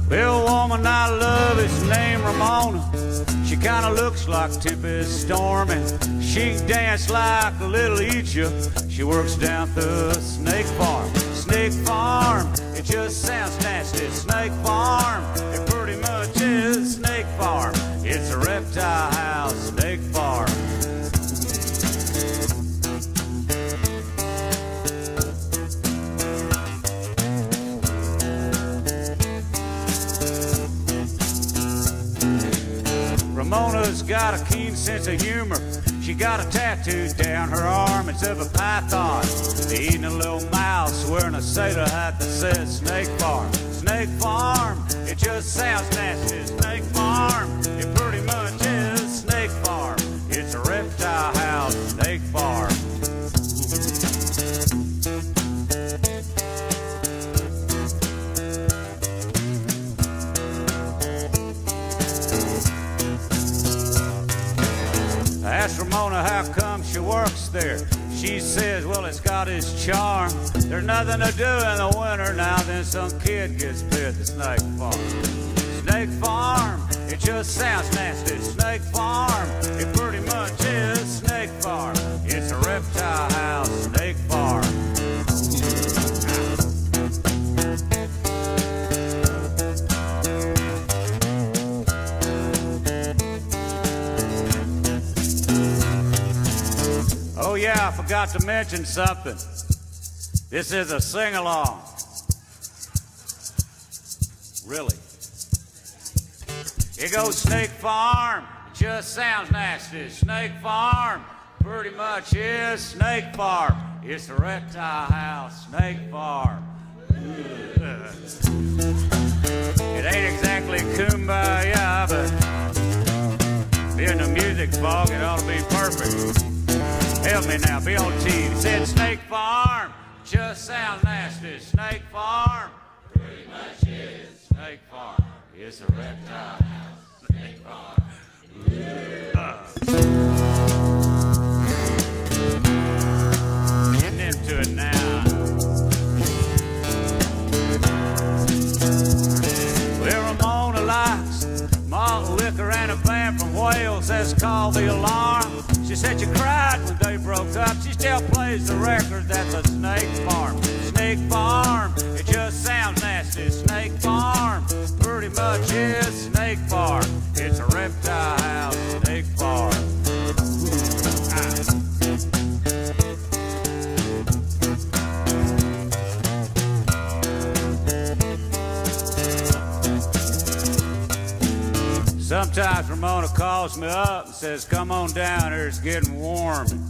Well, woman I love is named Ramona. She kinda looks like Tempest Storm, and she can dance like a little Egypt. She works down at the snake farm. Snake farm, it just sounds nasty. Snake farm, it pretty much is snake farm. It's a reptile house, snake farm. Ramona's got a keen sense of humor. She got a tattoo down her arm. It's of a python eating a little mouse, wearing a sailor hat that says Snake Farm. Snake Farm, it just sounds nasty. Snake Farm, it pretty much is Snake Farm. It's a reptile house, Snake Farm. I asked Ramona how come she works there. She says, well, it's got its charm. There's nothing to do in the winter now, then some kid gets bit at the Snake Farm. Snake Farm, it just sounds nasty. Snake Farm, it pretty much is Snake Farm. It's a reptile house, Snake Farm. Oh yeah, I forgot to mention something. This is a sing-along. Really. It goes Snake Farm, it just sounds nasty. Snake Farm, pretty much is Snake Farm. It's a reptile house, Snake Farm. It ain't exactly kumbaya, but being the music fog, it ought to be perfect. Help me now, be on TV. Said Snake Farm, just sounds nasty. Snake Farm, pretty much is Snake Farm. It's a reptile house, Snake Farm. Getting into it now. Well, Ramona likes malt liquor and a band from Wales that's called The Alarm. She said you cried when they broke up. She still plays the record that's a Snake Farm. Snake Farm, it just sounds nasty. Snake Farm, pretty much is Snake Farm. It's a reptile house, Snake Farm. Sometimes Ramona calls me up and says, come on down here, it's getting warm. And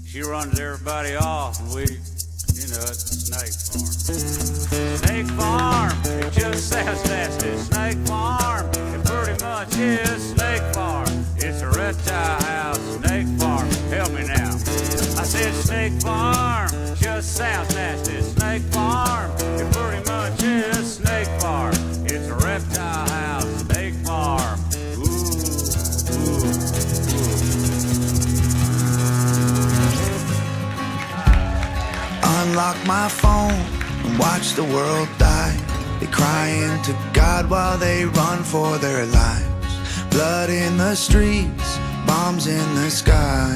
she runs everybody off, and we, you know, it's a Snake Farm. Snake Farm, it just sounds nasty. Snake Farm, it pretty much is Snake Farm. It's a reptile house, Snake Farm. Help me now. I said Snake Farm, just sounds nasty. Snake Farm, it pretty much is Snake Farm. It's a reptile house, Snake Farm. Unlock my phone and watch the world die. They crying to God while they run for their lives. Blood in the streets, bombs in the sky.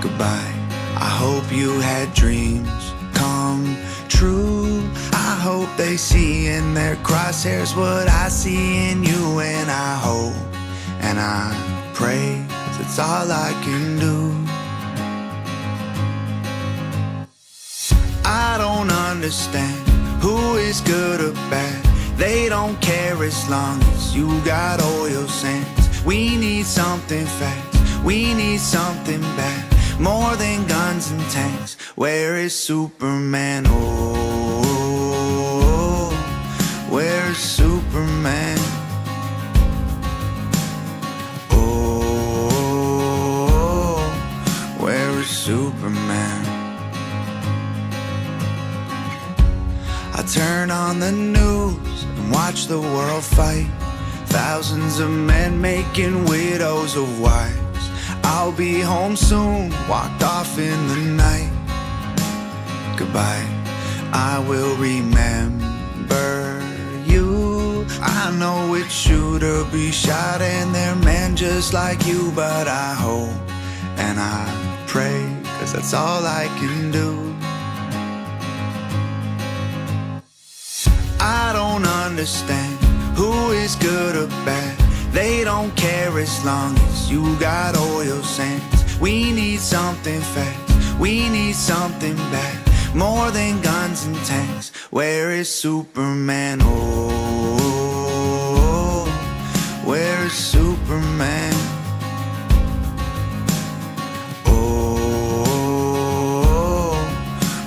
Goodbye. I hope you had dreams come true. I hope they see in their crosshairs what I see in you. And I hope and I pray, 'cause it's all I can do. I don't understand who is good or bad. They don't care as long as you got oil sands. We need something fast, we need something bad, more than guns and tanks. Where is Superman? Oh, where is Superman? Oh, where is Superman? I turn on the news and watch the world fight. Thousands of men making widows of wives. I'll be home soon, walked off in the night. goodbye. I will remember you. I know it's shoot or be shot, and they're men just like you, but I hope and I pray, 'cause that's all I can do. I don't understand who is good or bad. They don't care as long as you got oil sands. We need something fast, we need something bad, more than guns and tanks. Where is Superman? Oh, where is Superman? Oh,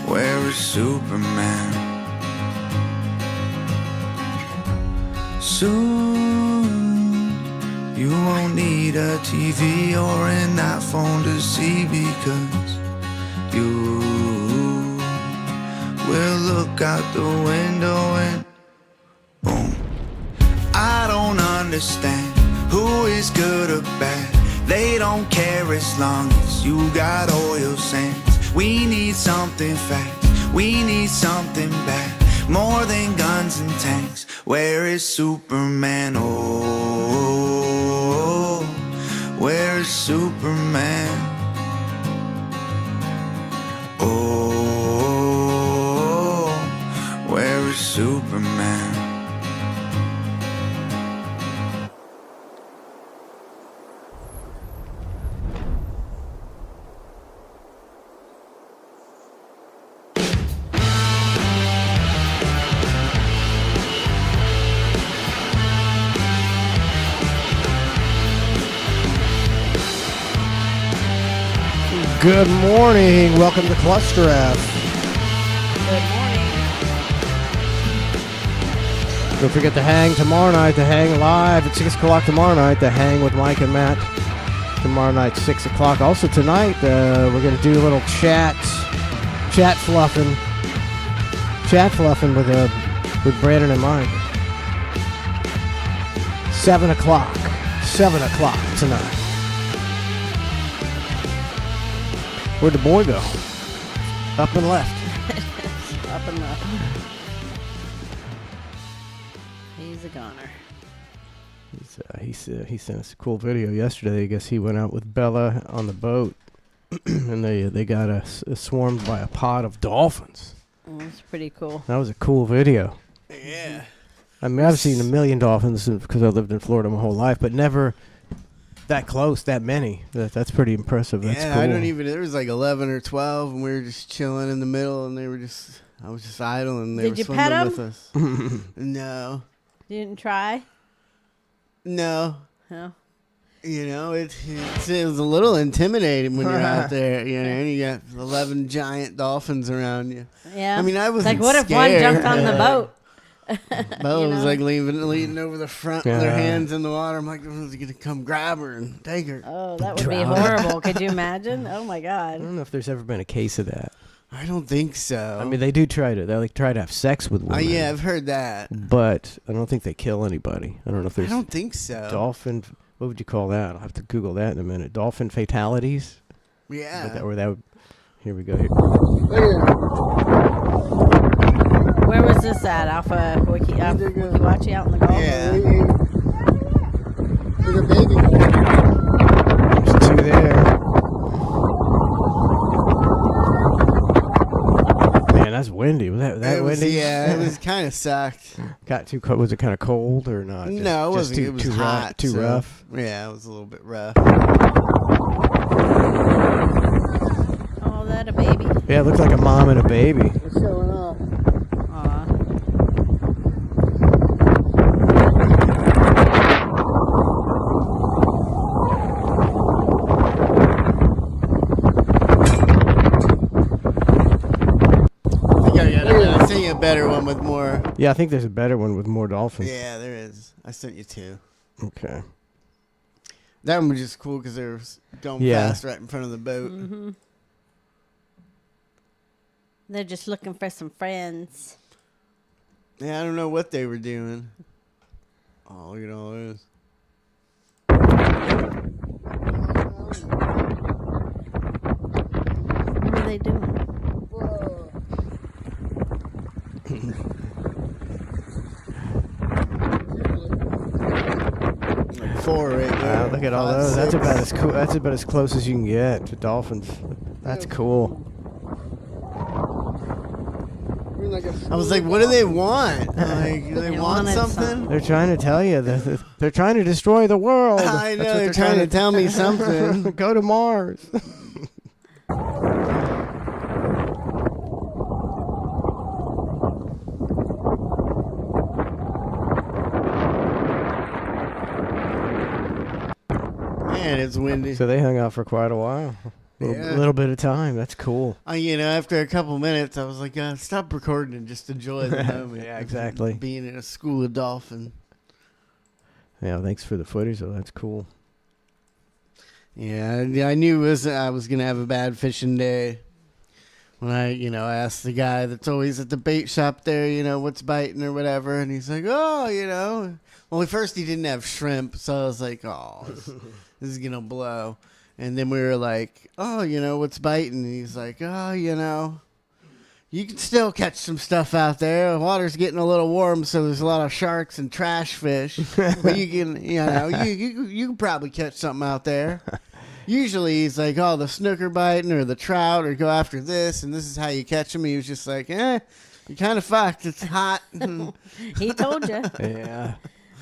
where is Superman? Soon you won't need a TV or an iPhone to see, because you will look out the window and boom. I don't understand who is good or bad. They don't care as long as you got oil sands. We need something fast, we need something bad, more than guns and tanks. Where is Superman? Oh, where is Superman? Oh, where is Superman? Good morning. Welcome to ClusterF. Good morning. Don't forget to hang tomorrow night. To hang live at 6 o'clock tomorrow night. To hang with Mike and Matt tomorrow night, 6 o'clock. Also tonight, we're going to do a little chat fluffing with Brandon and Mike. 7 o'clock tonight. Where'd the boy go? Up and left. Up and left. He's a goner. He sent us a cool video yesterday. I guess he went out with Bella on the boat, and they got swarmed by a pod of dolphins. Oh, that's pretty cool. That was a cool video. Yeah. I mean, I've seen a million dolphins because I lived in Florida my whole life, but never that close, that many. That's pretty impressive. That's yeah, cool. I don't even. There was like 11 or 12, and we were just chilling in the middle, and I was just idle, and they Did were you swimming pet 'em? with us. No, You didn't try? no. No. You know, it was a little intimidating when you're out there. You know, and you got 11 giant dolphins around you. Yeah. I mean, I was like, what if one jumped on the boat? Bella was know? like leaning over the front with her hands in the water. I'm like, who's going to come grab her and take her? Oh, that would be horrible. Could you imagine? Oh, my I God. don't know if there's ever been a case of that. I don't think so. I mean, they do try to. They try to have sex with women. yeah, I've heard that. But I don't think they kill anybody. I don't know if I there's don't think so. dolphin. What would you call that? I'll have to Google that in a minute. Dolphin fatalities. Yeah. That would. Here we go. Where was this at? Wikiwachi out in the Gulf? Yeah. There's two there. Man, that's windy. Was that windy? Yeah, it was kind of sucked. Got too cold. Was it kind of cold or not? No, it wasn't. It was too hot. too rough. Yeah, it was a little bit rough. Oh, that a baby. Yeah, it looked like a mom and a baby. It's showing off. Aw. I sent you a better one with more. Yeah, I think there's a better one with more dolphins. Yeah, there is. I sent you two. Okay. That one was just cool because they were going fast right in front of the boat. Mm-hmm. They're just looking for some friends. Yeah, I don't know what they were doing. Oh, look at all this. What are they doing? Whoa. 4 right there. Wow, look at all 5, those. 6. That's about as cool. That's about as close as you can get to dolphins. That's cool. I was like, what do they want? Like, do they They want wanted something? They're trying to tell you that they're trying to destroy the world. I know, That's what they're trying to tell me something. Go to Mars. Man, it's windy. So they hung out for quite a while. Yeah. Little bit of time. That's cool. You know, after a couple minutes, I was like, stop recording and just enjoy the moment. Yeah, exactly. Being in a school of dolphins. Yeah, thanks for the footage, though. That's cool. Yeah, I knew I was going to have a bad fishing day. When I asked the guy that's always at the bait shop there, what's biting or whatever. And he's like, well, at first he didn't have shrimp. So I was like, oh, this is going to blow. And then we were like, oh, what's biting? And he's like, oh, you can still catch some stuff out there. The water's getting a little warm, so there's a lot of sharks and trash fish. But you can, you can probably catch something out there. Usually he's like, oh, the snooker biting or the trout or go after this, and this is how you catch them. He was just like, you're kind of fucked. It's hot. He told you. Yeah.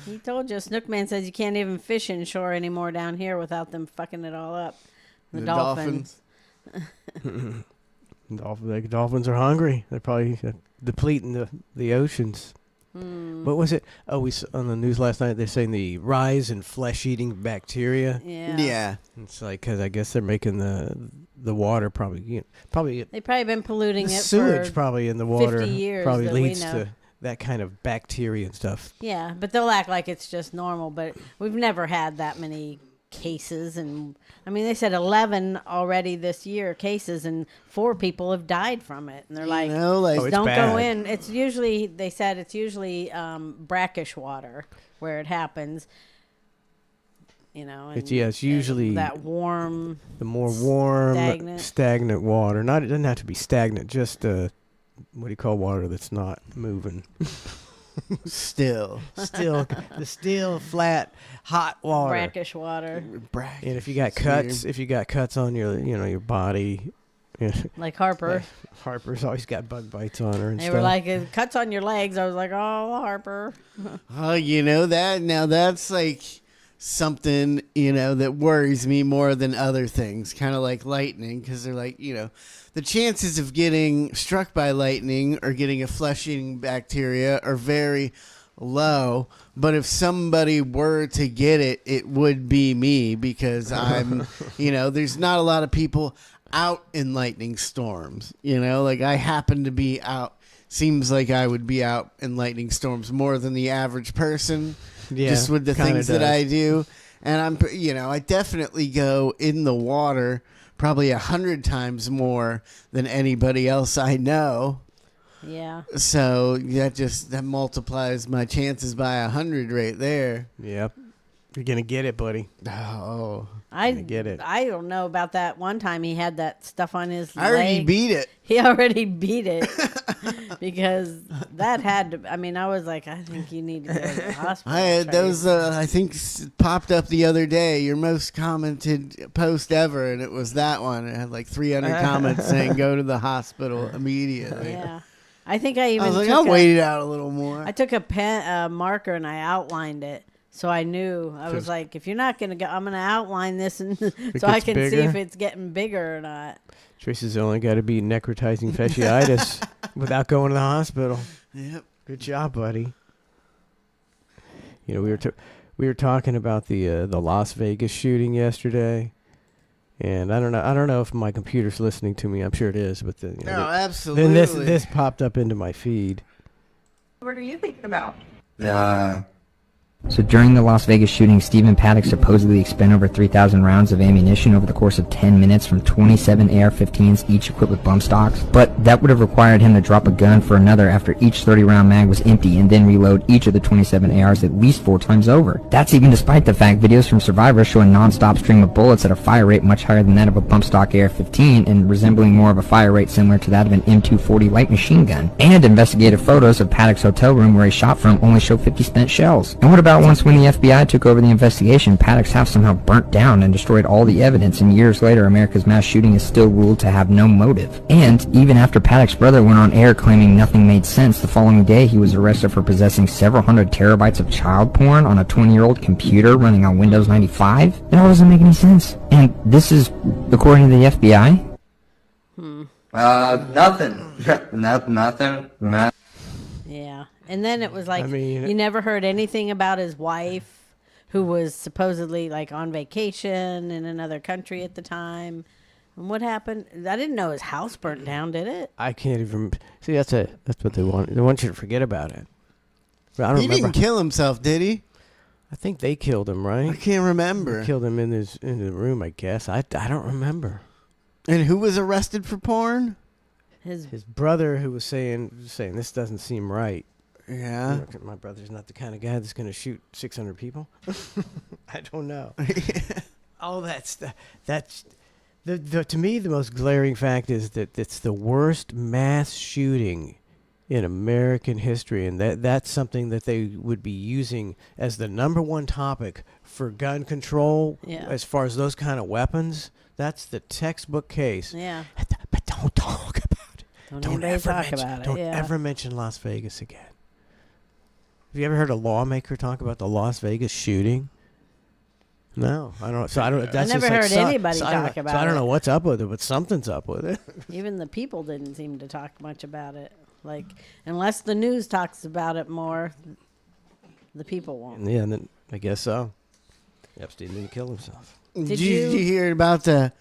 He told you. Snookman says you can't even fish inshore anymore down here without them fucking it all up. The dolphins. Dolphins are hungry. They're probably depleting the oceans. What was it? Oh, we saw on the news last night. They're saying the rise in flesh-eating bacteria. Yeah. It's like because I guess they're making the water probably They've probably been polluting it sewage for probably in the water 50 years probably that leads we know. to that kind of bacteria and stuff. Yeah, but they'll act like it's just normal. But we've never had that many cases, and I mean they said 11 already this year cases, and 4 people have died from it. And they're like, it's don't bad. go in. It's usually brackish water where it happens. And, It's usually that warm, the more warm, stagnant water. It doesn't have to be stagnant. Just what do you call water that's not moving? Still the still flat hot water. brackish water, And if you got cuts on your body, like Harper. Harper's always got bug bites on her and They stuff. were like, it cuts on your legs. I was like, oh, Harper. Oh, that now that's like something that worries me more than other things, kind of like lightning, because they're like the chances of getting struck by lightning or getting a flesh-eating bacteria are very low, but if somebody were to get it, it would be me, because I'm there's not a lot of people out in lightning storms, like I happen to be out. Seems like I would be out in lightning storms more than the average person. Yeah, just with the things that I do. And I definitely go in the water probably 100 times more than anybody else I know. Yeah. So that multiplies my chances by 100 right there. Yep. You're going to get it, buddy. Oh. I get it. I don't know about that one time he had that stuff on his leg. I already beat it. He already beat it because that had to. I mean, I was like, I think you need to go to the hospital. I had those. I think popped up the other day. Your most commented post ever, and it was that one. It had like 300 comments saying go to the hospital immediately. Yeah, I think I even. I was like, I'll wait it out a little more. I took a pen, marker, and I outlined it. So I knew. I was like, if you're not going to go, I'm going to outline this and so I can see if it's getting bigger or not. Tracy's only got to be necrotizing fasciitis without going to the hospital. Yep. Good job, buddy. We were talking about the Las Vegas shooting yesterday, and I don't know if my computer's listening to me. I'm sure it is, but absolutely. Then this popped up into my feed. What are you thinking about? So during the Las Vegas shooting, Stephen Paddock supposedly expended over 3,000 rounds of ammunition over the course of 10 minutes from 27 AR-15s, each equipped with bump stocks. But that would have required him to drop a gun for another after each 30-round mag was empty and then reload each of the 27 ARs at least 4 times over. That's even despite the fact videos from survivors show a non-stop stream of bullets at a fire rate much higher than that of a bump stock AR-15 and resembling more of a fire rate similar to that of an M240 light machine gun. And investigative photos of Paddock's hotel room where he shot from only show 50 spent shells. And what about out once when the FBI took over the investigation, Paddock's house somehow burnt down and destroyed all the evidence, and years later, America's mass shooting is still ruled to have no motive. And even after Paddock's brother went on air claiming nothing made sense, the following day he was arrested for possessing several hundred terabytes of child porn on a 20-year-old computer running on Windows 95. It all doesn't make any sense. And this is according to the FBI? Nothing. Nothing. Yeah. And then it was like, I mean- you never heard anything about his wife, who was supposedly like on vacation in another country at the time. And what happened? I didn't know his house burnt down, did it? I can't even see. That's what they want. They want you to forget about it. But I don't He remember. didn't kill himself, did he? I think they killed him, right? I can't remember. They killed him in the room, I guess. I don't remember. And who was arrested for porn? His His brother, who was saying this doesn't seem right. Yeah. You know, my brother's not the kind of guy that's going to shoot 600 people. I don't know. Oh, that's the to me the most glaring fact is that it's the worst mass shooting in American history, and that's something that they would be using as the number one topic for gun control. Yeah. As far as those kind of weapons, that's the textbook case. yeah. But don't talk about it. Don't anybody talk about it. Don't Yeah. ever mention Las Vegas again. Have you ever heard a lawmaker talk about the Las Vegas shooting? No, I don't. So I don't. That's never just like heard anybody so I don't talk know- about So I don't it. know what's up with it, but something's up with it. Even the people didn't seem to talk much about it. Like, unless the news talks about it more, the people won't. Yeah, and then I guess so. Epstein didn't kill himself. Did Did you hear about the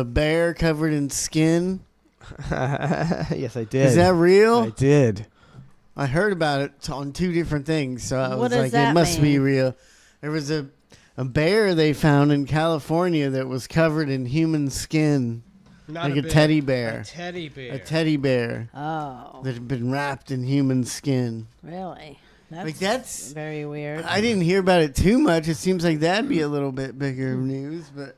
bear covered in skin? Yes, I did. Is that real? I did. I heard about it on two different things, so I What was does like, that it must be mean? real. There was a bear they found in California that was covered in human skin, like a teddy bear. teddy bear. A teddy bear Oh, that had been wrapped in human skin. really? That's very weird. I didn't hear about it too much. It seems like that'd be a little bit bigger news, but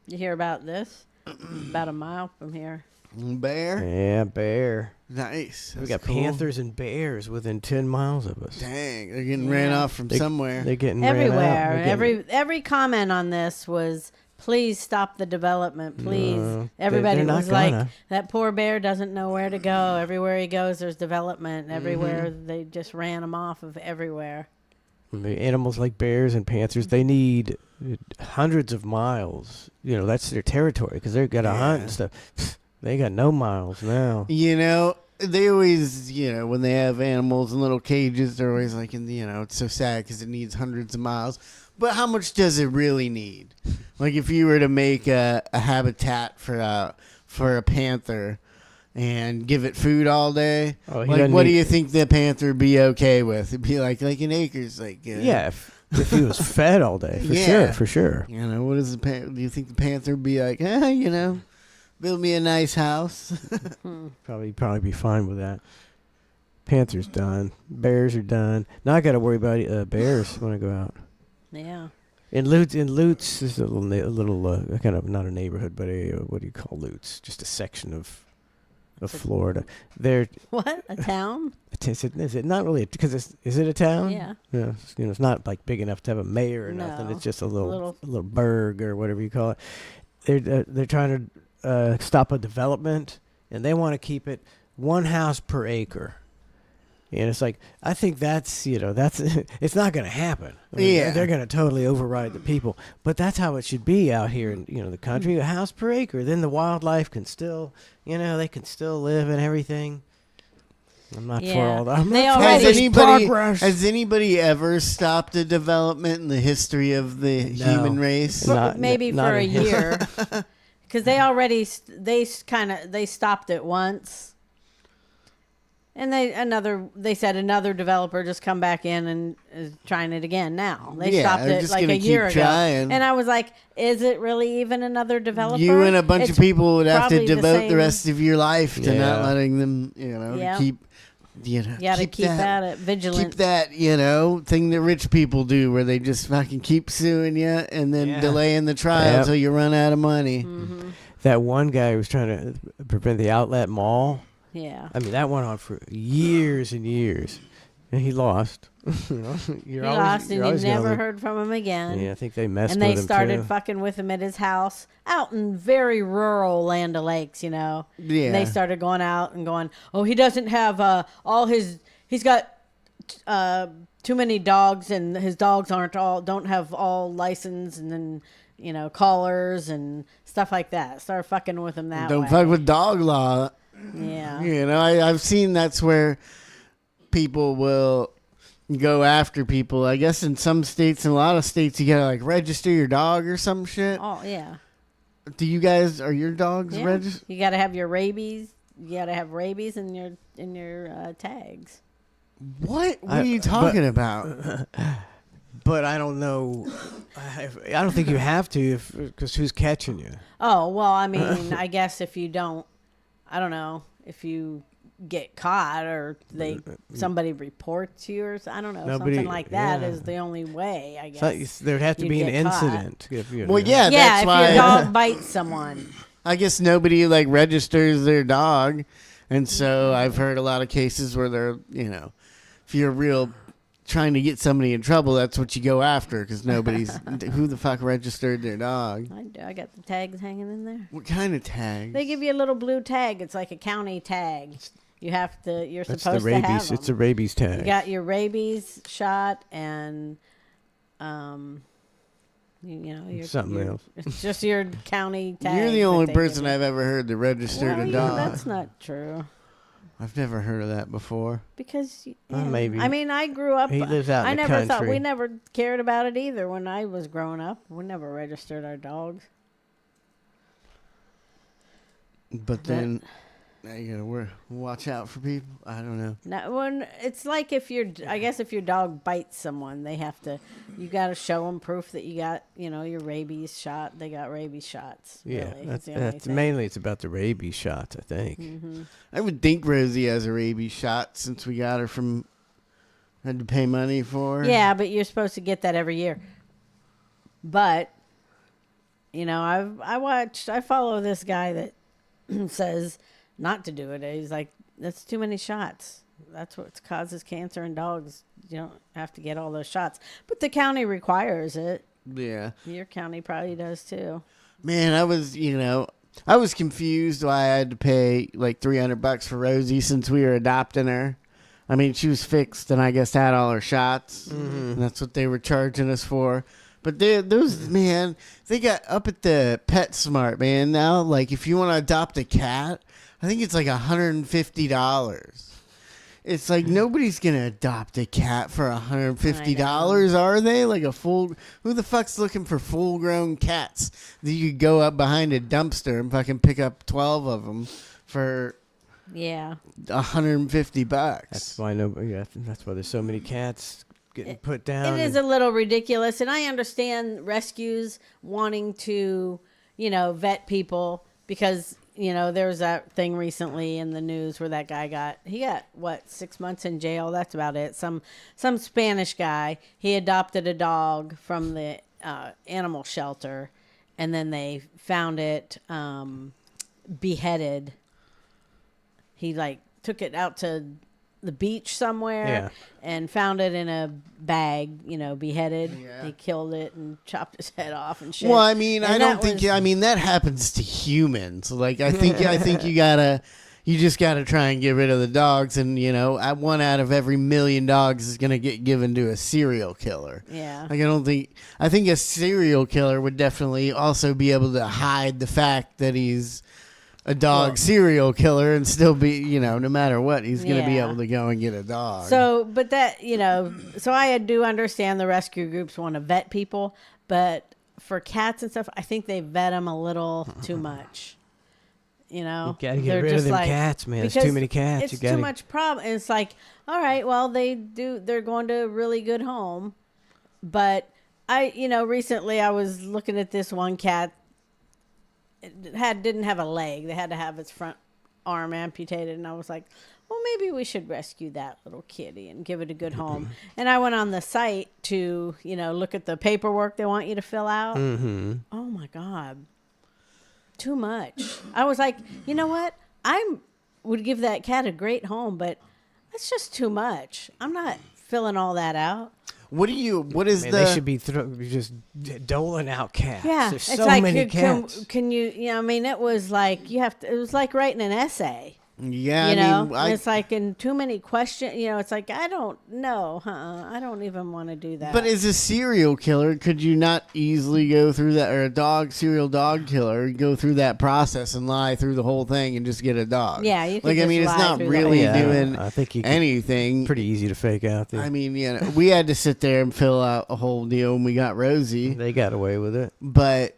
You hear about this? About a mile from here. bear, Yeah, bear. nice. We That's got cool. panthers and bears within 10 miles of us. Dang, they're getting ran off from somewhere. They're getting ran out. Everywhere. They're getting- Every comment on this was, please stop the development, please. No, Everybody they're not was like, gonna. that poor bear doesn't know where to go. Everywhere he goes, there's development. Everywhere Mm-hmm. they just ran him off of everywhere. The animals like bears and panthers, they need hundreds of miles. You know, that's their territory because they've got to hunt and stuff. They got no miles now. You know, they always, when they have animals in little cages, they're always like, it's so sad because it needs hundreds of miles. But how much does it really need? Like, if you were to make a habitat for a panther and give it food all day, Oh, he like, doesn't what do need- you think the panther would be okay with? It'd be like an acre's, like, Yeah, if he was fed all day, for sure. What is do you think the panther would be like? Build me a nice house. Probably be fine with that. Panthers done. Bears are done. Now I got to worry about bears when I go out. Yeah. In Lutz, this is a little kind of not a neighborhood, but what do you call Lutz? Just a section of Florida. There, What? A town? is it not really? Because is it a town? Yeah. Yeah. It's not like big enough to have a mayor or nothing. No. It's just a little burg or whatever you call it. They're trying to stop a development, and they want to keep it one house per acre. And it's like, I think that's it's not going to happen. I mean, Yeah. they're going to totally override the people. But that's how it should be out here in the country, a house per acre. Then the wildlife can still, they can still live and everything. I'm not for Yeah. all that. I'm They not for all already- this Anybody, progress. has anybody ever stopped a development in the history of the human race? Not- Maybe not for a in his- year. Because they already they stopped it once. And they said another developer just come back in and is trying it again now. They Yeah, stopped they're it just like gonna a year keep ago. trying. And I was like, is it really even another developer? You and a bunch of It's people would have to probably the devote the same- rest of your life to not Yeah. letting them, Yeah. to keep, You got to keep at it, vigilant. Keep that, thing that rich people do where they just fucking keep suing you and then Yeah. delaying the trial Yep. until you run out of money. Mm-hmm. That one guy who was trying to prevent the outlet mall. Yeah. I mean, that went on for years and years. And he lost. He lost, and you never heard from him again. Yeah, I think they messed and with him, they started too. fucking with him at his house out in very rural Land O'Lakes, you know. Yeah. And they started going out and going, oh, he doesn't have he's got too many dogs, and his dogs don't have all license, and then, you know, collars and stuff like that. Started fucking with him that way. Don't fuck with dog law. Yeah. You know, I've seen that's where people will go after people. I guess in some states, in a lot of states, you gotta like register your dog or some shit. Oh, yeah. Do you guys, are your dogs Yeah. registered? You got to have your rabies. You got to have rabies in your tags. What are you talking about? But I don't know. I don't think you have to, because who's catching you? Oh, well, I mean, I guess if you don't, I don't know, if you get caught or somebody reports you or I don't know, something like that is the only way, I guess. There'd have to you'd be an get caught. incident. Well, yeah, Yeah, that's if why. your dog bites someone. I guess nobody like registers their dog, and so I've heard a lot of cases where they're, you know, if you're real trying to get somebody in trouble, that's what you go after, because nobody's who the fuck registered their dog. I got the tags hanging in there. What kind of tag? They give you a little blue tag. It's like a county tag. You're That's supposed the to have rabies. them. It's a rabies tag. You got your rabies shot and, you know, Something else. It's just your county tag. You're the only person I've ever heard that registered a dog. That's not true. I've never heard of that before. Because maybe. I mean, I grew up. He lives out in I the never thought country. we never cared about it either when I was growing up. We never registered our dogs. But then you gotta watch out for people. I don't know. No, when it's like I guess if your dog bites someone, you got to show them proof that you got, you know, your rabies shot. They got rabies shots. Yeah, really. that's mainly it's about the rabies shots, I think. Mm-hmm. I would think Rosie has a rabies shot since we got her had to pay money for her. Yeah, but you're supposed to get that every year. But, you know, I follow this guy that says not to do it. He's like, that's too many shots. That's what causes cancer in dogs. You don't have to get all those shots. But the county requires it. Yeah. Your county probably does too. Man, I was confused why I had to pay like $300 for Rosie since we were adopting her. I mean, she was fixed and I guess had all her shots. Mm-hmm. And that's what they were charging us for. But they got up at the PetSmart, man. Now, like, if you want to adopt a cat, I think it's like $150. It's like nobody's gonna adopt a cat for $150, are they? Like who the fuck's looking for full-grown cats that you could go up behind a dumpster and fucking pick up 12 of them for $150? That's why that's why there's so many cats getting put down. It is a little ridiculous, and I understand rescues wanting to, you know, vet people because, you know, there was that thing recently in the news where that guy got 6 months in jail. That's about it. Some Spanish guy, he adopted a dog from the animal shelter, and then they found it beheaded. He like took it out to the beach somewhere and found it in a bag, you know, beheaded. He killed it and chopped his head off and shit. Well, I mean, And that happens to humans. Like, I think you just gotta try and get rid of the dogs, and you know, one out of every million dogs is gonna get given to a serial killer. Yeah. Like, I think a serial killer would definitely also be able to hide the fact that he's a dog serial killer and still be, you know, no matter what, he's going to be able to go and get a dog. So, but that, you know, so I do understand the rescue groups want to vet people, but for cats and stuff, I think they vet them a little too much. You know, you gotta get rid of them cats, man. There's too many cats. It's too much problem. It's like, all right, well, they're going to a really good home, but recently I was looking at this one cat. It didn't have a leg. They had to have its front arm amputated, and I was like, well, maybe we should rescue that little kitty and give it a good home. And I went on the site to, you know, look at the paperwork they want you to fill out. Mm-hmm. Oh my God, too much. I was like, you know what? I would give that cat a great home, but That's just too much. I'm not filling all that out. What is Man, the... they should be just doling out cats. Yeah, There's it's so like many cats. Can you? You know, I mean, it was like it was like writing an essay. Yeah, You know, I mean, it's like in too many questions. You know, it's like I don't know. I don't even want to do that. But as a serial killer, could you not easily go through that, or a serial dog killer, go through that process and lie through the whole thing and just get a dog? Yeah, you could like. I just mean, it's lie not through the really whole doing I think you could- anything. Pretty easy to fake out there. I mean, you know, we had to sit there and fill out a whole deal, and we got Rosie. They got away with it. But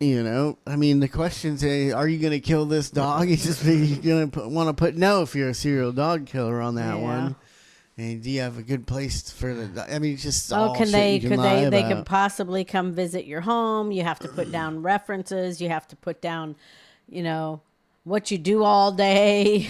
you know, I mean, the questions say, "Are you going to kill this dog?" You just going to want to put no if you're a serial dog killer on that Yeah. one. And do you have a good place for the dog? I mean, it's just Oh, all can shit they? you Could lie they? They about. could possibly come visit your home. You have to put down references. You have to put down, you know, what you do all day.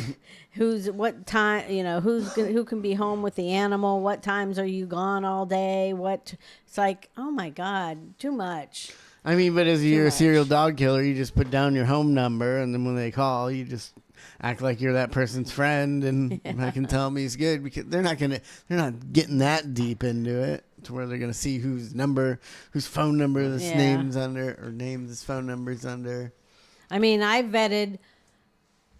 What time? You know, who can be home with the animal? What times are you gone all day? It's like, oh my God, too much. I mean, but as you're a much. serial dog killer, you just put down your home number, and then when they call, you just act like you're that person's friend, and I can tell them he's good, because they're not getting that deep into it to where they're gonna see whose phone number this Yeah. name's under, or name this phone number's under. I mean, I vetted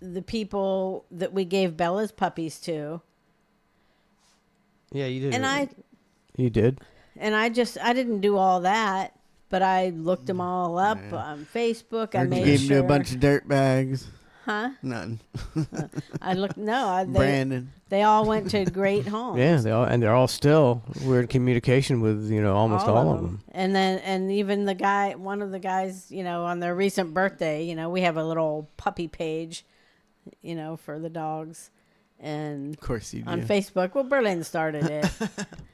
the people that we gave Bella's puppies to, Yeah, you did. and You did. I didn't do all that, but I looked them all up on Facebook. I Or you made gave sure. me a bunch of dirt bags. Huh? None. I looked. No, Brandon. they all went to great homes. Yeah, they're all still. We're in communication with almost all of them. And even one of the guys, on their recent birthday, we have a little puppy page, for the dogs, and Of course you do. on Facebook. Well, Berlin started it.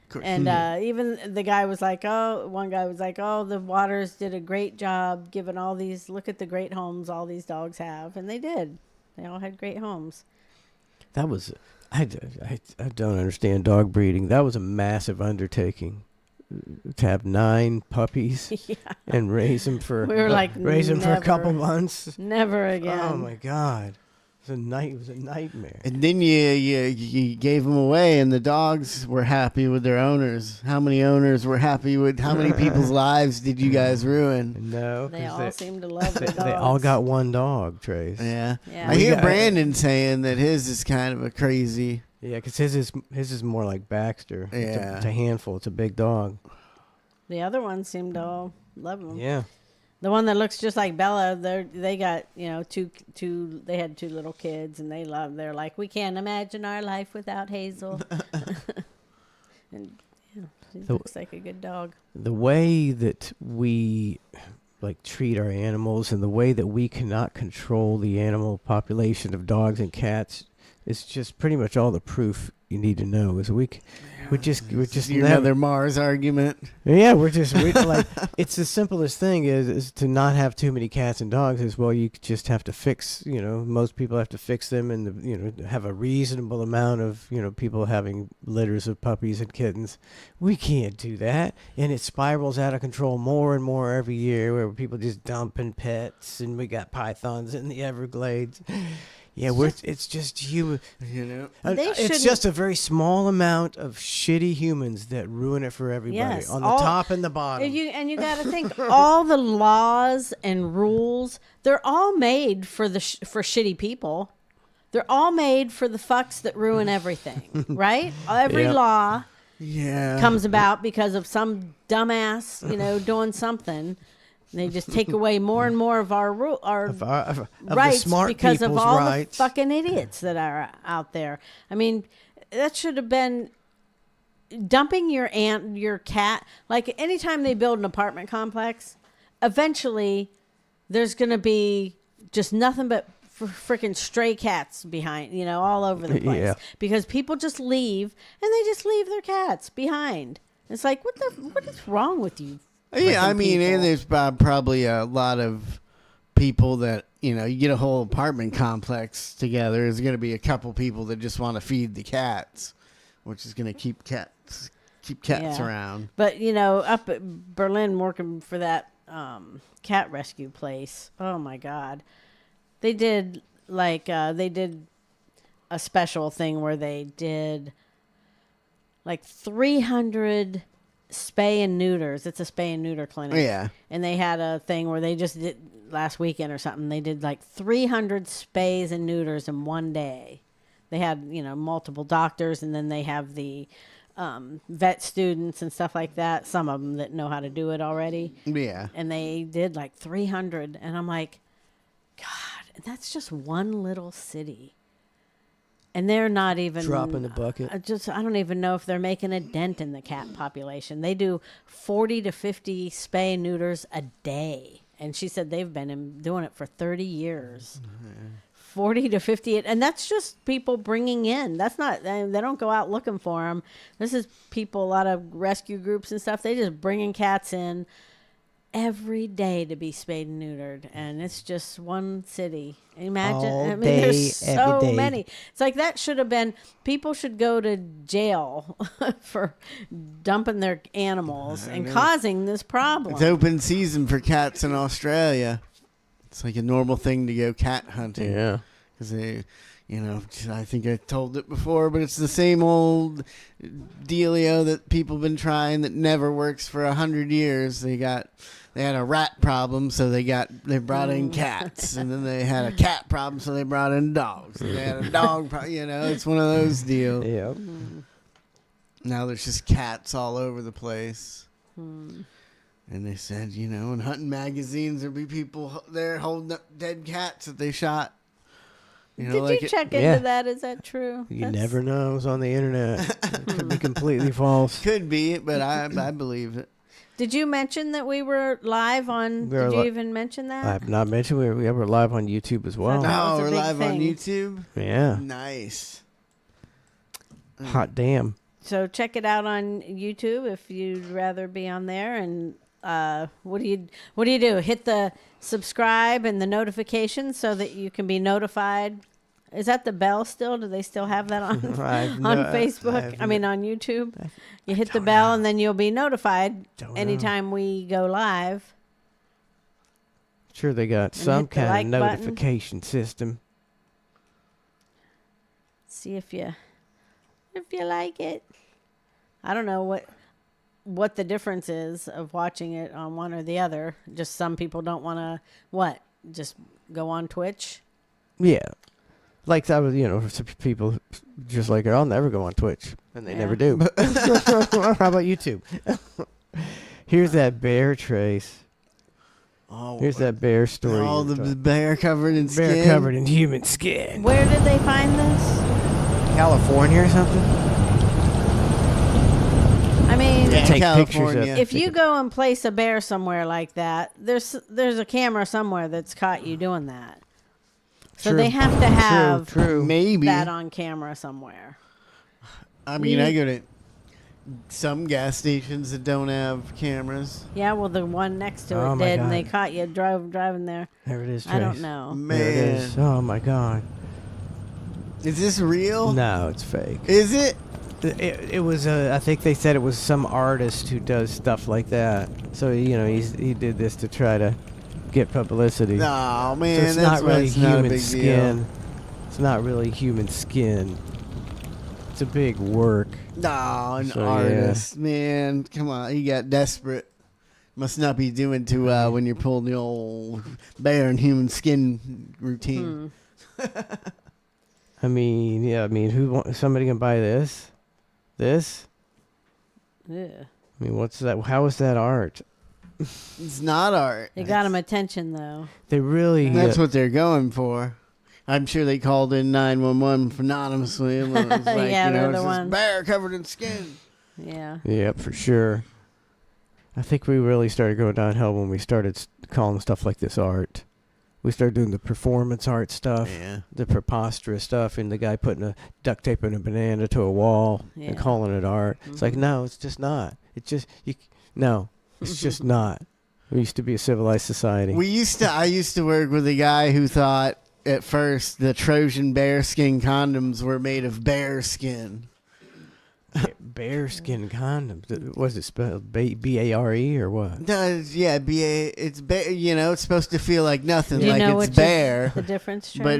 Of course. And even the guy was like, one guy was like, the Waters did a great job giving all these, look at the great homes all these dogs have. And they did. They all had great homes. That was, I don't understand dog breeding. That was a massive undertaking to have 9 puppies and raise them for, We were like, raise them for a couple never. months. Never again. Oh my God. It was a nightmare. And then you gave them away, and the dogs were happy with their owners. How many owners were happy with? How many people's lives did you guys ruin? No, They 'cause all seem to love the dogs. they all got one dog, Trace. Yeah, Yeah. I We hear got- Brandon saying that his is kind of a crazy. Yeah, because his is more like Baxter. Yeah. It's a handful. It's a big dog. The other ones seem to all love them. Yeah. The one that looks just like Bella, they got, two, they had 2 little kids, and they're like, we can't imagine our life without Hazel. And she looks like a good dog. The way that we treat our animals, and the way that we cannot control the animal population of dogs and cats, is just pretty much all the proof you need to know. Is we're just Another Mars argument. Yeah, we're like, it's the simplest thing is to not have too many cats and dogs. As well, you just have to fix, most people have to fix them, and have a reasonable amount of, people having litters of puppies and kittens. We can't do that, and it spirals out of control more and more every year, where people just dumping pets, and we got pythons in the Everglades. Yeah, it's just human. They It's shouldn't- just a very small amount of shitty humans that ruin it for everybody. Yes, On the all- top and the bottom. And you got to think, all the laws and rules, they're all made for for shitty people. They're all made for the fucks that ruin everything, right? Every Yep. law Yeah. comes about because of some dumbass, doing something. They just take away more and more of our of the rights smart because of people's all rights. the fucking idiots that are out there. I mean, that should have been dumping your cat. Like, anytime they build an apartment complex, eventually there's going to be just nothing but freaking stray cats behind, all over the place. Yeah. Because people just leave, and they just leave their cats behind. It's like, what is wrong with you? Yeah, I freaking mean, people? and there's probably a lot of people that, you get a whole apartment complex together. There's going to be a couple people that just want to feed the cats, which is going to keep cats Yeah. around. But up at Berlin, working for that cat rescue place. Oh my God, they did a special thing where they did like 300 spay and neuters. It's a spay and neuter clinic. Yeah. And they had a thing where they just did last weekend or something. They did like 300 spays and neuters in one day. They had, multiple doctors, and then they have the vet students and stuff like that. Some of them that know how to do it already. Yeah. And they did like 300. And I'm like, God, that's just one little city. And they're not even Drop in the bucket. I don't even know if they're making a dent in the cat population. They do 40 to 50 spay and neuters a day, and she said they've been doing it for 30 years. 40 to 50, and that's just people bringing in. That's not, they don't go out looking for them. This is people, a lot of rescue groups and stuff. They just bringing cats in every day to be spayed and neutered, and it's just one city. Imagine, All I mean, day, there's so every day. many. It's like that should have been. People should go to jail for dumping their animals and causing this problem. It's open season for cats in Australia. It's like a normal thing to go cat hunting. Yeah. Because they, I think I told it before, but it's the same old dealio that people have been trying that never works for 100 years. They had a rat problem, so they brought in cats, and then they had a cat problem, so they brought in dogs. And they had a dog problem, it's one of those deals. Yeah. Now there's just cats all over the place. And they said, in hunting magazines, there'd be people there holding up dead cats that they shot. Did you check into that? Is that true? You never know. It's on the internet. It could be completely false. Could be, but I believe it. Did you mention that we were live on? Did you even mention that? I have not mentioned we were live on YouTube as well. That was a we're big live on thing. YouTube? Yeah. Nice. Hot damn. So check it out on YouTube if you'd rather be on there. And what do you do? Hit the subscribe and the notification so that you can be notified. Is that the bell still? Do they still have that on Facebook? On YouTube. You hit the bell and then you'll be notified anytime we go live. Sure, they got some hit the kind like of notification system. See if you like it. I don't know what the difference is of watching it on one or the other. Just some people don't want to just go on Twitch. Yeah. Like that was, some people just like, I'll never go on Twitch. And they never do. How about YouTube? Here's that bear, Trace. Oh, Here's that bear story. Oh, the bear covered in skin. Bear covered in human skin. Where did they find this? California or something? I mean, Yeah, Take pictures California. of if you go and place a bear somewhere like that, there's a camera somewhere that's caught you doing that. So True. they have to have True. Maybe. that on camera somewhere. I mean, I go to some gas stations that don't have cameras. Yeah, well, the one next to Oh it my did, and God. they caught you driving there. There it is, Trace. I don't know. Man. There it is. Oh, my God. Is this real? No, it's fake. Is it? It was, I think they said it was some artist who does stuff like that. So, he did this to try to get publicity. No, So man. it's that's not why really it's not a human big skin. deal. It's not really human skin. It's a big work. No, an So, yeah. artist. Man, come on. He got desperate. Must not be doing too well when you're pulling the old bear and human skin routine. I mean, somebody can buy this? This? Yeah. I mean, what's that? How is that art? It's not art. It got him attention, though. They really. That's what they're going for. I'm sure they called in 911 anonymously. And it was like, Yeah, they're it's the this ones. bear covered in skin. Yeah. Yep, for sure. I think we really started going downhill when we started calling stuff like this art. We started doing the performance art stuff, Yeah. the preposterous stuff, and the guy putting a duct tape and a banana to a wall Yeah. and calling it art. It's like, no, it's just not. It's just no, it's just not. We used to be a civilized society. I used to work with a guy who thought at first the Trojan bear skin condoms were made of bear skin. Bearskin condoms. Was it spelled B-A-R-E or what? Does it's it's supposed to feel like nothing, Do you like know it's which bear. is the difference, Trey? But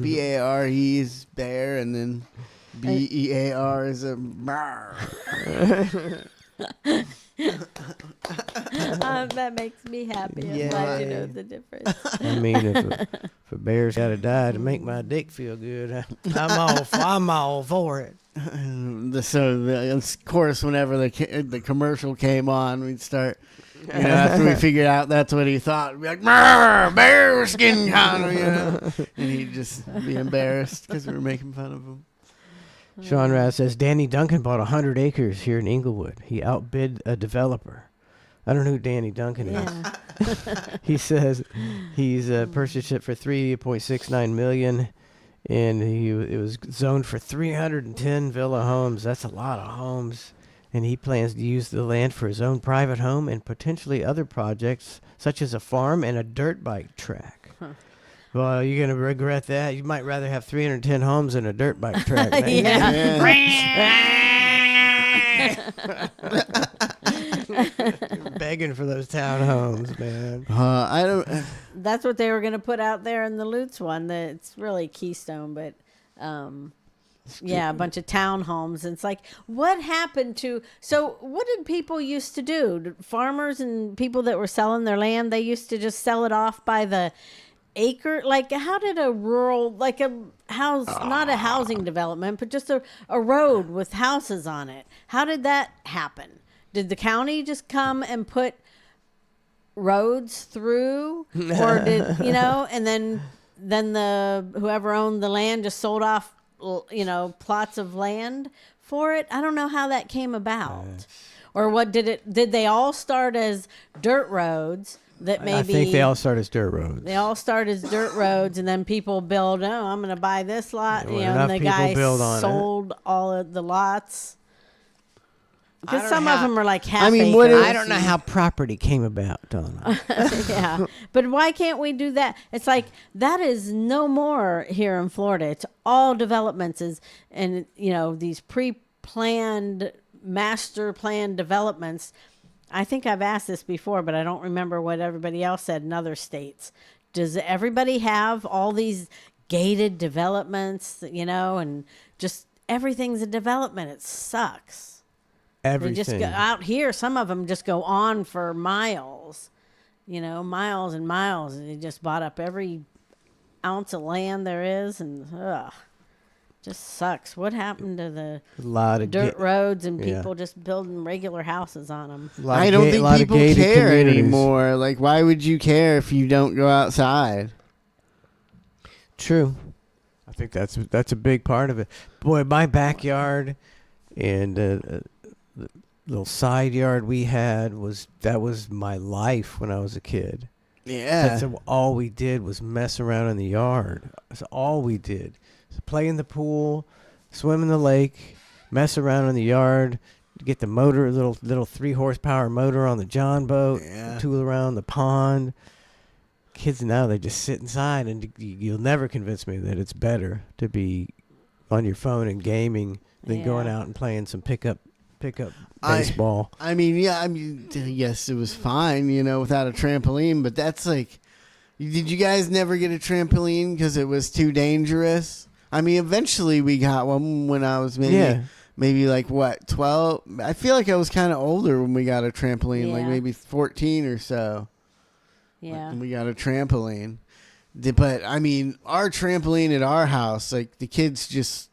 BAR, he's bear, and then BEAR is a bar. That makes me happy. I'm Yeah. glad you know the difference. I mean, if a bear's got to die to make my dick feel good, I'm all for it. Of course, whenever the commercial came on, we'd start. After we figured out that's what he thought, we'd be like, bear skin condom, and he'd just be embarrassed because we were making fun of him. Sean Raz says Danny Duncan bought 100 acres here in Inglewood. He outbid a developer. I don't know who Danny Duncan is. Yeah. He says he's purchased it for $3.69 million, and it was zoned for 310 villa homes. That's a lot of homes. And he plans to use the land for his own private home and potentially other projects, such as a farm and a dirt bike track. Huh. Well, you're going to regret that. You might rather have 310 homes and a dirt bike track. Begging for those townhomes, man. I don't. That's what they were going to put out there in the Lutz one. It's really Keystone, but a bunch of townhomes. And it's like, what happened to? So, what did people used to do? Farmers and people that were selling their land, they used to just sell it off by the acre. Like, how did a rural, like a house, not a housing development, but just a road with houses on it? How did that happen? Did the county just come and put roads through, or did and then the whoever owned the land just sold off plots of land for it? I don't know how that came about. Or what did they all start as dirt roads that maybe... I think they all start as dirt roads. They all start as dirt roads, and then people build, I'm going to buy this lot. Yeah, and the guy sold all of the lots. Because some of them are like half acres. I don't know how property came about, Donna. Yeah. But why can't we do that? It's like, that is no more here in Florida. It's all developments and these pre-planned, master plan developments. I think I've asked this before, but I don't remember what everybody else said in other states. Does everybody have all these gated developments, and just everything's a development? It sucks. Everything. They just go out here. Some of them just go on for miles, miles and miles. And they just bought up every ounce of land there is, and just sucks. What happened to the dirt roads and people just building regular houses on them? I don't think people care anymore. Like, why would you care if you don't go outside? True. I think that's a big part of it. Boy, my backyard and the little side yard we had was my life when I was a kid. Yeah. That's all we did was mess around in the yard. That's all we did. Play in the pool, swim in the lake, mess around in the yard, get the motor, little 3-horsepower motor on the John boat, tool around the pond. Kids now, they just sit inside, and you'll never convince me that it's better to be on your phone and gaming than going out and playing some pickup baseball. Yes, it was fine, without a trampoline, but that's like, did you guys never get a trampoline because it was too dangerous? Eventually we got one when I was maybe like 12. I feel like I was kind of older when we got a trampoline, like maybe 14 or so. Yeah. When we got a trampoline. But our trampoline at our house, like the kids just,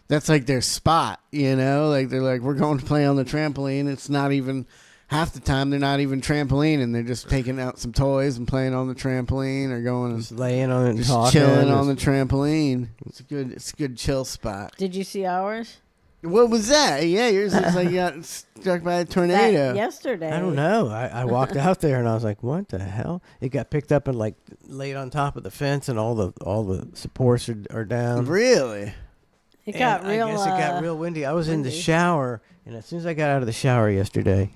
that's like their spot, like they're like, we're going to play on the trampoline. It's not even half the time, they're not even trampolining. They're just taking out some toys and playing on the trampoline, or going just laying on it and just talking, chilling on the trampoline. It's a good chill spot. Did you see ours? What was that? Yeah, yours looks like you got struck by a tornado. Yesterday. I don't know. I walked out there and I was like, what the hell? It got picked up and like laid on top of the fence, and all the supports are down. Really? It got real. I guess it got real windy. I was in the shower, and as soon as I got out of the shower yesterday,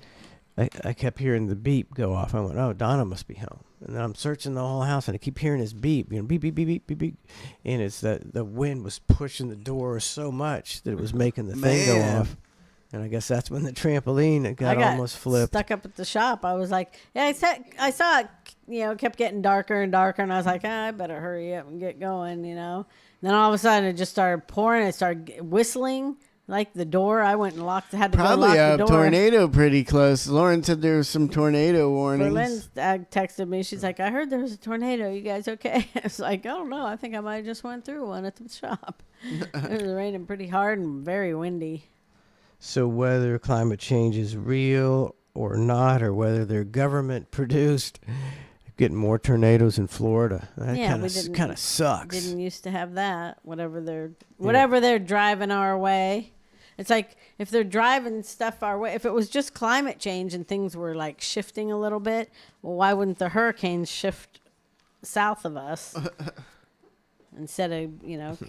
I kept hearing the beep go off. I went, oh, Donna must be home. And then I'm searching the whole house, and I keep hearing this beep, beep, beep, beep, beep, beep, beep. And it's that the wind was pushing the door so much that it was making the thing go off. And I guess that's when the trampoline got almost flipped. Stuck up at the shop. I was like, yeah, I saw it, it kept getting darker and darker, and I was like, I better hurry up and get going, And then all of a sudden, it just started pouring. It started whistling. Like the door, I went and had to probably go lock the door. Probably a tornado pretty close. Lauren said there was some tornado warnings. Berlin texted me. She's like, I heard there was a tornado. You guys okay? I was like, I don't know. I think I might have just went through one at the shop. It was raining pretty hard and very windy. So whether climate change is real or not, or whether they're government produced, getting more tornadoes in Florida. That kind of sucks. Didn't used to have that. Whatever they're driving our way. It's like if they're driving stuff our way, if it was just climate change and things were like shifting a little bit, well, why wouldn't the hurricanes shift south of us instead of,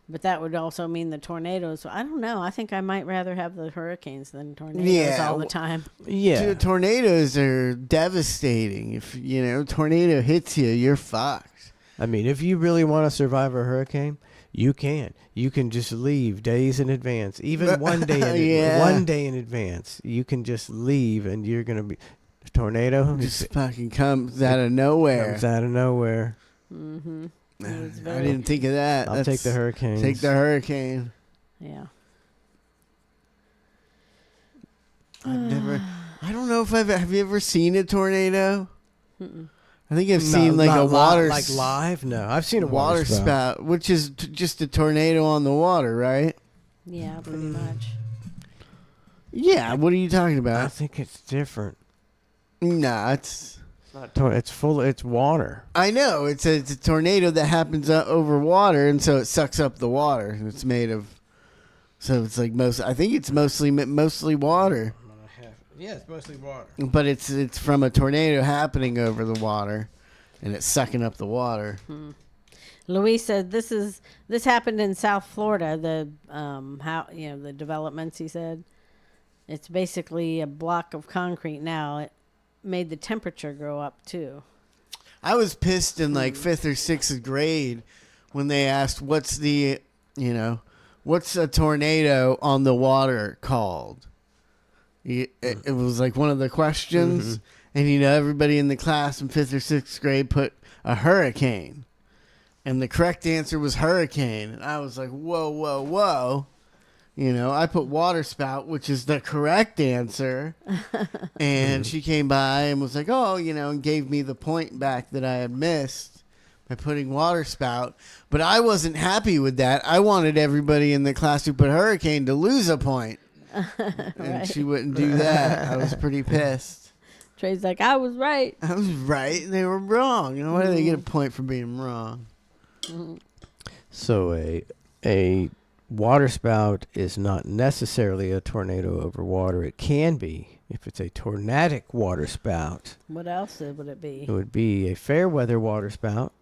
but that would also mean the tornadoes. I don't know. I think I might rather have the hurricanes than tornadoes all the time. Yeah. Dude, tornadoes are devastating. If, tornado hits you, you're fucked. I mean, if you really want to survive a hurricane, you can. You can just leave days in advance, even one day. One day in advance, you can just leave, and you're gonna be a tornado. Just fucking comes out of nowhere. Comes out of nowhere. Mm-hmm. I didn't think of that. I'll take the hurricane. Take the hurricane. Yeah. I don't know if have you ever seen a tornado? Mm-mm. I think I've seen like a water like live. No, I've seen a water spout, which is just a tornado on the water, right? Yeah, pretty much. Yeah, what are you talking I about? think it's different. Nah, it's not. It's water. I know it's a tornado that happens over water, and so it sucks up the water. It's made of, so it's like I think it's mostly water. Yeah, it's mostly water. But it's from a tornado happening over the water, and it's sucking up the water. Luis said this happened in South Florida. The the developments. He said it's basically a block of concrete now. It made the temperature go up too. I was pissed in like 5th or 6th grade when they asked what's a tornado on the water called. It was like one of the questions, and everybody in the class in 5th or 6th grade put a hurricane, and the correct answer was hurricane, and I was like, whoa, whoa, whoa. I put water spout, which is the correct answer, and she came by and was like, oh, and gave me the point back that I had missed by putting water spout, but I wasn't happy with that. I wanted everybody in the class who put hurricane to lose a point. And she wouldn't do that. I was pretty pissed. Trey's like, I was right. I was right, and they were wrong. Why do they get a point for being wrong? So a water spout is not necessarily a tornado over water. It can be if it's a tornadic water spout. What else would it be? It would be a fair weather water spout.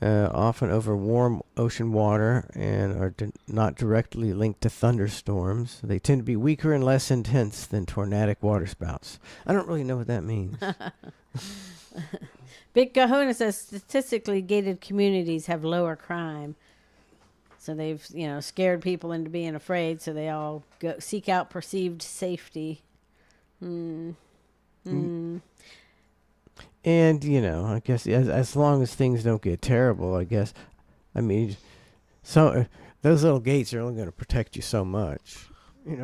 Often over warm ocean water and are not directly linked to thunderstorms. They tend to be weaker and less intense than tornadic waterspouts. I don't really know what that means. Big Kahuna says statistically gated communities have lower crime. So they've, scared people into being afraid, so they all go seek out perceived safety. And, I guess as long as things don't get terrible, I guess. I mean, so those little gates are only going to protect you so much.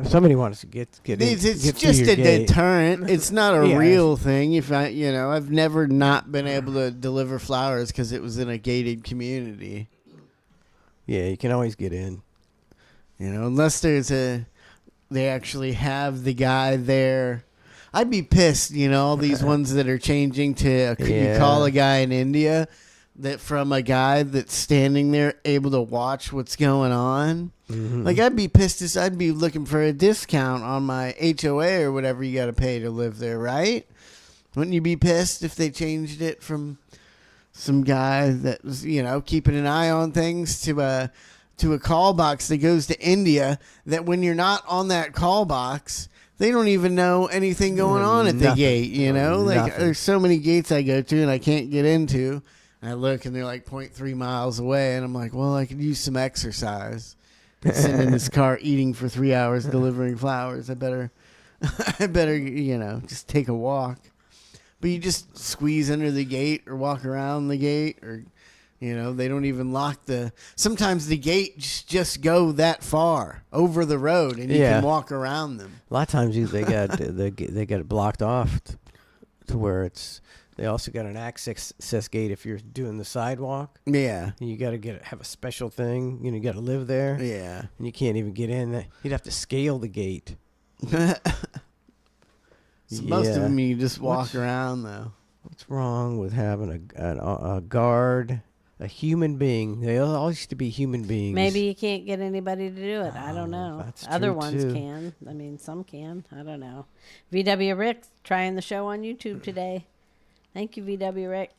Somebody wants to get in. It's just a deterrent. It's not a real thing. If I've never not been able to deliver flowers because it was in a gated community. Yeah, you can always get in. Unless they actually have the guy there. I'd be pissed, all these ones that are changing to you call a guy in India that from a guy that's standing there able to watch what's going on. Mm-hmm. Like, I'd be pissed. I'd be looking for a discount on my HOA or whatever you got to pay to live there, right? Wouldn't you be pissed if they changed it from some guy that was, keeping an eye on things to a call box that goes to India, that when you're not on that call box, they don't even know anything going on at the Nothing. gate, you know? Like, Nothing. there's so many gates I go to and I can't get into. And I look and they're like 0.3 miles away. And I'm like, well, I could use some exercise. Sitting in this car eating for 3 hours, delivering flowers. I better, just take a walk. But you just squeeze under the gate or walk around the gate or, they don't even lock sometimes the gates just go that far over the road and you can walk around them. A lot of times they got it blocked off to where they also got an access gate if you're doing the sidewalk. Yeah. And you got to have a special thing. You got to live there. Yeah. And you can't even get in. You'd have to scale the gate. So most of them you just walk around though. What's wrong with having a guard, a human being? They all used to be human beings. Maybe you can't get anybody to do it. I don't know. That's Other true, ones too. can. I mean, some can. I don't know. VW Rick trying the show on YouTube today. Thank you, VW Rick.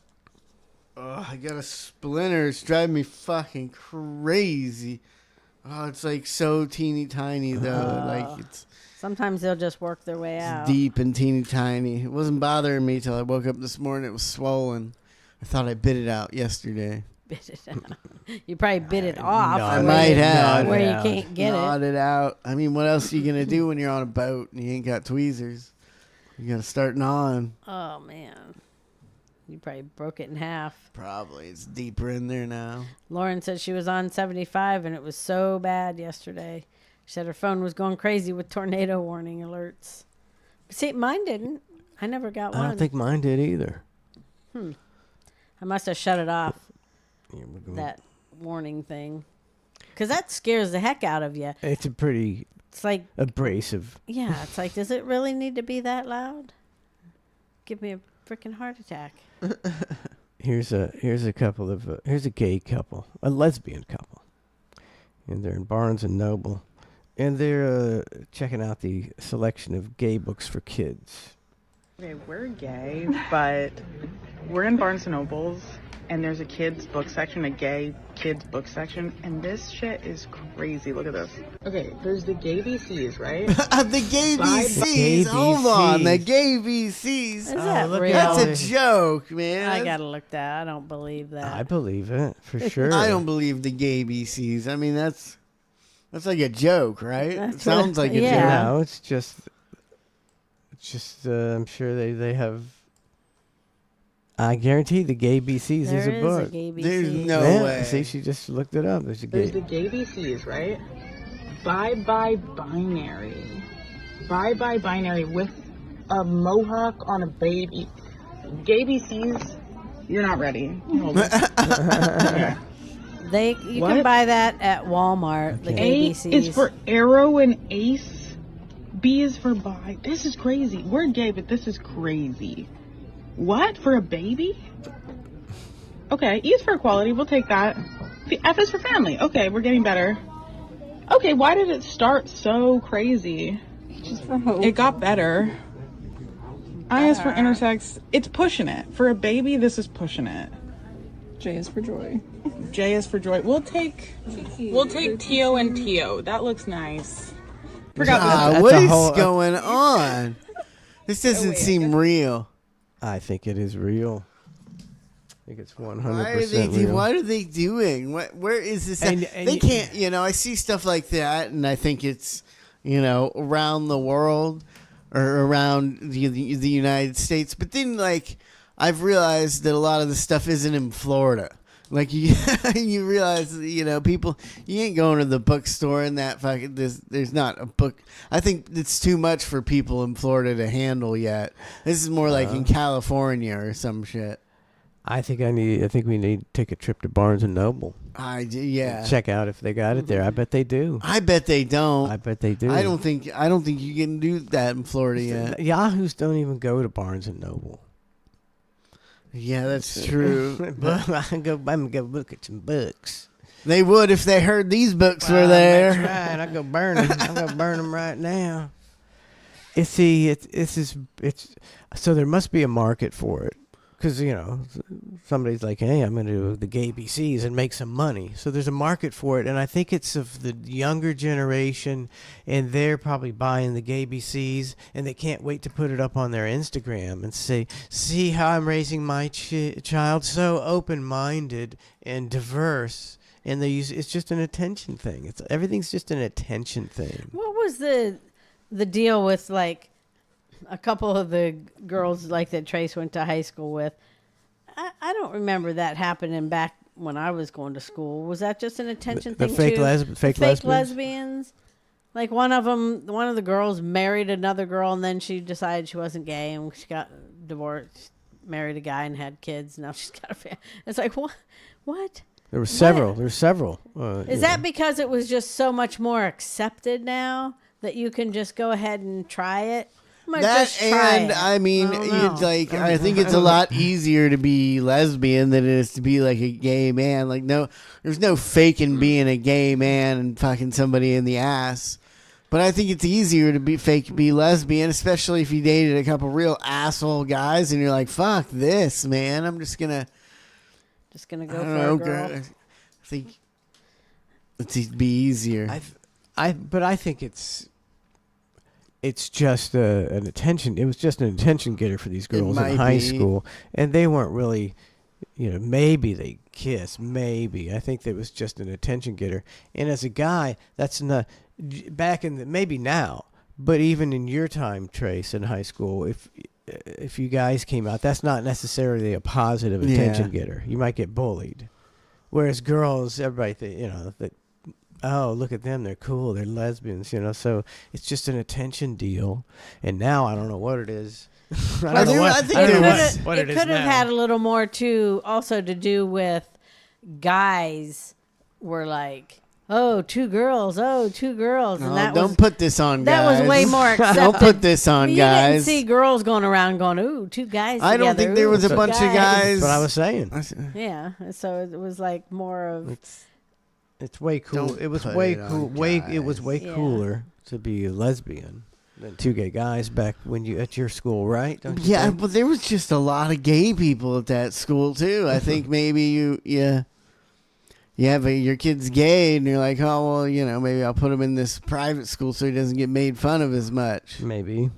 Oh, I got a splinter. It's driving me fucking crazy. Oh, it's like so teeny tiny though. Like it's Sometimes they'll just work their way out. deep and teeny tiny. It wasn't bothering me till I woke up this morning. It was swollen. I thought I bit it out yesterday. Bit it out. You probably bit it off. no, I where might you- have. Where Yeah. you can't get Gnawed it. it out. I mean, what else are you gonna do when you're on a boat and you ain't got tweezers? You gotta start gnawing. Oh, man. You probably broke it in half. Probably. It's deeper in there now. Lauren said she was on 75 and it was so bad yesterday. She said her phone was going crazy with tornado warning alerts. But see, mine didn't. I never got one. I don't think mine did either. I must have shut it off, Here we go. that warning thing. Because that scares the heck out of you. It's a pretty It's like, abrasive. yeah, it's like, does it really need to be that loud? Give me a freaking heart attack. Here's a gay couple, a lesbian couple, and they're in Barnes and Noble, and they're checking out the selection of gay books for kids. Okay, we're gay, but we're in Barnes & Nobles, and there's a kids book section, a gay kids book section, and this shit is crazy. Look at this. Okay, there's the gay VCs, right? The gay Bye. VCs. Gay Hold on. The VCs. gay VCs. Is that look real? at That's a joke, man. I gotta look that. I don't believe that. I believe it for sure. I don't believe the gay VCs. I mean, that's like a joke, right? That's It sounds like a yeah. joke. No, it's just. I'm sure they have. I guarantee the gay BCs There is a book. a gay BC. There's no Yeah, way. see, she just looked it up. There's a There's gay. the gay VCs, right? Bye-bye binary. Bye-bye binary with a mohawk on a baby. Gay VCs, you're not ready. Hold on. Okay. You What? can buy that at Walmart. The Okay. A ABCs. is for arrow and ace. B is for bi. This is crazy. We're gay, but this is crazy. What? For a baby? Okay, E is for equality. We'll take that. F is for family. Okay, we're getting better. Okay, why did it start so crazy? It got better. I is for intersex. It's pushing it. For a baby, this is pushing it. J is for joy. J is for joy. We'll take Tio and Tio. That looks nice. Forgot That's What a is whole- going on? This doesn't seem real. I think it is real. I think it's 100% real. What are they doing? Where is this? And They can't. I see stuff like that, and I think it's around the world or around the United States. But then, I've realized that a lot of the stuff isn't in Florida. Like you realize, people, you ain't going to the bookstore and that fucking. There's not a book. I think it's too much for people in Florida to handle yet. This is more like in California or some shit. I think we need to take a trip to Barnes and Noble. Yeah. Check out if they got it there. I bet they do. I bet they don't. I bet they do. I don't think you can do that in Florida yet. Yahoos don't even go to Barnes and Noble. Yeah, that's true. But I'm gonna go look at some books. They would if they heard these books were That's there. right. I go burn them. I go burn them right now. So there must be a market for it because somebody's like, hey, I'm going to do the gay BCs and make some money. So there's a market for it, and I think it's of the younger generation, and they're probably buying the gay BCs, and they can't wait to put it up on their Instagram and say, see how I'm raising my child, so open-minded and diverse. And it's just an attention thing. Everything's just an attention thing. What was the deal with like a couple of the girls like that Trace went to high school with? I don't remember that happening back when I was going to school. Was that just an attention thing? Fake too? fake lesbians. Like one of the girls married another girl, and then she decided she wasn't gay, and she got divorced, married a guy, and had kids. Now she's got a family. It's like what? There were several. Is that because it was just so much more accepted now that you can just go ahead and try it? I think it's a lot easier to be lesbian than it is to be like a gay man. Like, no, there's no faking being a gay man and fucking somebody in the ass. But I think it's easier to be lesbian, especially if you dated a couple real asshole guys and you're like, fuck this, man. I'm just gonna go for a girl. I think it'd be easier. But I think it's just an attention. It was just an attention getter for these girls in high school, and they weren't really, maybe they kissed, maybe. I think that was just an attention getter. And as a guy, that's not back in maybe now, but even in your time, Trace, in high school, if you guys came out, that's not necessarily a positive attention getter. You might get bullied. Whereas girls, everybody, that, oh, look at them, they're cool, they're lesbians, so it's just an attention deal. And now I don't know what it is. I think it could have had a little more also to do with guys were like, oh, two girls. And don't put this on, guys. That was way more accepted. Don't put this on, guys. You didn't see girls going around going, ooh, two guys together. I don't think there was a bunch of guys. That's what I was saying. Yeah, so it was like more of... It's way cool. It was way cool. It was way cooler to be a lesbian than two gay guys back when you at your school, right? Don't you think? But there was just a lot of gay people at that school too. I think maybe you have your kid's gay, and you're like, oh well, maybe I'll put him in this private school so he doesn't get made fun of as much. Maybe.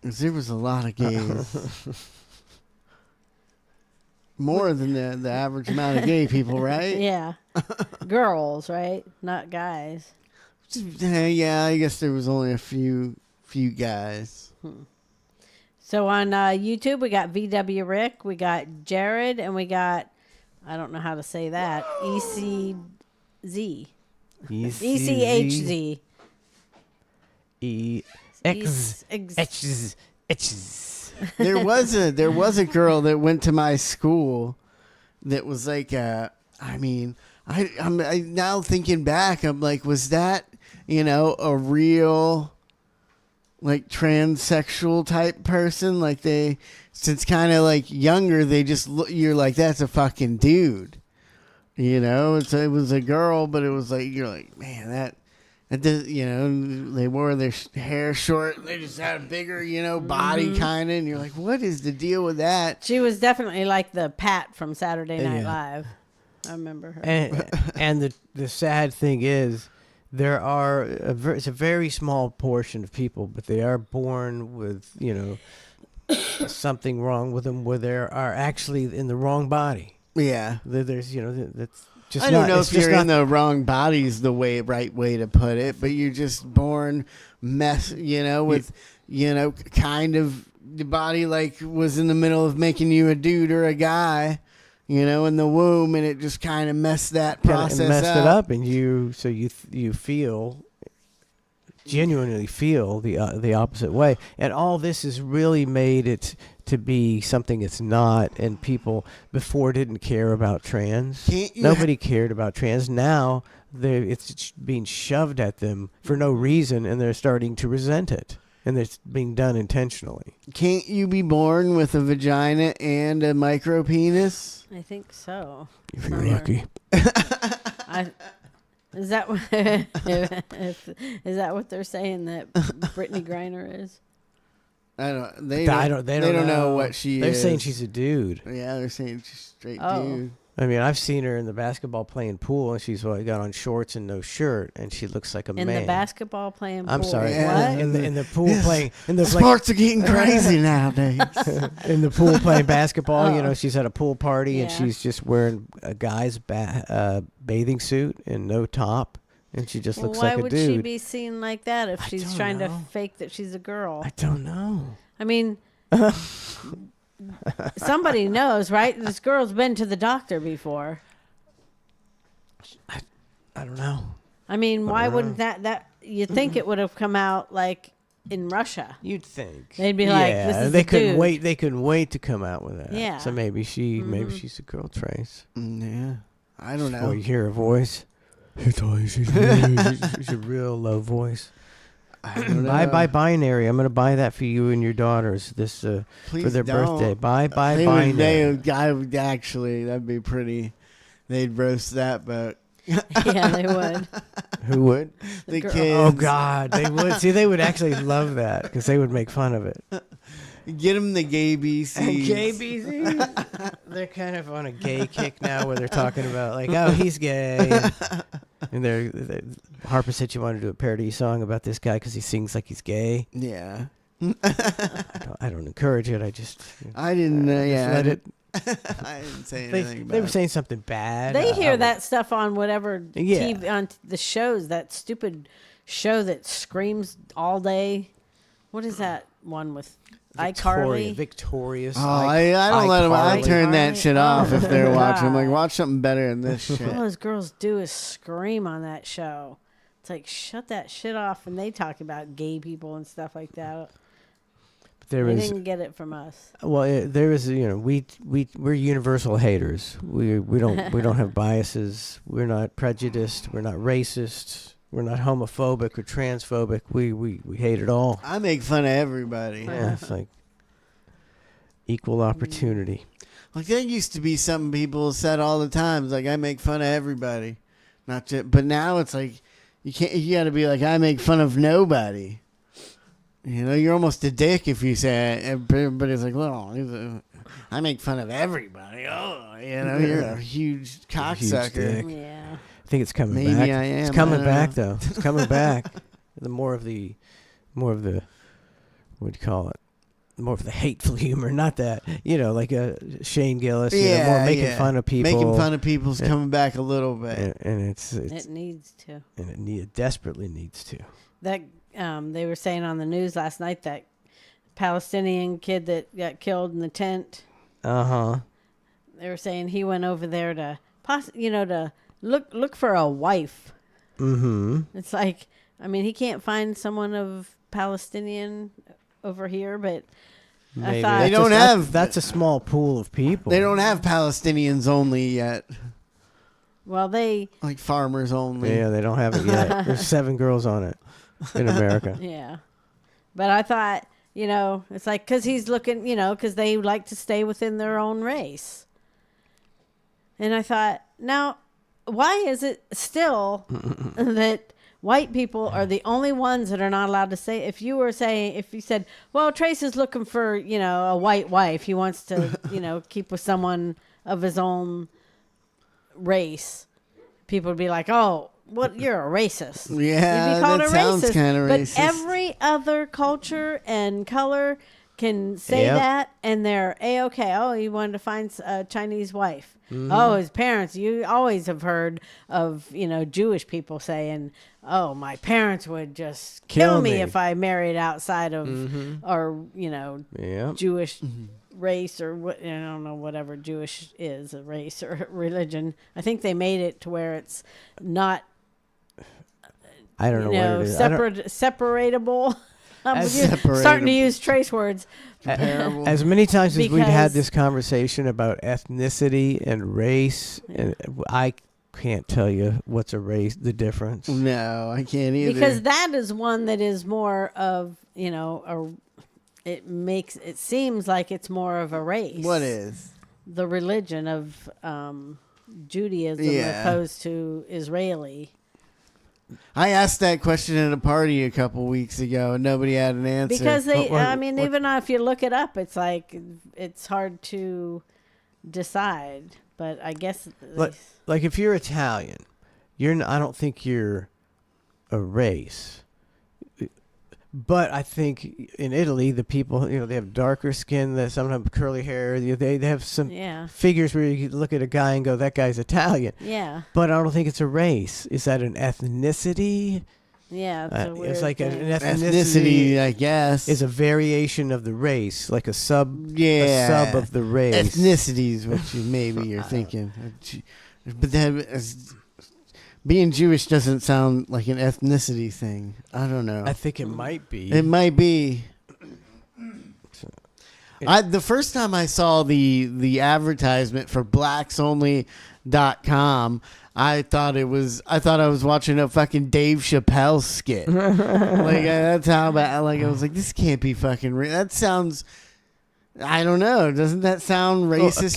'Cause there was a lot of gays. More than the average amount of gay people, right? Yeah. Girls, right? Not guys. Yeah, I guess there was only a few guys. So on YouTube, we got VW Rick, we got Jared, and we got, I don't know how to say that, ECZ. ECHZ. There was a girl that went to my school that was like, I'm now thinking back, I'm like, was that, a real like transsexual type person? Like since kind of like younger, they just you're like, that's a fucking dude, So it was a girl, but it was like, you're like, man, that they wore their hair short and they just had a bigger, body kind of. And you're like, what is the deal with that? She was definitely like the Pat from Saturday Night Live. I remember her. And the sad thing is, it's a very small portion of people, but they are born with, something wrong with them where they are actually in the wrong body. Yeah. There's, that's... I don't know if you're in the wrong body is the right way to put it, but you're just born with, kind of the body like was in the middle of making you a dude or a guy, in the womb, and it just kind of messed that process up. Messed it up, and you genuinely feel the opposite way, and all this has really made it to be something it's not. And people before didn't care about trans. Nobody cared about trans. Now it's being shoved at them for no reason, and they're starting to resent it, and it's being done intentionally. Can't you be born with a vagina and a micro penis? I think so. If you're lucky. Is that what they're saying that Brittany Griner is? I don't. They don't know what she They're is. saying she's a dude. Yeah, they're saying she's straight Oh. dude. I mean, I've seen her in the basketball playing pool, and she's got on shorts and no shirt, and she looks like a In man. the basketball playing I'm pool. sorry. Yeah. What? In the pool playing in the Sports are getting crazy nowadays. in the pool playing basketball. You know, she's at a pool party and Yeah. she's just wearing a guy's bathing suit and no top, and she just looks Why like a would dude. she be seen like that if she's don't trying to know. fake that she's a girl? I don't know. I mean, somebody knows, right? This girl's been to the doctor before. I don't know. I mean, why wouldn't that you'd think it would have come out like in Russia? You'd think They'd be like, this is they a couldn't dude. wait. They couldn't wait to come out with that. Yeah. So maybe she's a girl, Trace. Yeah, I don't Or know. you hear her voice. She's a real low voice. I don't know. Bye binary. I'm gonna buy that for you and your daughters this for Please their don't. birthday. Bye They binary. I would actually, that'd be pretty. They'd roast that, but Yeah, they would. Who would? the girl. kids. Oh God, they would. See, they would actually love that because they would make fun of it. Get them the gay BCs. JBZ. They're kind of on a gay kick now, where they're talking about like, oh, he's gay, and Harper said she wanted to do a parody song about this guy because he sings like he's gay. Yeah. I don't encourage it. I just I didn't. Yeah. let it. I didn't say They, anything about they were it. saying something bad. They I hear would- that stuff on whatever Yeah. TV on the shows. That stupid show that screams all day. What is that one with iCarly? Victorious. Oh, I don't let them. I iCarly. turn that shit off if they're Oh, watching. I'm like, God. watch something better than this shit. All those girls do is scream on that show. It's like, shut that shit off. And they talk about gay people and stuff like that. There They was didn't get it from us. well, there is we're universal haters. We don't have biases. We're not prejudiced. We're not racist. We're not homophobic or transphobic. We hate it all. I make fun of everybody. Yeah, it's like equal opportunity. Like that used to be something people said all the time. It's like I make fun of everybody, not just. But now it's like you can't. You got to be like I make fun of nobody. You know, you're almost a dick if you say everybody's like, well, I make fun of everybody. Oh, you know, you're a huge cocksucker. dick. Yeah. I think it's coming Maybe back. I am. It's I coming don't back know. though. It's coming back. The more of the what do you call it? More of the hateful humor, not that like Shane Gillis. More making fun of people. Making fun of people's coming back a little bit. and it's It needs to. and it desperately needs to. That they were saying on the news last night that Palestinian kid that got killed in the tent. They were saying he went over there to to look for a wife. Mm-hmm. It's like, I mean, he can't find someone of Palestinian over here, but I thought They don't have- That's a small pool of people. They don't have Palestinians only yet, well, they like farmers only. Yeah, they don't have it yet. There's 7 girls on it in America. yeah. But I thought, it's like because he's looking, because they like to stay within their own race. And I thought, now, why is it still that white people are the only ones that are not allowed to say? If you said, well, Trace is looking for, a white wife. He wants to, keep with someone of his own race. People would be like, oh, what? You're a racist. Yeah, You'd be called that a sounds racist. kinda But racist. every other culture and color can say Yep. that, and they're A-okay. Oh, he wanted to find a Chinese wife. Oh, his parents. You always have heard of, Jewish people saying, oh, my parents would just kill me if I married outside of, or, Yeah. Jewish race or what, I don't know, whatever Jewish is, a race or religion. I think they made it to where it's not, I don't know what it is. I don't- separatable. I'm Separatable. starting to use trace words. Comparable. As many times as we've had Because- this conversation about ethnicity and race, and I can't tell you what's a race, the difference. No, I can't either. Because that is one that is more of, it seems like it's more of a race. What is? The religion of Judaism Yeah. opposed to Israeli. I asked that question at a party a couple weeks ago, and nobody had an answer. Because even if you look it up, it's like it's hard to decide. But I guess like if you're Italian, I don't think you're a race. But I think in Italy, the people, they have darker skin, they sometimes curly hair. They have some figures where you look at a guy and go, that guy's Italian. Yeah. But I don't think it's a race. Is that an ethnicity? Yeah, it's like an ethnicity, I guess. Is a variation of the race, like a sub of the race. Ethnicity is what you're thinking. But that being Jewish doesn't sound like an ethnicity thing. I don't know. I think it might be. It might be. The first time I saw the advertisement for blacksonly.com, I thought I was watching a fucking Dave Chappelle skit. That's how bad. I was like, this can't be fucking real. That sounds. I don't know. Doesn't that sound racist?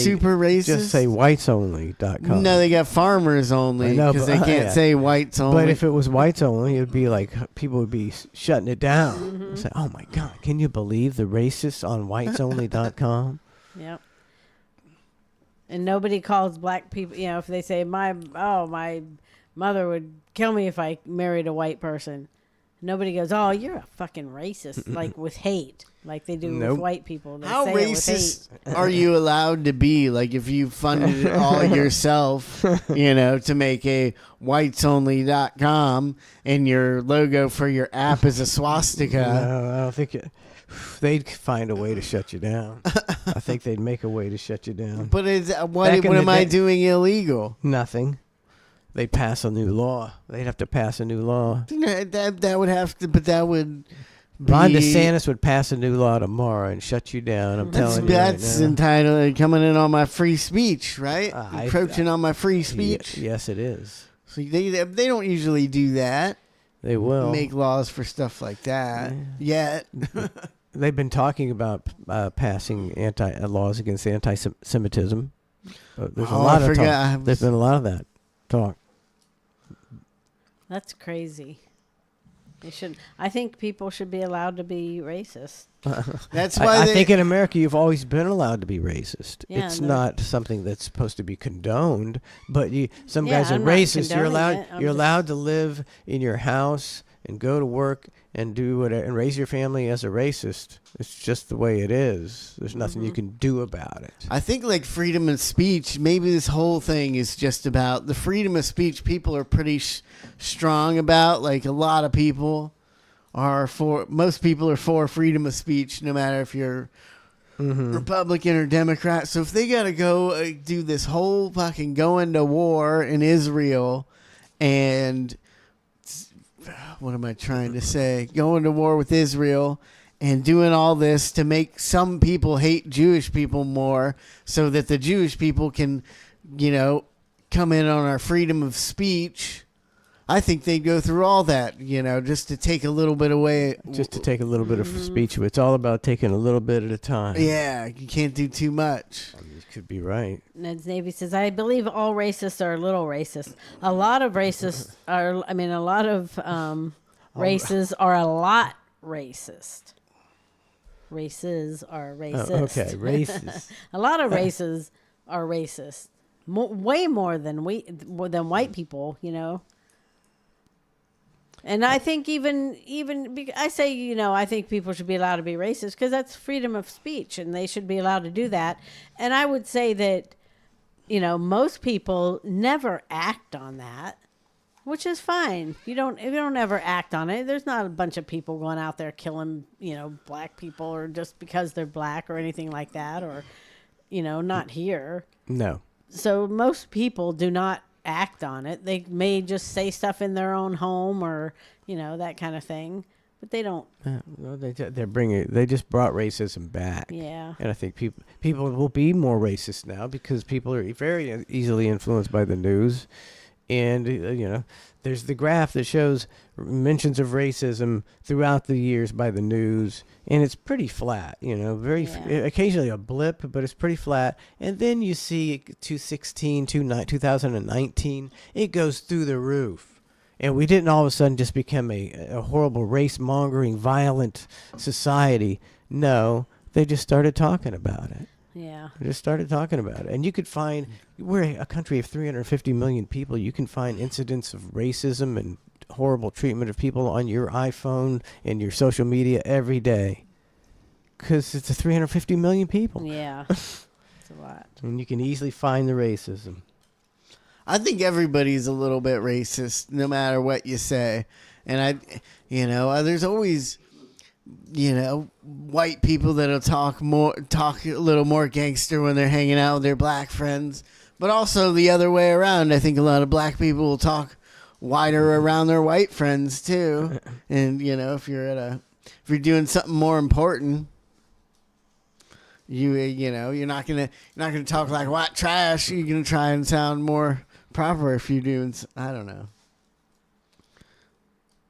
Super racist. Just say whitesonly.com. No, they got farmers only because they can't say whites only. But if it was whites only, it'd be like people would be shutting it down. Mm-hmm. Say, oh my God, can you believe the racists on whitesonly.com? Yep. And nobody calls black people. If they say my mother would kill me if I married a white person. Nobody goes, oh, you're a fucking racist, like with hate, like they do with white people. They How say racist are you allowed to be? Like if you funded it all yourself, to make a whitesonly.com and your logo for your app is a swastika. No, I don't think they'd find a way to shut you down. I think they'd make a way to shut you down. But what am I doing illegal? Nothing. They pass a new law. They'd have to pass a new law. That would have to, but that would. Ron DeSantis would pass a new law tomorrow and shut you down. I'm telling you. That's entitled coming in on my free speech, right? Encroaching on my free speech. Yes, it is. So they don't usually do that. They will make laws for stuff like that. Yet. They've been talking about passing laws against anti-Semitism. There's a lot of talk. There's been a lot of that talk. That's crazy. They should. I think people should be allowed to be racist. That's why I think in America you've always been allowed to be racist. Yeah, it's not something that's supposed to be condoned. But some guys are racist. You're allowed to live in your house and go to work and do whatever and raise your family as a racist. It's just the way it is. There's nothing you can do about it. I think like freedom of speech, maybe this whole thing is just about the freedom of speech. People are pretty strong about. Like a lot of people most people are for freedom of speech, no matter if you're Republican or Democrat. So if they got to go do this whole fucking going to war in Israel and what am I trying to say? Going to war with Israel and doing all this to make some people hate Jewish people more so that the Jewish people can, come in on our freedom of speech. I think they'd go through all that, just to take a little bit away. Just to take a little bit of speech. It's all about taking a little bit at a time. Yeah, you can't do too much. You could be right. Ned's Navy says, I believe all racists are a little racist. A lot of racists are, races are a lot racist. Races are racist. Oh, okay, racist. A lot of races are racist. Way more than white people, And I think even I say, I think people should be allowed to be racist because that's freedom of speech and they should be allowed to do that. And I would say that, most people never act on that, which is fine. If you don't ever act on it, there's not a bunch of people going out there killing, black people or just because they're black or anything like that or, not here. No. So most people do not act on it. They may just say stuff in their own home or that kind of thing, but they don't. They just brought racism back. Yeah, and I think people will be more racist now because people are very easily influenced by the news, and there's the graph that shows mentions of racism throughout the years by the news, and it's pretty flat. Occasionally a blip, but it's pretty flat. And then you see 2019, it goes through the roof. And we didn't all of a sudden just become a horrible race-mongering, violent society. No, they just started talking about it. Yeah. They just started talking about it. And you could find, we're a country of 350 million people, you can find incidents of racism and horrible treatment of people on your iPhone and your social media every day. Because it's a 350 million people. Yeah. It's a lot. And you can easily find the racism. I think everybody's a little bit racist, no matter what you say. And there's always, white people that'll talk a little more gangster when they're hanging out with their black friends. But also the other way around. I think a lot of black people will talk wider around their white friends too. And if you're doing something more important, you're not gonna talk like white trash. You're gonna try and sound more proper if you're doing. I don't know.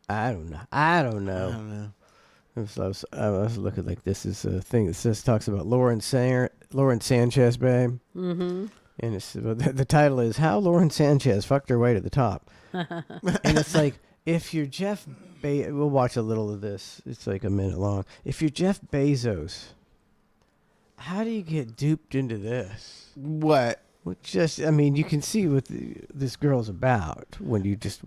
I don't know. I was looking like this is a thing that talks about Lauren Sanchez, babe. Mm-hmm. And the title is How Lauren Sanchez Fucked Her Way to the Top. And it's like, if you're Jeff Bezos, we'll watch a little of this. It's like a minute long. If you're Jeff Bezos, how do you get duped into this? What? You can see what this girl's about when you just...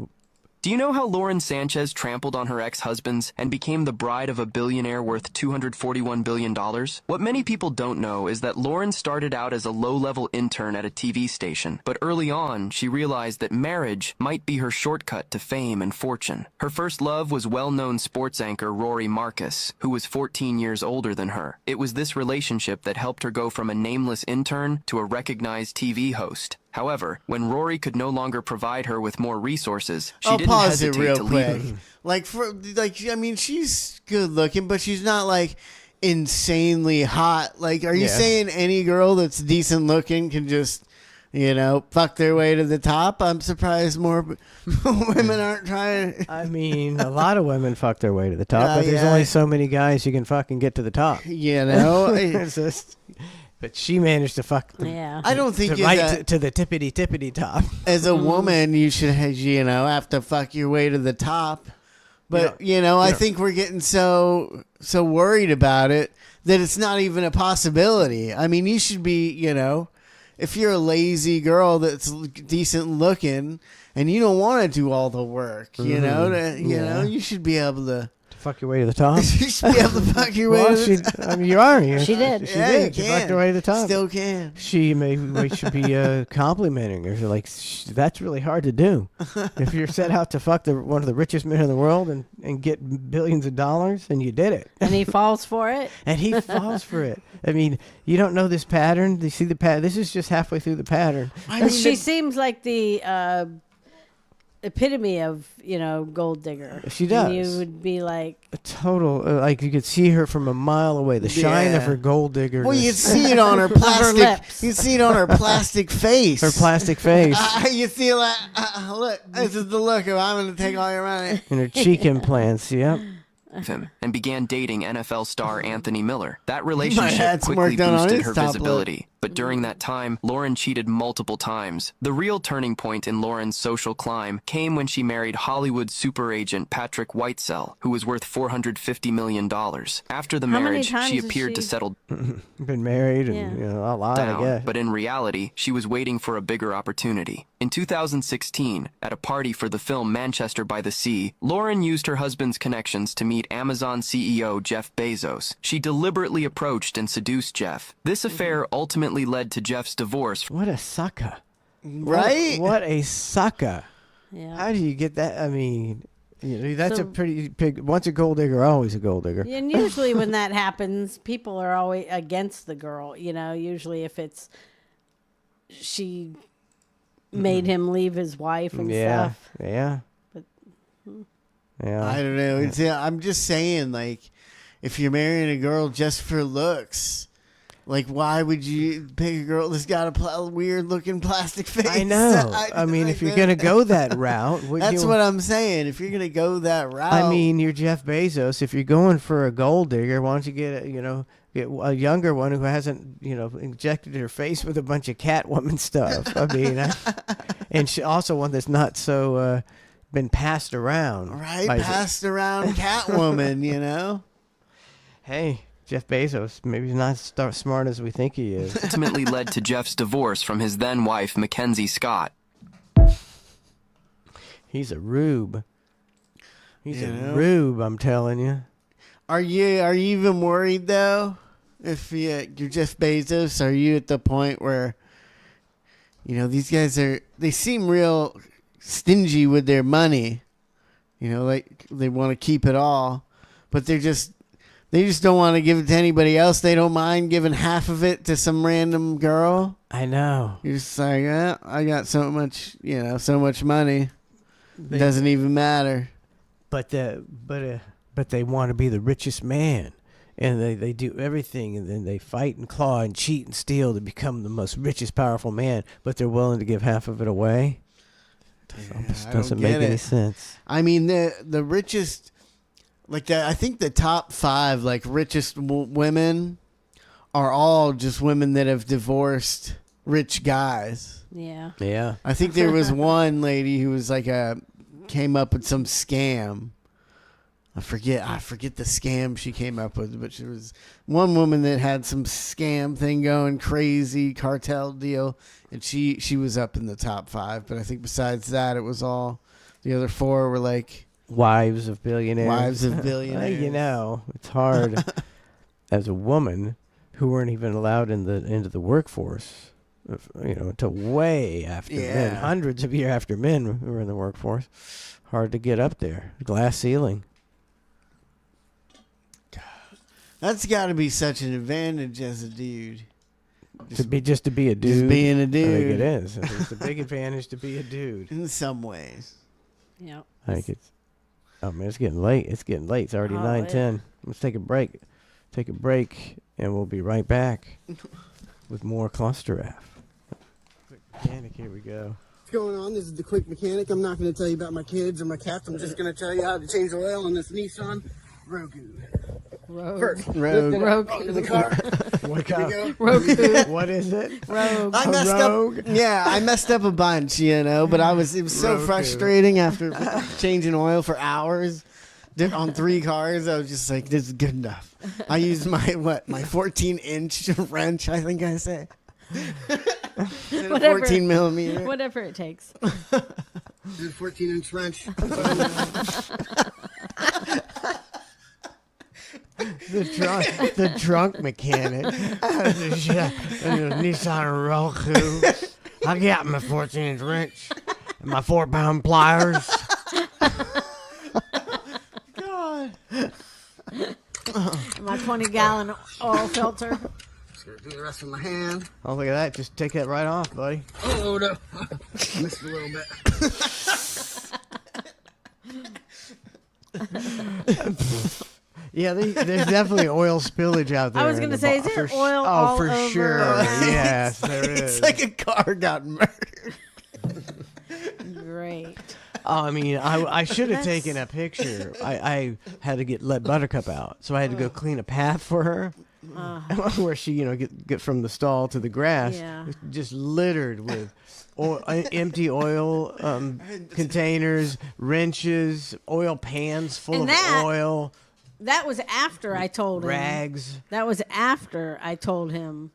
Do you know how Lauren Sanchez trampled on her ex-husbands and became the bride of a billionaire worth $241 billion? What many people don't know is that Lauren started out as a low-level intern at a TV station, but early on, she realized that marriage might be her shortcut to fame and fortune. Her first love was well-known sports anchor Rory Marcus, who was 14 years older than her. It was this relationship that helped her go from a nameless intern to a recognized TV host. However, when Rory could no longer provide her with more resources, she didn't hesitate to leave. She's good looking, but she's not like insanely hot. Like, are you saying any girl that's decent looking can just, fuck their way to the top? I'm surprised more women aren't trying. A lot of women fuck their way to the top, but there's only so many guys you can fucking get to the top. It's just... But she managed to fuck them. Yeah. I don't think to the tippity top. As a woman, you should have to fuck your way to the top. But I think we're getting so worried about it that it's not even a possibility. I mean, you should be, if you're a lazy girl that's decent looking and you don't want to do all the work, you should be able to. Fuck your way to the top. You should be able to fuck your way to the top. You are. She did. She did. You She fucked her way to the top. Still can. We should be complimenting her. Like, that's really hard to do. If you're set out to fuck one of the richest men in the world and get billions of dollars, and you did it. And he falls for it. You don't know this pattern. You see the pattern. This is just halfway through the pattern. She seems like the epitome of gold digger. She does. And you would be like a total like you could see her from a mile away. The shine of her gold digger. Well, you'd see it on her plastic. You'd see it on her plastic face. Her plastic face. You see like look. This is the look of I'm going to take all your money. And her cheek implants. Yep. Him and began dating NFL star Anthony Miller. That relationship quickly boosted her visibility. But during that time, Lauren cheated multiple times. The real turning point in Lauren's social climb came when she married Hollywood super agent Patrick Whitesell, who was worth $450 million. After the marriage, she appeared to settle been married and a lot, down, I guess. But in reality, she was waiting for a bigger opportunity. In 2016, at a party for the film Manchester by the Sea, Lauren used her husband's connections to meet Amazon CEO Jeff Bezos. She deliberately approached and seduced Jeff. This affair ultimately led to Jeff's divorce. What a sucker. Right? What a sucker. Yeah. How do you get that? That's a pretty big... Once a gold digger, always a gold digger. And usually when that happens, people are always against the girl. Usually if it's... She made him leave his wife and stuff. Yeah. But, yeah. I don't know. I'm just saying, like, if you're marrying a girl just for looks... Like, why would you pick a girl that's got a weird-looking plastic face? I know. If you're going to go that route... That's what I'm saying. If you're going to go that route... you're Jeff Bezos. If you're going for a gold digger, why don't you get a younger one who hasn't, injected her face with a bunch of Catwoman stuff? And she also one that's not so... been passed around. Right, passed around Catwoman, you know? Hey, Jeff Bezos, maybe he's not as smart as we think he is. Ultimately led to Jeff's divorce from his then wife, Mackenzie Scott. He's a rube. He's a rube, I'm telling you. Are you even worried, though? If you're Jeff Bezos, are you at the point where, you know, these guys they seem real stingy with their money. You know, like they want to keep it all, but they just don't want to give it to anybody else. They don't mind giving half of it to some random girl. I know. You're just like, I got so much, so much money. It doesn't even matter. But they want to be the richest man, and they do everything, and then they fight and claw and cheat and steal to become the most richest, powerful man. But they're willing to give half of it away. Doesn't make any sense. I mean, the richest, I think the top 5 richest women are all just women that have divorced rich guys. Yeah. Yeah. I think there was one lady who was came up with some scam. I forget the scam she came up with, but she was one woman that had some scam thing going, crazy cartel deal, and she was up in the top 5. But I think besides that, it was all the other 4 were wives of billionaires. Wives of billionaires. It's hard as a woman who weren't even allowed into the workforce, until way after men, hundreds of years after men who were in the workforce. Hard to get up there. Glass ceiling. That's got to be such an advantage as a dude. To be a dude. Just being a dude. I think it is. It's a big advantage to be a dude. In some ways. Yep. I think it's. Oh man, it's getting late. It's already 9:10. Let's take a break. And we'll be right back with more ClusterF. Quick mechanic. Here we go. What's going on? This is the Quick Mechanic. I'm not going to tell you about my kids or my cats. I'm just going to tell you how to change the oil on this Nissan Rogue. First, Rogue. The car. What car? Roku. What is it? Rogue. I messed up. Yeah, I messed up a bunch, but it was so frustrating after changing oil for hours on 3 cars. I was just like, this is good enough. I used my 14-inch wrench, I think I say. Whatever, 14 millimeter. Whatever it takes. This is a 14-inch wrench. The trunk mechanic. The Nissan Roku. I got my 14-inch wrench and my 4-pound pliers. God. My 20-gallon oil filter. Just going to do the rest with my hand. Oh, look at that. Just take that right off, buddy. Oh, no. Missed a little bit. Yeah, there's definitely oil spillage out there. I was going to say, is there oil Oh, all for over sure. Yes, there is. It's like a car got murdered. Great. I mean, I should have taken a picture. I had to let Buttercup out, so I had to go clean a path for her, where she, get from the stall to the grass, just littered with empty oil containers, wrenches, oil pans full of oil. That was after I told him. Rags. That was after I told him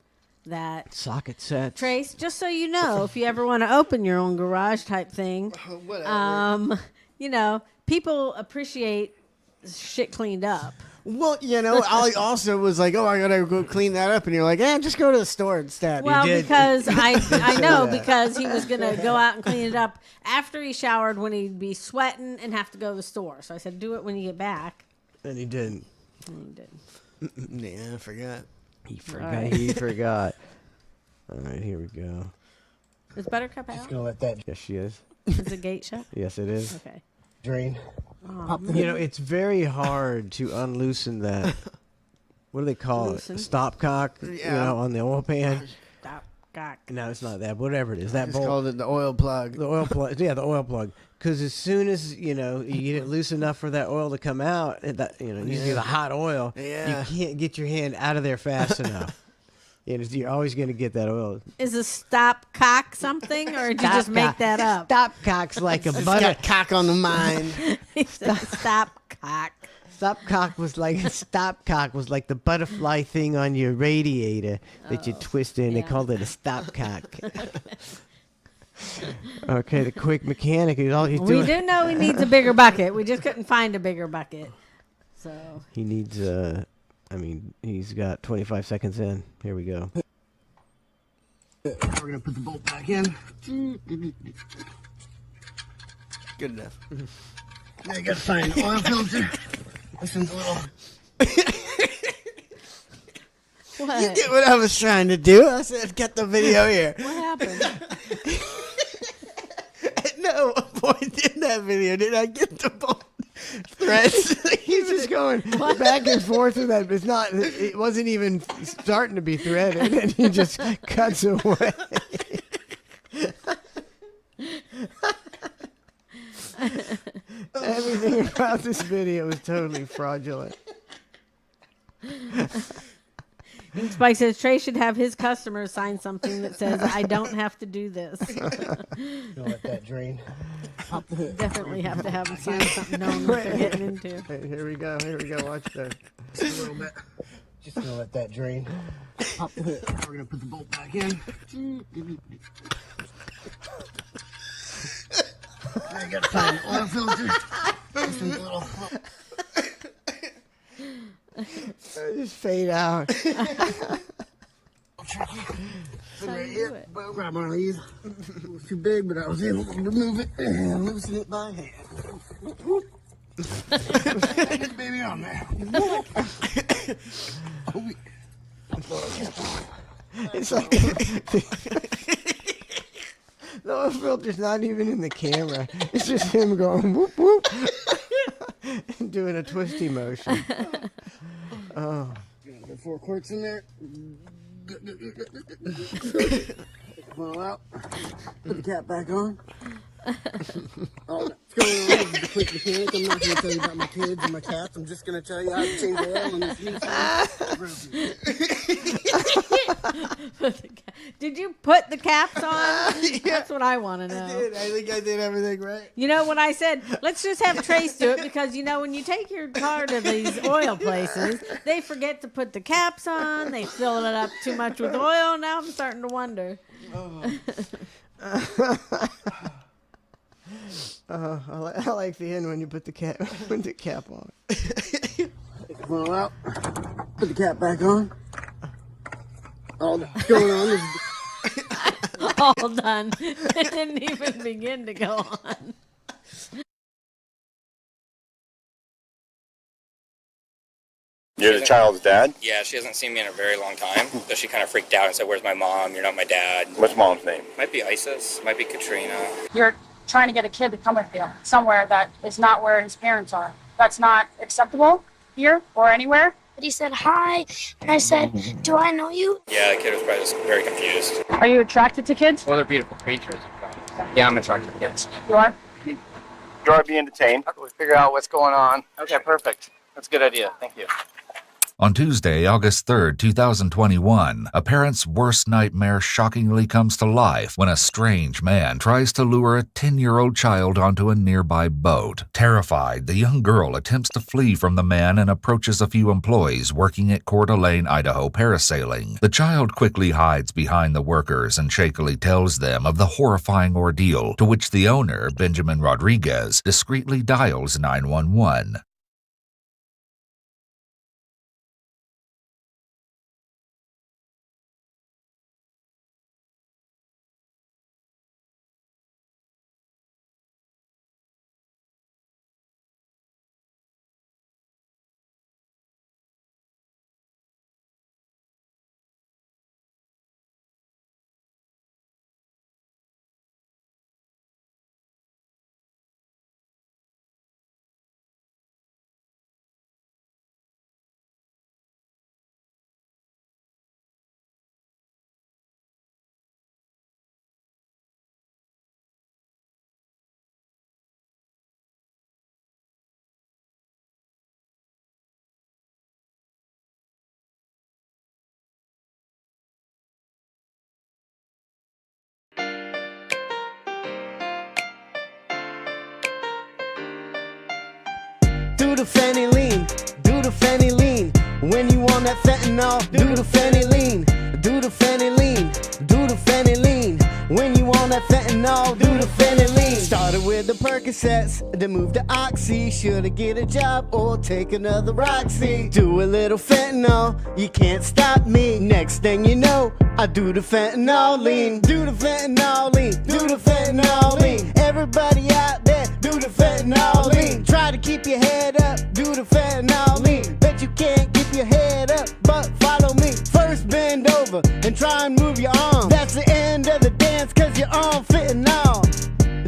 that. Socket sets. Trace, just so you know, if you ever want to open your own garage type thing, people appreciate shit cleaned up. Well, I also was like, I gotta go clean that up, and you're like, just go to the store instead. Well, because I know because he was gonna go out and clean it up after he showered when he'd be sweating and have to go to the store. So I said, do it when you get back. And he didn't. Yeah, I forgot. He forgot. Right. He forgot. All right, here we go. Is Buttercup out? Just gonna let that. Yes, she is. Is the gate shut? Yes, it is. Okay. Drain. Oh, it's very hard to unloosen that. What do they call it? Stopcock. On the oil pan. Stopcock. No, it's not that. Whatever it is, that bolt. Called it the oil plug. The oil plug. Yeah, the oil plug. Because as soon as you get it loose enough for that oil to come out, usually the hot oil, you can't get your hand out of there fast enough. You're always going to get that oil. Is a stop cock something, or did you just make that up? Stop cock's like a Just butter. got cock on the mind. He said, stop cock. Stopcock was like the butterfly thing on your radiator that you twist in. They called it a stopcock. Okay, the quick mechanic. He's We doing. do know he needs a bigger bucket. We just couldn't find a bigger bucket. So He needs. He's got 25 seconds in. Here we go. We're gonna put the bolt back in. Good enough. Now you gotta find the oil filter. This one's a little. what? You get what I was trying to do. I said, get the video here. What happened? No point in that video did I get the bolt threads. He's just going back and forth with that. It's not. It wasn't even starting to be threaded, and he just cuts away. Everything about this video is totally fraudulent. Spike says Trey should have his customers sign something that says, "I don't have to do this." Don't let that drain. Definitely have to have them sign something knowing what they're getting into. Hey, here we go. Watch this. Just a little bit. Just gonna let that drain. Pop the hood. We're gonna put the bolt back in. Now you gotta find the oil filter. This one's a little. Just fade out. Right here. Well, grab one of these. It was too big, but I was able to remove it and loosen it by hand. Get the baby on there. It's like the oil filter's not even in the camera. It's just him going whoop whoop and doing a twisty motion. Oh. Got 4 quarts in there. Take them all out. Put the cap back on. Oh, what's going on? This is the quick mechanic. I'm not going to tell you about my kids and my cats. I'm just going to tell you how to change oil on this Nissan. Did you put the caps on? That's what I want to know. I think I did everything right. You know, when I said, let's just have Trace do it, because, you know, when you take your car to these oil places, they forget to put the caps on. They fill it up too much with oil. Now I'm starting to wonder. I like the end when you put the cap on. Take them all out. Put the cap back on. Oh, what's going on? This is All done. It didn't even begin to go on. You're the child's dad? Yeah, she hasn't seen me in a very long time. So she kind of freaked out and said, "Where's my mom? You're not my dad." What's mom's name? Might be Isis. Might be Katrina. You're trying to get a kid to come with you somewhere that is not where his parents are. That's not acceptable here or anywhere. But he said hi, and I said, "Do I know you?" Yeah, the kid was probably just very confused. Are you attracted to kids? Well, they're beautiful creatures. Yeah, I'm attracted to kids. You are? You are being detained. How can we figure out what's going on? Okay, perfect. That's a good idea. Thank you. On Tuesday, August 3rd, 2021, a parent's worst nightmare shockingly comes to life when a strange man tries to lure a 10-year-old child onto a nearby boat. Terrified, the young girl attempts to flee from the man and approaches a few employees working at Coeur d'Alene, Idaho parasailing. The child quickly hides behind the workers and shakily tells them of the horrifying ordeal, to which the owner, Benjamin Rodriguez, discreetly dials 911. the fanny lean, do the fanny lean. When you on that fentanyl, do the fanny lean, do the fanny lean, do the fanny lean. When you on that fentanyl, do the fanny lean. Started with the Percocets, then moved to Oxy. Shoulda get a job or take another Roxy. Do a little fentanyl, you can't stop me. Next thing you know, I do the fentanyl lean, do the fentanyl lean, do the fentanyl lean. Everybody out there, do the fentanyl lean. Try to keep your head up, do the fentanyl lean. Bet you can't keep your head up, but follow me. First bend over and try and move your arm. That's the end of the dance, cause your arm fentanyl.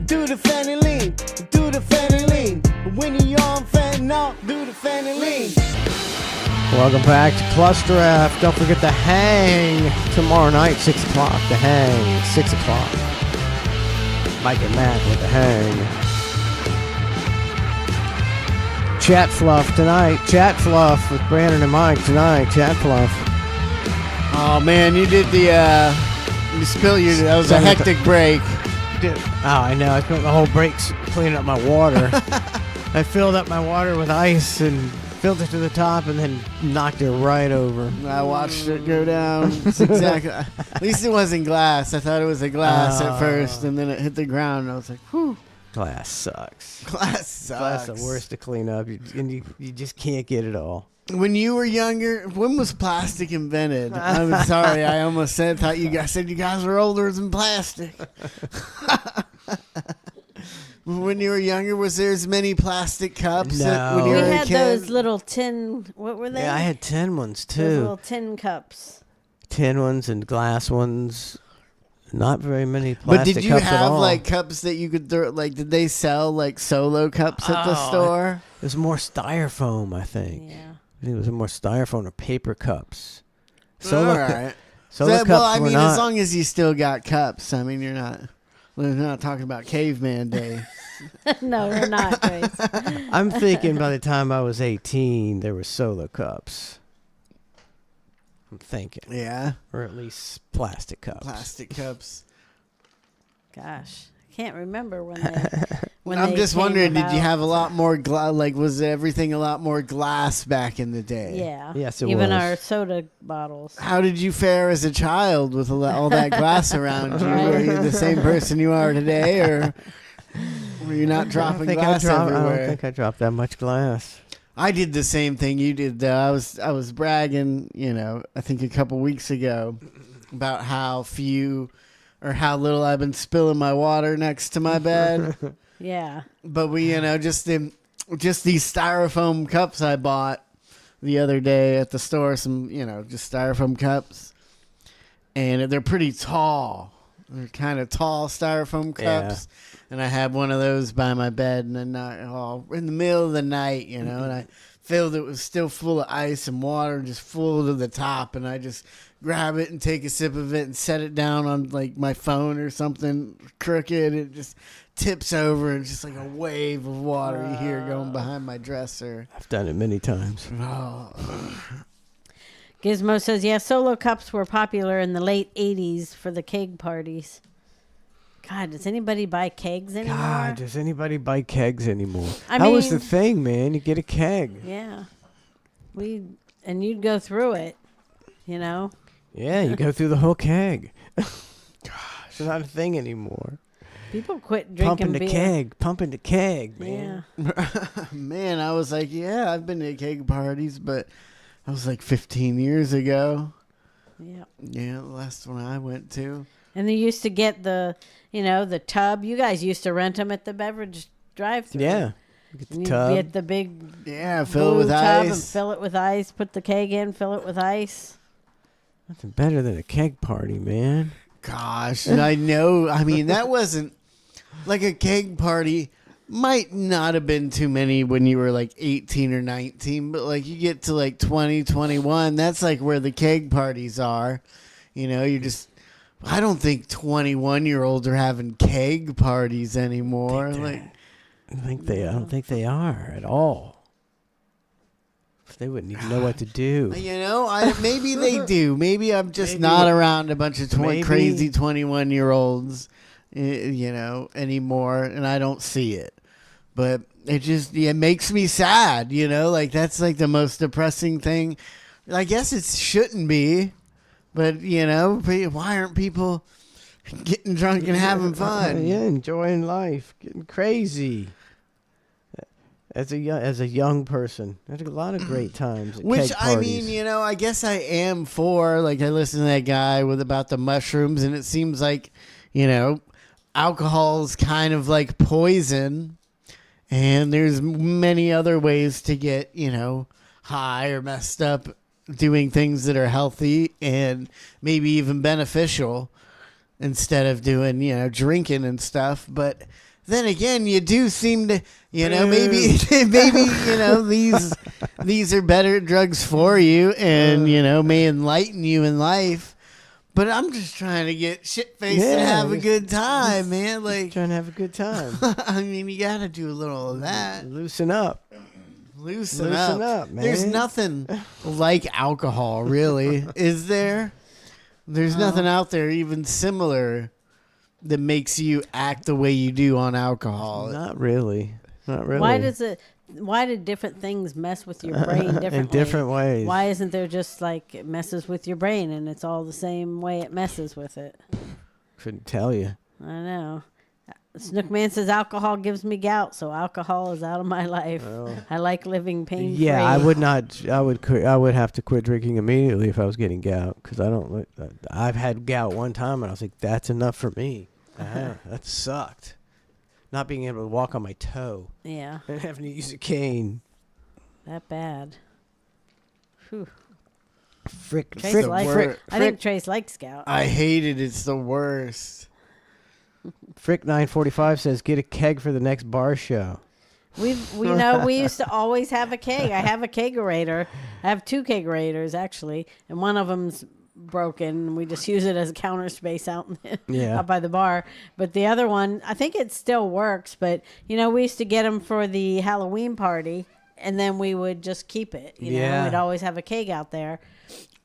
Do the fanny lean, do the fanny lean. When you're on fentanyl, do the fanny lean. Welcome back to ClusterF. Don't forget the hang tomorrow night, 6 o'clock. The hang, 6 o'clock. Mike and Matt with the hang. Chat Fluff tonight. Chat Fluff with Brandon and Mike tonight. Chat Fluff. Oh man, you did the you spill your. That was a hectic break. Oh, I know. I spent the whole break cleaning up my water. I filled up my water with ice and filled it to the top and then knocked it right over. I watched it go down. It's exactly. At least it wasn't glass. I thought it was a glass at first, and then it hit the ground, and I was like, whew. Glass sucks. Glass sucks. Glass is the worst to clean up. You just can't get it all. When you were younger, when was plastic invented? I'm sorry, I almost thought you guys said you guys were older than plastic. When you were younger, was there as many plastic cups? No. When you We were a had kid? those little tin. What were they? Yeah, I had tin ones too. Those little tin cups. Tin ones and glass ones. Not very many But plastic did you cups at have all. like cups that you could throw? Like, did they sell like solo cups at the store? It was more styrofoam, I think. Yeah. I think it was more styrofoam or paper cups. All right. Solo cups well, I were mean, not. as long as you still got cups. I mean, we're not talking about caveman days. No, we're not, Grace. I'm thinking by the time I was 18, there were solo cups. I'm thinking. Yeah. Or at least plastic cups. Plastic cups. Gosh, I can't remember when they. I'm just wondering, did you about. have a lot more was everything a lot more glass back in the day? Yeah. Yes, it Even was. our soda bottles. How did you fare as a child with all that glass around you? Right. Were you the same person you are today, or were you not dropping glass I everywhere? don't think I dropped that much glass. I did the same thing you did, though. I was bragging, I think a couple weeks ago about how few or how little I've been spilling my water next to my bed. Yeah. But we, just these styrofoam cups I bought the other day at the store, some, just styrofoam cups. And they're pretty tall. They're kind of tall styrofoam cups. Yeah. And I had one of those by my bed, and then in the middle of the night, and I filled it was still full of ice and water, just full to the top, and I just grab it and take a sip of it and set it down on like my phone or something crooked. It just tips over, and just like a wave of water you hear going behind my dresser. I've done it many times. Gizmo says, yeah, solo cups were popular in the late 80s for the keg parties. God, does anybody buy kegs anymore? God, does anybody buy kegs anymore? I that was mean- the thing, man. You get a keg. Yeah. And you'd go through it, Yeah, you go through the whole keg. Gosh, it's not a thing anymore. People quit drinking Pumping the keg, man. Yeah. Man, I was like, yeah, I've been to keg parties, but that was like 15 years ago. Yeah. Yeah, the last one I went to. And they used to get the tub. You guys used to rent them at the beverage drive-thru. Yeah. Get the And tub. you'd get the big fill it with blue tub ice. and fill it with ice. Put the keg in, fill it with ice. Nothing better than a keg party, man. Gosh, I know. I mean, that wasn't like a keg party. Might not have been too many when you were like 18 or 19, but like you get to like 20, 21, that's like where the keg parties are. I don't think 21-year-olds are having keg parties anymore. I don't think they are at all. They wouldn't even know what to do. Maybe they do. Maybe I'm just not around a bunch of crazy 21-year-olds, anymore, and I don't see it. But it makes me sad, like that's like the most depressing thing. I guess it shouldn't be, but why aren't people getting drunk and having fun? Yeah, enjoying life, getting crazy. As a young person, I had a lot of great times at Which keg parties. I mean, I guess I am for. Like I listened to that guy about the mushrooms, and it seems like, alcohol is kind of like poison, and there's many other ways to get high or messed up doing things that are healthy and maybe even beneficial instead of doing drinking and stuff. But then again, you do seem to, maybe these are better drugs for you and, may enlighten you in life. But I'm just trying to get shit-faced and have a good time, man. Like trying to have a good time. I mean, you got to do a little of that. Loosen up. Loosen up, man. There's nothing like alcohol, really, is there? There's nothing out there even similar that makes you act the way you do on alcohol. Not really. Why do different things mess with your brain differently? In different ways. Why isn't there just like it messes with your brain and it's all the same way it messes with it? Couldn't tell you. I know. Snookman says alcohol gives me gout, so alcohol is out of my life. Oh. I like living pain-free. Yeah, I would not. I would have to quit drinking immediately if I was getting gout because I don't. I've had gout one time and I was like, that's enough for me. That sucked. Not being able to walk on my toe. Yeah. And having to use a cane. That bad. Whew. I think Trace likes gout. I hate it. It's the worst. Frick 945 says, get a keg for the next bar show. We used to always have a keg. I have a kegerator. I have 2 kegerators actually, and one of them's broken. We just use it as a counter space out by the bar. But the other one, I think it still works. But we used to get them for the Halloween party, and then we would just keep it. We'd always have a keg out there,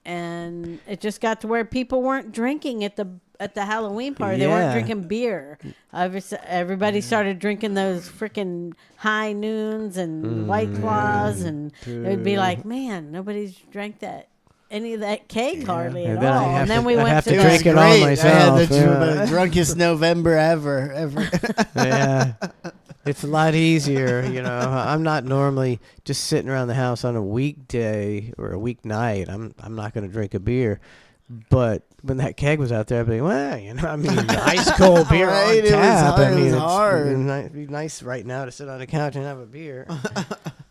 and it just got to where people weren't drinking at the Halloween party. They weren't drinking beer. Everybody started drinking those freaking High Noons and White Claws, and it would be like, man, nobody's drank any of that keg hardly at all. And then we went to drink it all myself. I had the drunkest November ever. Yeah. It's a lot easier, I'm not normally just sitting around the house on a weekday or a weeknight. I'm not going to drink a beer. But when that keg was out there, I'd be ice cold beer on tap. It was hard. It'd be nice right now to sit on the couch and have a beer.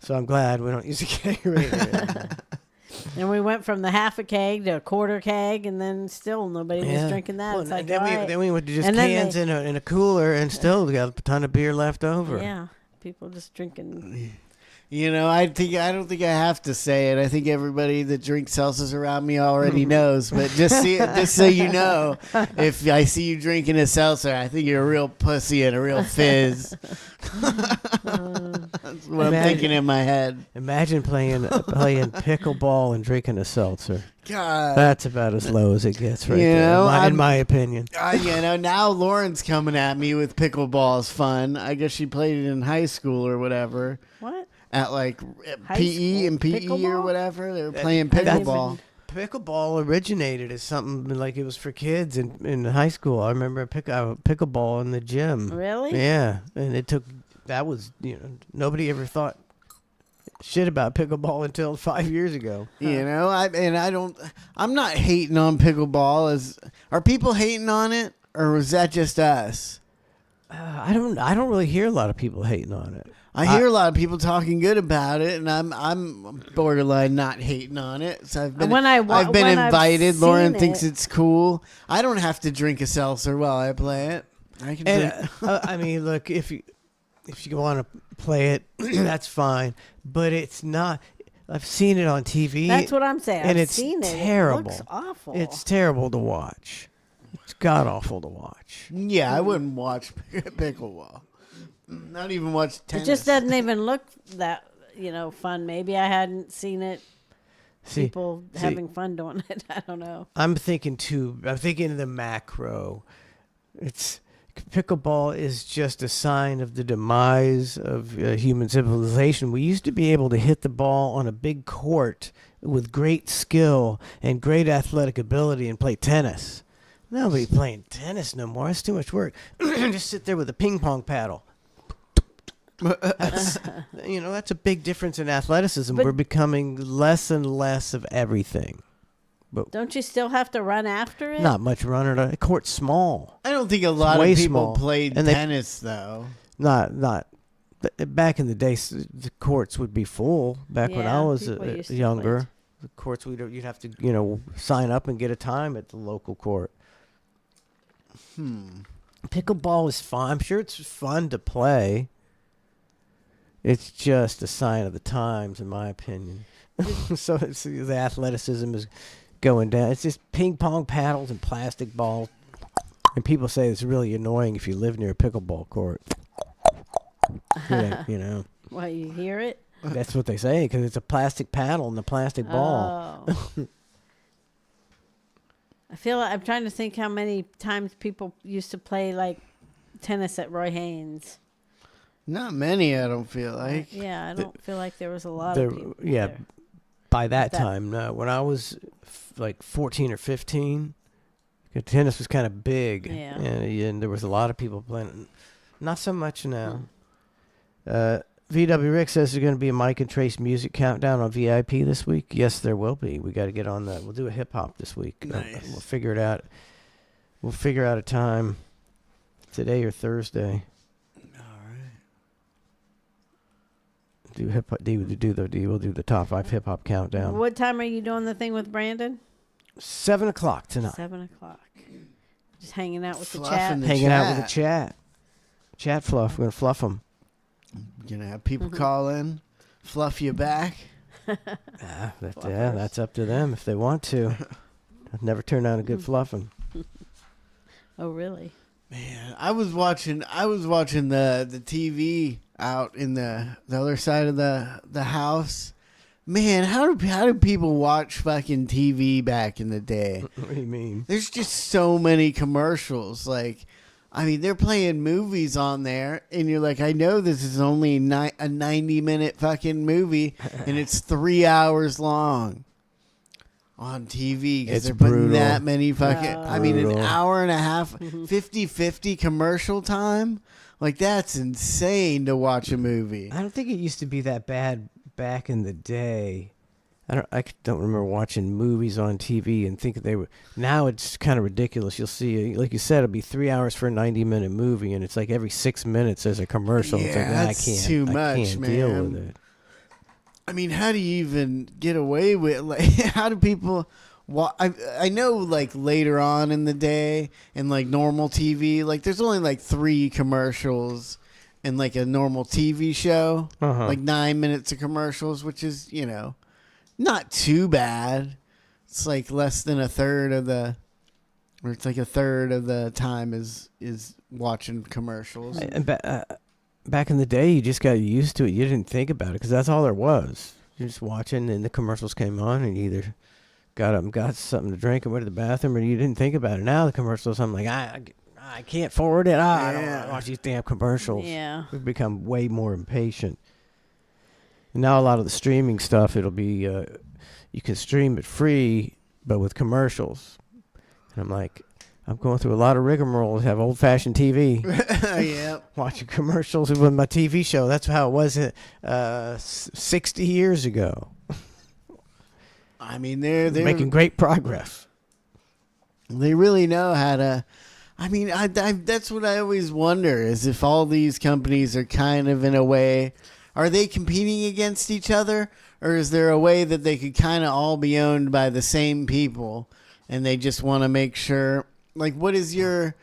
So I'm glad we don't use a kegerator. And we went from the half a keg to a quarter keg, and then still nobody was drinking that. It's like, then we would just cans in a cooler, and still got a ton of beer left over. Yeah, people just drinking. I don't think I have to say it. I think everybody that drinks seltzers around me already knows. But just so you know, if I see you drinking a seltzer, I think you're a real pussy and a real fizz. That's what I'm thinking in my head. Imagine playing pickleball and drinking a seltzer. God, that's about as low as it gets, right there. In my opinion. Now Lauren's coming at me with pickleball is fun. I guess she played it in high school or whatever. What? At PE and PE pickleball? Or whatever. They were playing pickleball. Pickleball originated as something like it was for kids in high school. I remember pickleball in the gym. Really? Yeah. And nobody ever thought shit about pickleball until 5 years ago. I'm not hating on pickleball. Are people hating on it, or was that just us? I don't really hear a lot of people hating on it. I hear a lot of people talking good about it, and I'm borderline not hating on it. So I've been invited. Lauren thinks it's cool. I don't have to drink a seltzer while I play it. I can drink. Look, if you want to play it, that's fine. But it's not. I've seen it on TV. That's what I'm saying. And I've seen it. Terrible. It looks awful. It's terrible to watch. It's god awful to watch. Yeah, I wouldn't watch pickleball. Not even watch tennis. It just doesn't even look that fun. Maybe I hadn't seen it. People having fun doing it. I don't know. I'm thinking of the macro. It's Pickleball is just a sign of the demise of human civilization. We used to be able to hit the ball on a big court with great skill and great athletic ability and play tennis. Nobody playing tennis no more. It's too much work. Just sit there with a ping pong paddle. That's a big difference in athleticism. But we're becoming less and less of everything. But don't you still have to run after it? not much running. The court's small. I don't think a lot of way people small. played And they- tennis though. Not. Back in the day, the courts would be full. Back when I Yeah, was people used to younger, play. the courts you'd have to sign up and get a time at the local court. Pickleball is fun. I'm sure it's fun to play. It's just a sign of the times, in my opinion. So the athleticism is going down. It's just ping pong paddles and plastic balls. And people say it's really annoying if you live near a pickleball court. Well, you hear it? That's what they say, because it's a plastic paddle and a plastic ball. Oh. I feel like I'm trying to think how many times people used to play like tennis at Roy Haynes. Not many, I don't feel like. Yeah, I don't feel like there was a lot of people. Yeah, there. by that time, no. When I was like 14 or 15, tennis was kind of big. Yeah. And there was a lot of people playing. Not so much now. VW Rick says there's going to be a Mike and Trace music countdown on VIP this week. Yes, there will be. We got to get on that. We'll do a hip hop this week. Nice. We'll figure it out. We'll figure out a time today or Thursday. Do hip hop. We'll do the top 5 hip hop countdown. What time are you doing the thing with Brandon? 7 o'clock tonight. 7 o'clock. Just hanging out with the Fluffing chat. the Hanging out with the chat. Chat fluff. We're gonna fluff them. Gonna have people call in, fluff you back. That's up to them if they want to. I've never turned down a good fluffing. Oh, really? Man, I was watching the TV out in the other side of the house. Man, how do people watch fucking TV back in the day? What do you mean? There's just so many commercials. Like, I mean, they're playing movies on there, and you're like, I know this is only a 90-minute fucking movie, and it's 3 hours long on TV because It's they're putting brutal. that many fucking. I mean, an Brutal. hour and a half, 50-50 commercial time. Like, that's insane to watch a movie. I don't think it used to be that bad back in the day. I don't remember watching movies on TV and think they were. Now it's kind of ridiculous. You'll see, like you said, it'll be 3 hours for a 90-minute movie, and it's like every 6 minutes there's a commercial. Yeah, it's like, that's too much, I can't deal man. with it. I mean, how do you even get away with, like, how do people, I know, like, later on in the day and, like, normal TV, like, there's only, like, 3 commercials in, like, a normal TV show, like 9 minutes of commercials, which is, not too bad. It's, like, less than a third of the, or it's, like, a third of the time is watching commercials. And back in the day, you just got used to it. You didn't think about it because that's all there was. You're just watching, and the commercials came on, and you either got up and got something to drink and went to the bathroom, or you didn't think about it. Now the commercials, I'm like, I can't forward it. I don't want to watch these damn commercials. Yeah. We've become way more impatient. And now a lot of the streaming stuff, it'll be, you can stream it free, but with commercials. And I'm like, I'm going through a lot of rigmarole to have old-fashioned TV. Yeah. Watching commercials with my TV show. That's how it was 60 years ago. I mean, they're making great progress. They really know how to. I mean, I that's what I always wonder is if all these companies are kind of in a way, are they competing against each other, or is there a way that they could kind of all be owned by the same people, and they just want to make sure. Like, what is your?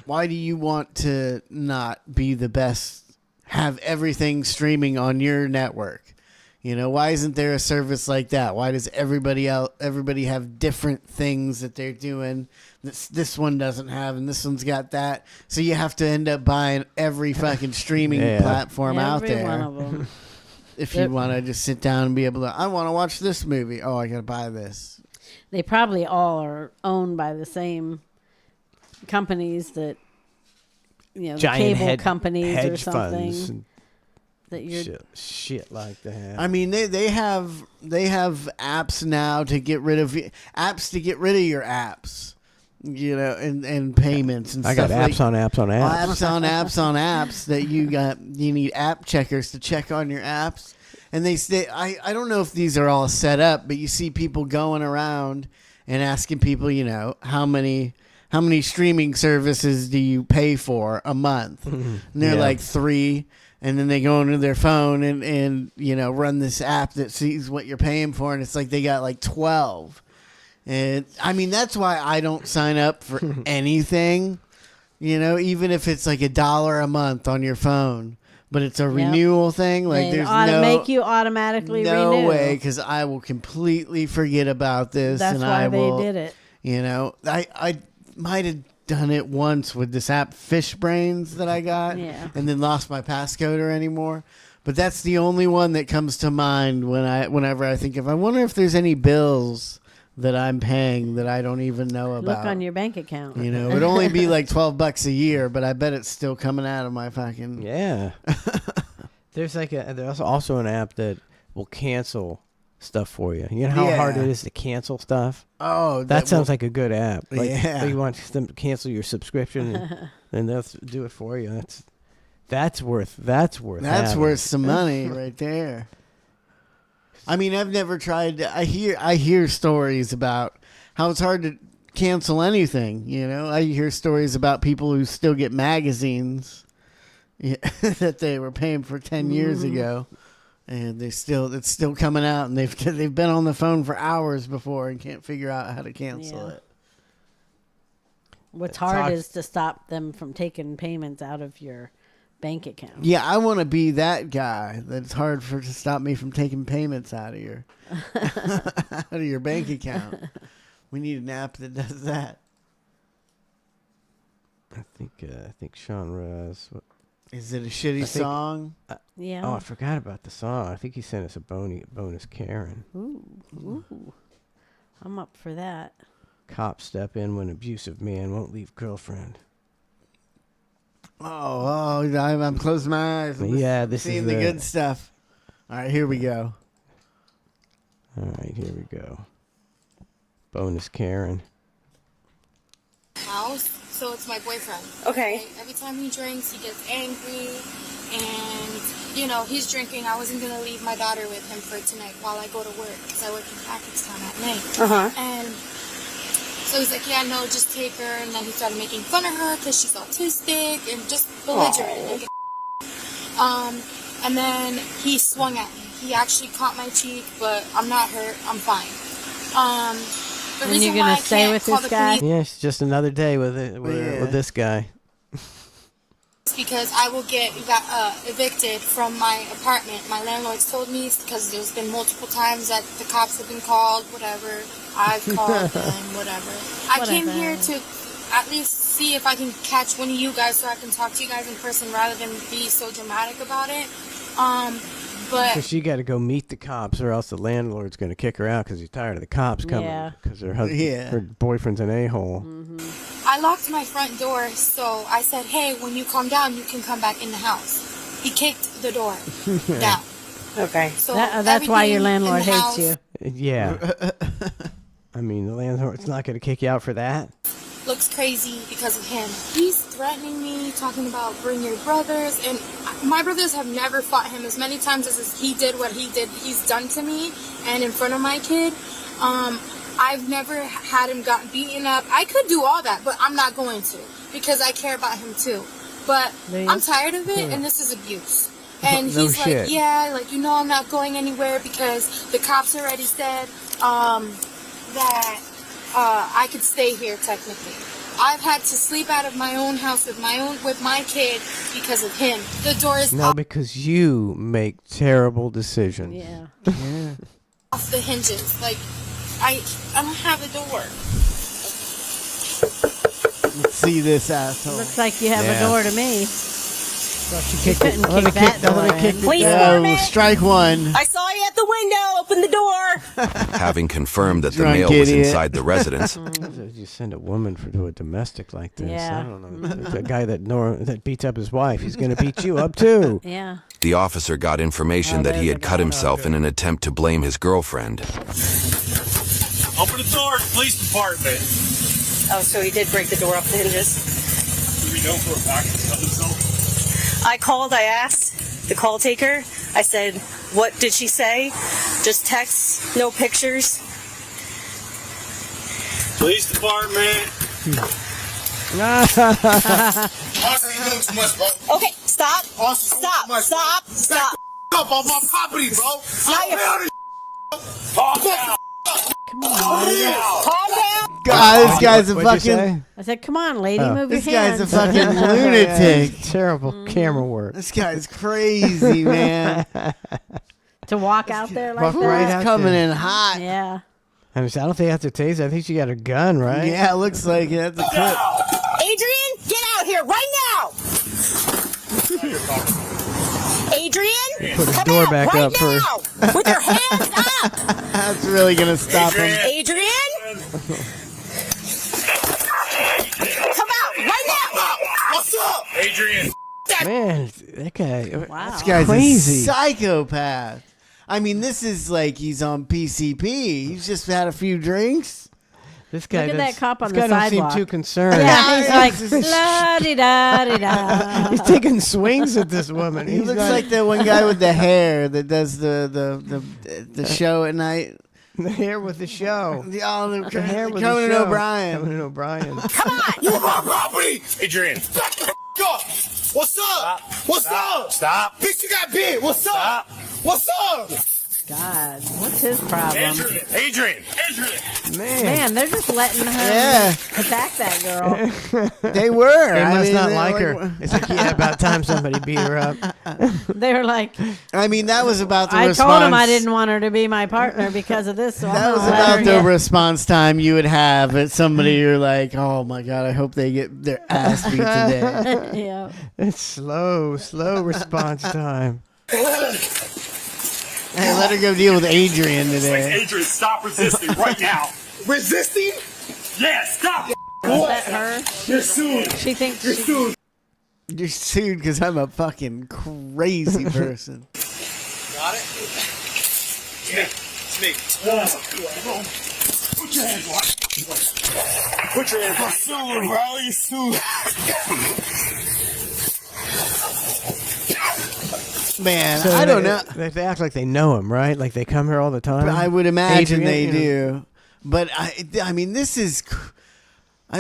Why do you want to not be the best? Have everything streaming on your network? Why isn't there a service like that? Why does everybody have different things that they're doing? This one doesn't have, and this one's got that. So you have to end up buying every fucking streaming platform out there. Every one of them. If you want to just sit down and be able to, I want to watch this movie. Oh, I got to buy this. They probably all are owned by the same companies that the giant cable companies or hedge something. funds and That you're shit like that. I mean, they have apps now to get rid of your apps, and payments and I stuff. got apps on apps on apps. Apps on apps on apps that you need app checkers to check on your apps. And they say, I don't know if these are all set up, but you see people going around and asking people, how many streaming services do you pay for a month? And they're like 3. And then they go into their phone and run this app that sees what you're paying for, and it's like they got like 12. And I mean, that's why I don't sign up for anything, even if it's like $1 a month on your phone, but it's a renewal thing. Like there's make you automatically no renew. way, because I will completely forget about this. That's and why I will, they did it. I might have done it once with this app Fish Brains that I got, and then lost my passcode or anymore. But that's the only one that comes to mind whenever I think of. I wonder if there's any bills that I'm paying that I don't even know about. Look on your bank account. It'd only be like $12 a year, but I bet it's still coming out of my fucking. Yeah. There's also an app that will cancel stuff for you. You know how hard it is to cancel stuff? Oh, that sounds like a good app. Like, yeah. you want them to cancel your subscription, and they'll do it for you. That's worth some money right there. I mean, I've never tried. I hear stories about how it's hard to cancel anything. I hear stories about people who still get magazines that they were paying for 10 years ago. And it's still coming out, and they've been on the phone for hours before and can't figure out how to cancel it. What's hard is to stop them from taking payments out of your bank account. Yeah, I want to be that guy that's hard to stop me from taking payments out of your bank account. We need an app that does that. I think Sean Raz. Is it a shitty song? Yeah. Oh, I forgot about the song. I think he sent us a bonus Karen. Ooh. I'm up for that. Cops step in when abusive man won't leave girlfriend. I'm closing my eyes. Yeah, this seeing is the good stuff. All right, here we go. Bonus Karen. House, so it's my boyfriend. Okay. Every time he drinks, he gets angry, and he's drinking. I wasn't gonna leave my daughter with him for tonight while I go to work because I work in Pakistan at night. And so he's like, "Yeah, no, just take her." And then he started making fun of her because she's autistic and just belligerent. And then he swung at me. He actually caught my cheek, but I'm not hurt. I'm fine. The And reason you're gonna why I stay can't with call this the guy? police Yeah, it's just another day with this guy. is because I will get evicted from my apartment. My landlord's told me because there's been multiple times that the cops have been called, whatever. I've called them, whatever. I came here to at least see if I can catch one of you guys so I can talk to you guys in person rather than be so dramatic about it. But Because she got to go meet the cops, or else the landlord's going to kick her out because he's tired of the cops coming. Yeah. Because her boyfriend's an a-hole. I locked my front door, so I said, "Hey, when you calm down, you can come back in the house." He kicked the door down. Okay. So That's why your everything landlord in the hates house you. Yeah. I mean, the landlord's not going to kick you out for that. looks crazy because of him. He's threatening me, talking about bring your brothers, and my brothers have never fought him as many times as he did what he's done to me and in front of my kid. I've never had him gotten beaten up. I could do all that, but I'm not going to because I care about him too. But I'm tired of it, and this is abuse. And No he's shit. like, yeah, like, I'm not going anywhere because the cops already said that I could stay here technically. I've had to sleep out of my own house with my kid because of him. The door is No, because you make terrible decisions. Yeah. Yeah. off the hinges. Like, I don't have a door. Let's see this asshole. Looks like you have Yeah. a door to me. She couldn't kick that door in. Please form it. Strike one. I saw you at the window. Open the door. Having confirmed that the Drunk male was idiot. inside the residence, you send a woman to a domestic like this? Yeah. I don't know. The guy that beats up his wife, he's going to beat you up too. Yeah. The officer got information that he had cut himself in an attempt to blame his girlfriend. Open the door, police department. Oh, so he did break the door off the hinges. Do we know for a fact he killed himself? I called, I asked the call taker. I said, what did she say? Just text, no pictures. Police department. Okay, stop. Stop. Up on my property, bro. Come on. Calm down. God, this guy's a What'd you fucking. say? I said, come on, lady, move your This guy's hands. a fucking lunatic. Terrible camera work. This guy's crazy, man. To walk out there like Walk that. right out Coming there. in hot. Yeah. I don't think that's a taser. I think she got a gun, right? Yeah, it looks like it. That's a clip. Adrian, get out here right now. Adrian, Put his come door out back right up first. now with your hands up. That's really gonna stop him. Adrian, come out right now. What's up, Adrian? Man, that guy. Wow. This guy's Crazy. a psychopath. I mean, this is like he's on PCP. He's just had a few drinks. This guy Look at does- that cop on this the guy doesn't sidewalk. seem too concerned. Yeah, he's like, la-di-da-di-da. He's taking swings at this woman. He He's looks not- like the one guy with the hair that does the show at night. the hair with the show. The hair with Conan the show. O'Brien. Conan O'Brien. Come on. You on my property, Adrian. Back the up. What's up? What's up? Stop. Bitch, you got bit. What's up? What's up? God, what's his problem? Adrian. Man, they're just letting her Yeah. attack that girl. They were. They I must mean, not they like were- her. It's like, yeah, about time somebody beat her up. They were like, I mean, that was about the I response. told him I didn't want her to be my partner because of this. So I'm That gonna was let about her the get- response time you would have at somebody you're like, oh my God, I hope they get their ass beat today. Yeah. It's slow response time. Hey, let her go deal with Adrian today. Adrian, stop resisting right now. Resisting? Yeah, stop. Is that her? You're sued. She thinks You're she- sued. You're sued because I'm a fucking crazy person. Got it? It's me. Put your hands on. Put your hands on. You're sued, bro. You're sued. Man, So I don't know. They act like they know him, right? Like they come here all the time. I would imagine Adrian, they you know. do. But I mean, this is.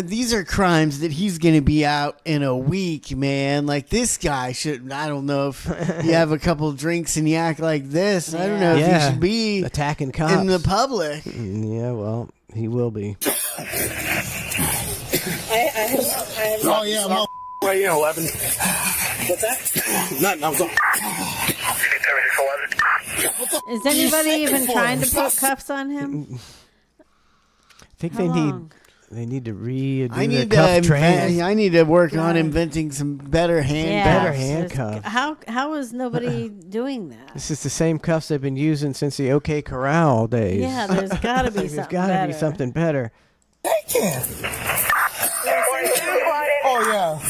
These are crimes that he's going to be out in a week, man. Like, this guy should. I don't know if you have a couple drinks and you act like this. I don't know if you should be attacking cops in the public. Yeah, well, he will be. Oh, yeah, I'm right here, 11. What's that? Nothing, I was on. Is anybody even trying to put cuffs on him? I think How long? they need to redo I their need cuff to training. I need to work on inventing some better Better handcuffs. handcuffs. How is nobody doing that? This is the same cuffs they've been using since the OK Corral days. Yeah, there's got to be There's something gotta be better. something better. Oh,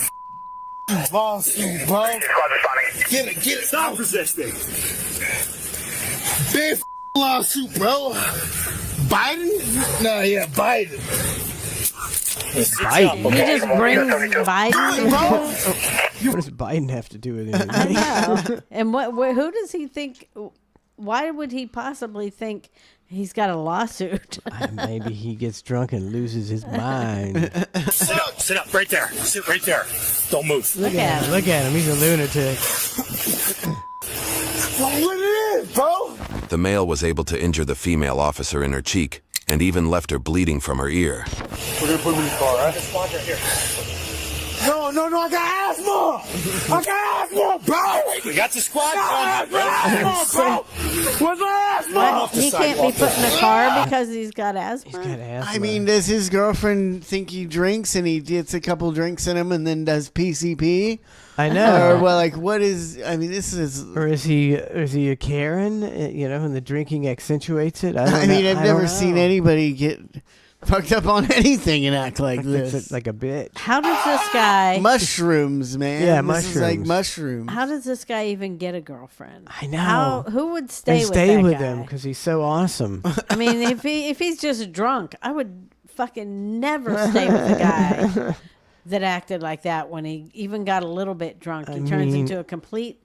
yeah. Lawsuit, bro. Get it. Stop resisting. Big lawsuit, bro. Biden? No, yeah, Biden. Biden. He just brings Biden. What does Biden have to do with anything? I know. And who does he think? Why would he possibly think he's got a lawsuit? Maybe he gets drunk and loses his mind. Sit up, right there. Sit right there. Don't move. Look at him. Look at him. He's a lunatic. What it is, bro? The male was able to injure the female officer in her cheek and even left her bleeding from her ear. We're gonna put him in the car, right? The squad right here. No, I got asthma, bro. We got the squad. Bro. What's asthma? He can't be put in a car because he's got asthma. I mean, does his girlfriend think he drinks and he gets a couple drinks in him and then does PCP? I know. Or well, like, what is? I mean, this is. Or is he a Karen? And the drinking accentuates it. I mean, I've never don't seen know. anybody get fucked up on anything and act like It's this. like a bitch. How does this guy? Mushrooms, man. Yeah, This is like mushrooms. mushrooms. How does this guy even get a girlfriend? I know. Who would They stay with stay that with guy? him because he's so awesome. I mean, if he's just drunk, I would fucking never stay with a guy that acted like that when he even got a little bit drunk. He turns into a complete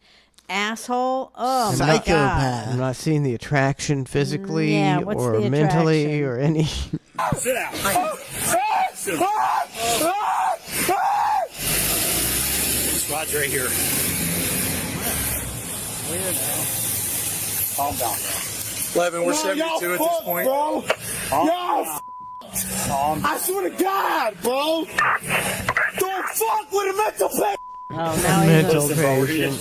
asshole. Oh my god! Psychopath. I'm not seeing the attraction physically Yeah, what's or the mentally attraction? or any. Sit down. Squad's right here. Calm down, bro. 11, we're 72 at this point. Bro. I swear to God, bro. Don't fuck with a mental patient. Oh, now Mental he's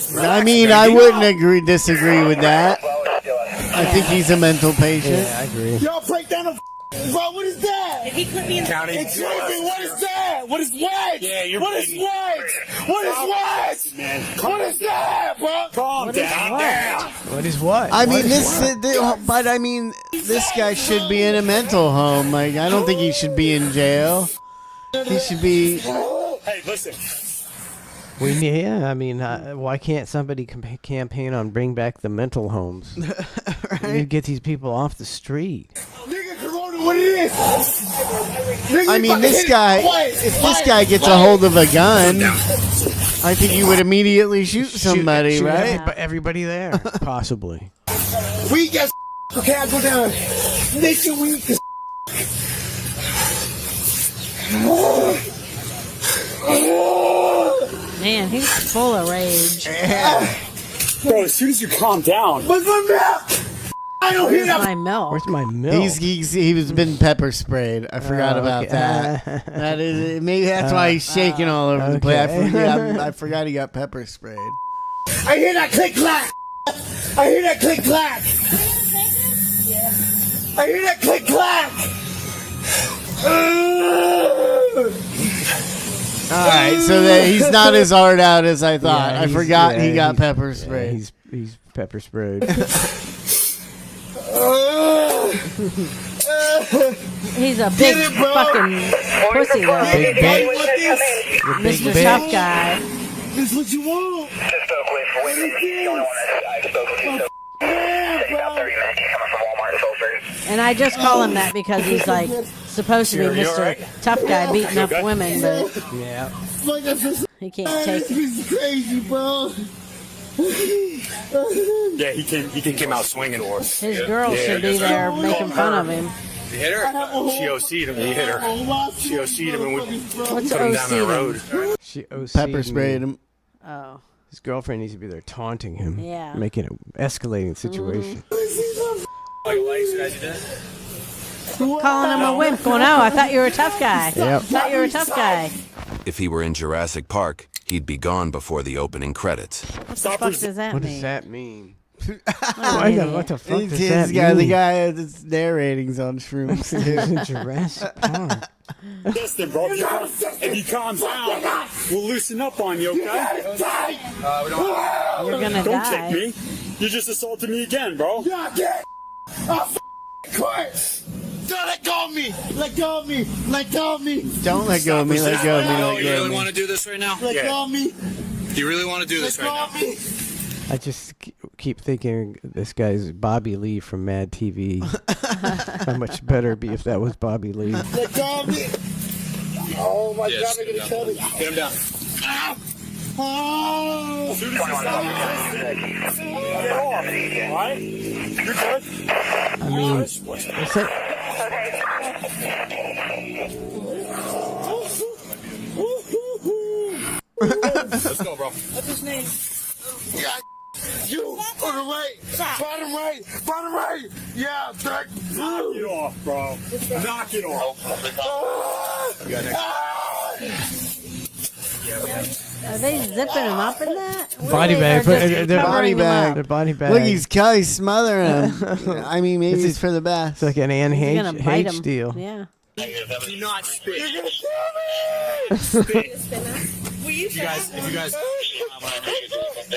patient. I mean, I wouldn't disagree with that. I think he's a mental patient. Yeah, I agree. Yo, break down the bro, what is that? He put me in Counting. Excuse me, what is that? What is what? Yeah, you're what is what? What is what? Man, what is that, bro? Calm down. What is what? I mean, What? but I mean, this guy should be in a mental home. Like, I don't think he should be in jail. He should be. Hey, listen. Yeah, I mean, why can't somebody campaign on bring back the mental homes? You need to get these people off the street. Nigga, Corona, what it is? Nigga, I mean, this guy. If this guy gets a hold of a gun, I think you would immediately shoot somebody, Shoot right? Everybody there, possibly. We get okay, I go down. Nation week. Man, he's full of rage. Bro, as soon as you calm down. Where's my milk? I don't hear that. My milk. Where's my milk? He was been pepper sprayed. I forgot about okay. that. That is maybe that's why he's shaking all over the place. I forgot he got pepper sprayed. I hear that click clack. I hear that click clack. I hear that click clack. All right, so that he's not as hard out as I thought. Yeah, I he's- forgot yeah, he got he's- pepper yeah, sprayed. he's pepper sprayed. He's a big fucking pussy, though. Big bitch. Mr. Tough Guy. This is what you want. And I just call him that because he's like supposed to be Mr. Tough Guy beating up women, but Yeah. he can't take it. This is crazy, bro. Yeah, he came out swinging for us. His girl should be there making fun of him. You hit her? She OC'd him. He hit her. She OC'd him and we What's put him down that road. She OC'd Pepper sprayed him. Oh. His girlfriend needs to be there taunting him. Yeah. Making an escalating situation. Calling him a wimp, going, oh, I thought you were a tough guy. Yep. Thought you were a tough guy. If he were in Jurassic Park, he'd be gone before the opening credits. What the fuck does that What mean? does that mean? What the fuck He's does that the mean? guy that's narrating's on shrooms. He's in Jurassic Park. Listen, bro. If you calm down, we'll loosen up on you, okay? You're gonna Don't die. kick me. You just assaulted me again, bro. Yeah. Oh, quit. Don't let go of me. Let go of me. Let go of me. Don't let go of me. Let go of me. Let You go really of want me. to do this right now? Let go of me. You really want to do this right now? I just keep thinking this guy's Bobby Lee from Mad TV. How much better it'd be if that was Bobby Lee. Let go of me. Oh my Yes, God, I'm gonna kill me. Get him down. Ow. Oh. As soon as you stop, get off. All right? You're good. I mean, what's that? Let's go, bro. What's his name? Yeah. You on the right, bottom right, bottom right. Yeah, back. Knock it off, bro. Knock it off. Are they zipping him up in that? What are Body they- bag. they're just Their covering body him bag. up? Their body bag. Look, he's smothering him. I mean, maybe it's for the best. It's like an Anne He's gonna bite H him. deal. Yeah. Do not spit. You're gonna kill me. Spit. If you guys,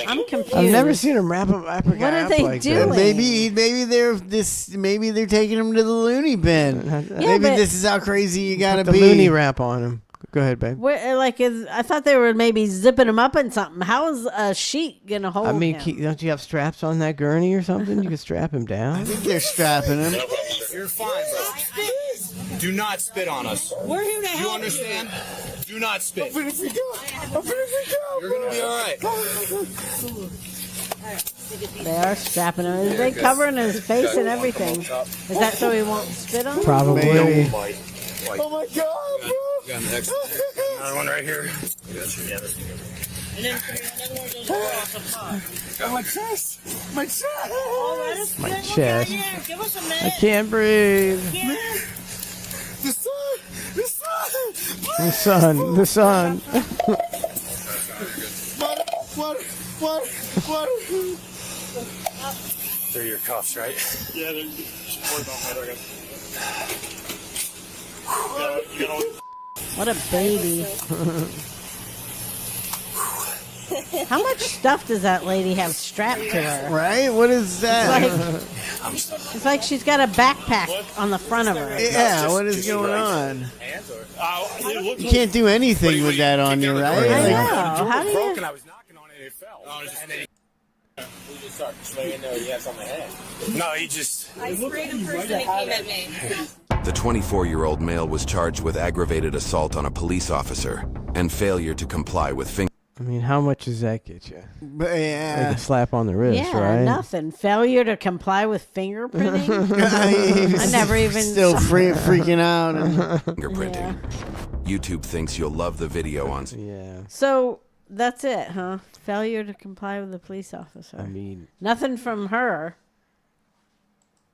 I'm confused. I've never seen them wrap a guy What are up they like doing? that. Maybe they're taking him to the loony bin. Maybe but- this is how crazy you gotta Put the be. loony wrap on him. Go ahead, babe. I thought they were maybe zipping him up in something. How is a sheet gonna hold I mean, him? don't you have straps on that gurney or something? You can strap him down. I think they're strapping him. you're fine, bro. Do not spit on us. We're here to You help. understand? Do not spit. I'm finna freak out. You're gonna be all right. They are strapping him. They covering his face and everything. Is that so he won't spit on him? Probably. Oh my god, bro. Got an extra. Another one right here. And then another one goes across the pot. Oh, my chest. My chest. Oh, that is My good. chest. Look out here. Give us a I minute. can't breathe. The sun. The sun. The sun. The sun. What? They're your cuffs, right? Yeah, they're What a baby. How much stuff does that lady have strapped to her? Right? What is that? It's like she's got a backpack on the front of her. Yeah, what is going on? You can't do anything with that on you, right? I Like, know. How do you? I was knocking on it and it fell. And then We just start swinging there. He has on the head. no, he just. I sprayed a person that came at me. The 24-year-old male was charged with aggravated assault on a police officer and failure to comply with finger. I mean, how much does that get you? but Like yeah. a slap on the wrist, Yeah, right? nothing. Failure to comply with fingerprinting. I I never even still saw- freaking out. Fingerprinting. YouTube thinks you'll love the video on. Yeah. So that's it, huh? Failure to comply with the police officer. I mean, Nothing from her.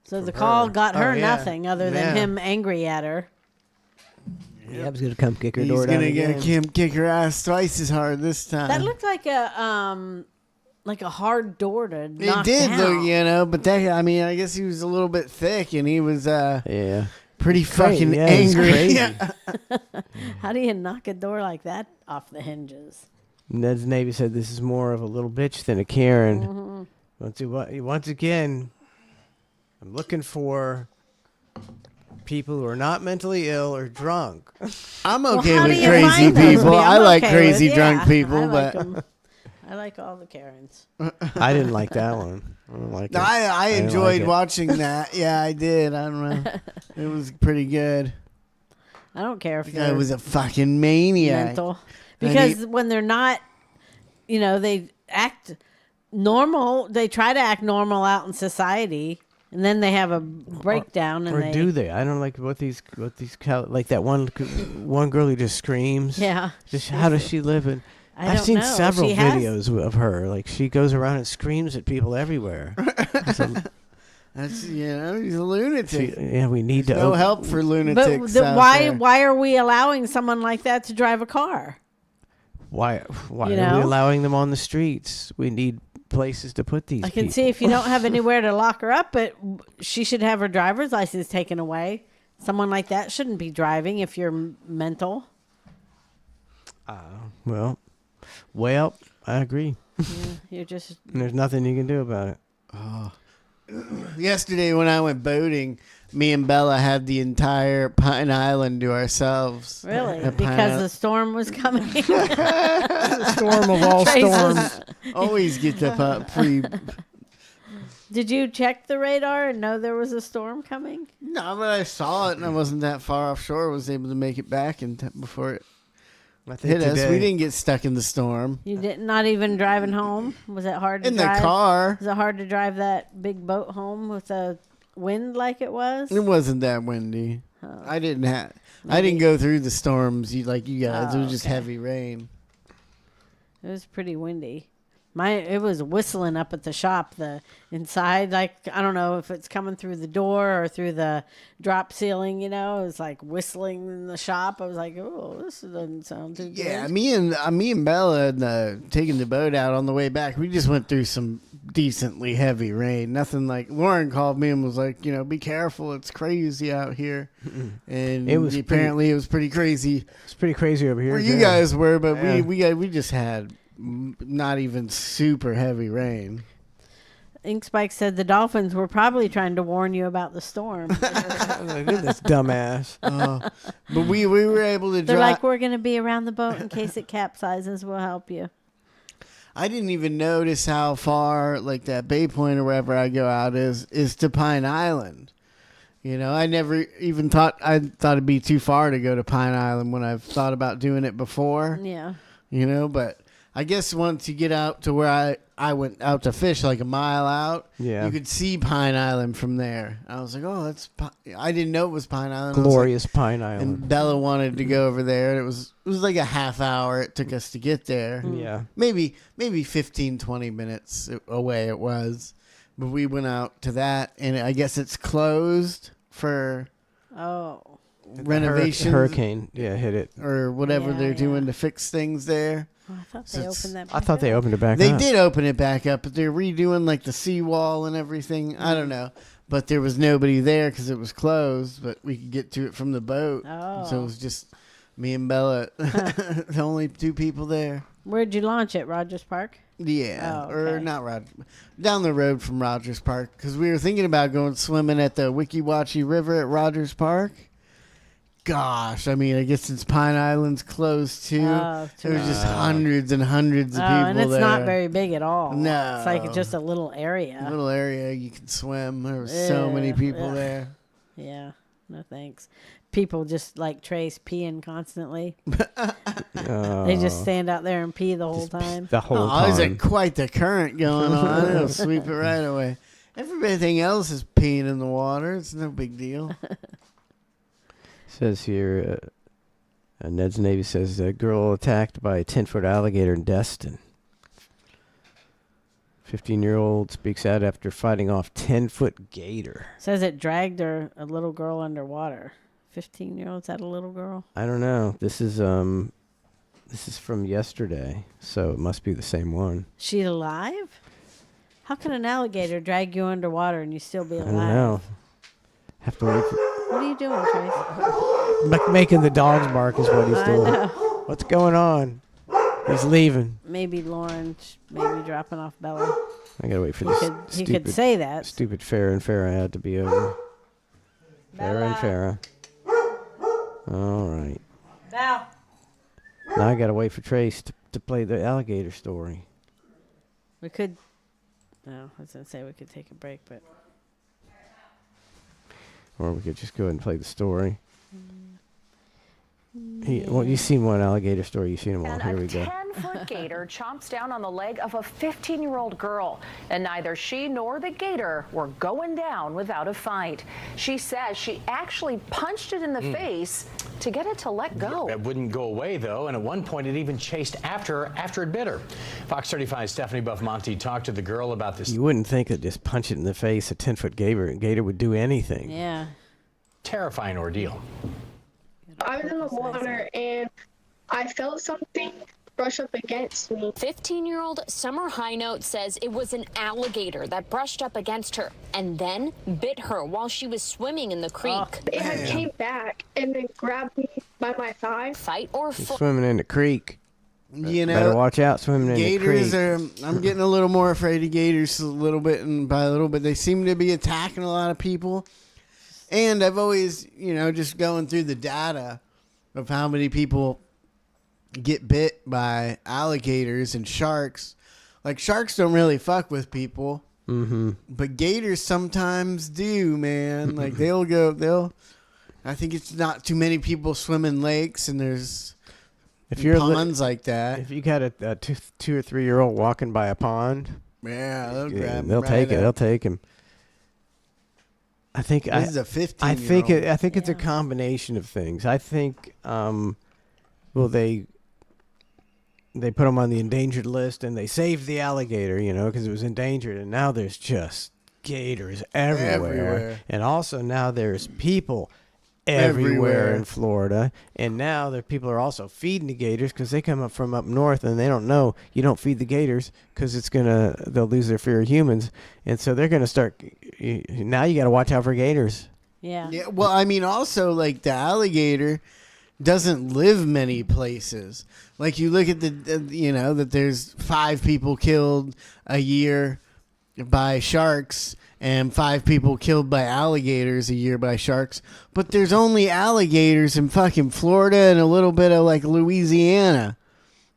So the From call her. got Oh, her yeah. nothing other than Yeah. him angry at her. yeah, I was gonna come kick her He's door down gonna again. get him kick her ass twice as hard this time. That looked like a hard door to It knock did down. look, but that, I mean, I guess he was a little bit thick and he was Yeah. pretty fucking Yeah, it was angry. crazy. Yeah. How do you knock a door like that off the hinges? Ned's Navy said this is more of a little bitch than a Karen. Mm-hmm. Once again, I'm looking for people who are not mentally ill or drunk. I'm Well, okay how with do you crazy find those people. I I'm like okay crazy with- drunk yeah, people, I like but 'em. I like all the Karens. I didn't like that one. I don't like it. I didn't enjoyed like it. watching that. Yeah, I did. I don't know. It was pretty good. I don't care if The guy they're was a fucking maniac. mental. And Because when they're not, they act normal. They try to act normal out in society, and then they have a breakdown. Or do they? I don't like what these like that one girl who just screams. Yeah. Just how does she live in? I I've don't seen know. several She has- videos of her. Like she goes around and screams at people everywhere. So, That's he's a lunatic. yeah, we need to. No help for lunatics. But out why there. why are we allowing someone like that to drive a car? Why You are we know? allowing them on the streets? We need places to put these. I can people. see if you don't have anywhere to lock her up, but she should have her driver's license taken away. Someone like that shouldn't be driving if you're mental. Well, I agree. Yeah, you're just There's nothing you can do about it. Yesterday when I went boating, me and Bella had the entire Pine Island to ourselves. really At Pine because the storm was coming. The storm of all storms. Always get the pre. Did you check the radar and know there was a storm coming? No, but I saw it and I wasn't that far offshore. I was able to make it back before it hit us. We didn't get stuck in the storm. You did not even driving home. Was it hard to In the drive? car. Was it hard to drive that big boat home with the wind like it was? It wasn't that windy. Oh. I didn't go through the storms like you guys. It Oh, was just okay. heavy rain. It was pretty windy. It was whistling up at the shop, the inside. Like, I don't know if it's coming through the door or through the drop ceiling, it was like whistling in the shop. I was like, oh, this doesn't sound too good. Yeah, me and Bella taking the boat out on the way back, we just went through some decently heavy rain. Nothing like, Lauren called me and was like, be careful, it's crazy out here. And it was pretty crazy. It's pretty crazy over here. Where you guys were, but we just had not even super heavy rain. Ink Spike said the dolphins were probably trying to warn you about the storm. This dumbass. But we were able to They're like, we're going to be around the boat in case it capsizes. We'll help you. I didn't even notice how far, like that Bay Point or wherever I go out is to Pine Island. I never even thought it'd be too far to go to Pine Island when I've thought about doing it before. Yeah. But I guess once you get out to where I went out to fish, like a mile out, you could see Pine Island from there. I was like, oh, I didn't know it was Pine Island. Glorious Pine Island. And Bella wanted to go over there, and it was like a half hour it took us to get there. Yeah. Maybe 15, 20 minutes away it was. But we went out to that, and I guess it's closed for renovations. Hurricane, hit it. Or whatever they're doing to fix things there. Oh, I thought they opened that back I thought they opened it back up. They did open it back up, but they're redoing like the seawall and everything. I don't know. But there was nobody there because it was closed, but we could get to it from the boat. Oh. So it was just me and Bella, the only two people there. Where'd you launch it, Rogers Park? Yeah, Oh, okay. or not Rogers. Down the road from Rogers Park, because we were thinking about going swimming at the Wiki Wachi River at Rogers Park. Gosh, I guess since Pine Island's closed too, there was just hundreds and hundreds of people and it's there. not very big at all. No. It's like just a little area. A little area you can swim. There were so many people there. Yeah, no thanks. People just like Trace peeing constantly. They just stand out there and pee the whole time. The whole time. There's quite the current going on. It'll sweep it right away. Everything else is peeing in the water. It's no big deal. Says here, Ned's Navy says a girl attacked by a 10-foot alligator in Destin. 15-year-old speaks out after fighting off 10-foot gator. Says it dragged a little girl underwater. 15-year-old's that a little girl? I don't know. This is from yesterday, so it must be the same one. She alive? How can an alligator drag you underwater and you still be alive? I don't know. Have to wait for... What are you doing, Trace? Making the dogs bark is what he's doing. I know. What's going on? He's leaving. Maybe Lauren, maybe dropping off Bella. I gotta wait for He could say that. Stupid Farrah and Farrah had to be over. Farrah and Farrah. All right. Belle. Now I gotta wait for Trace to play the alligator story. We could. No, I was gonna say we could take a break, but. Or we could just go ahead and play the story. Well, you've seen one alligator story. You've seen them all. Here we go. A 10-foot gator chomps down on the leg of a 15-year-old girl, and neither she nor the gator were going down without a fight. She says she actually punched it in the face to get it to let go. It wouldn't go away, though, and at one point it even chased after it bit her. Fox 35's Stephanie Buffmonte talked to the girl about this. You wouldn't think that just punch it in the face, a 10-foot gator would do anything. Yeah. Terrifying ordeal. I was in the water and I felt something brush up against me. 15-year-old Summer Highnote says it was an alligator that brushed up against her and then bit her while she was swimming in the creek. It had came back and then grabbed me by my thigh. Fight or You're swimming in the creek. You know, better watch out swimming in the creek. Gators I'm getting a little more afraid of gators a little bit, and by a little bit, they seem to be attacking a lot of people. And I've always, just going through the data of how many people get bit by alligators and sharks. Like, sharks don't really fuck with people. Mm-hmm. But gators sometimes do, man. Like, I think it's not too many people swim in lakes, and there's ponds like that. If you got a 2 or 3 year old walking by a pond, they'll grab him. They'll take it. They'll take him. I think this is a 15-year-old. I think it's a combination of things. I think, they put them on the endangered list, and they saved the alligator, because it was endangered, and now there's just gators everywhere. And also now there's people everywhere in Florida, and now people are also feeding the gators because they come up from up north, and they don't know you don't feed the gators because they'll lose their fear of humans, and so they're gonna start. Now you got to watch out for gators. Yeah. Yeah. Well, I mean, also like the alligator doesn't live many places. Like you look at that there's 5 people killed a year by sharks and 5 people killed by alligators a year by sharks. But there's only alligators in fucking Florida and a little bit of like Louisiana.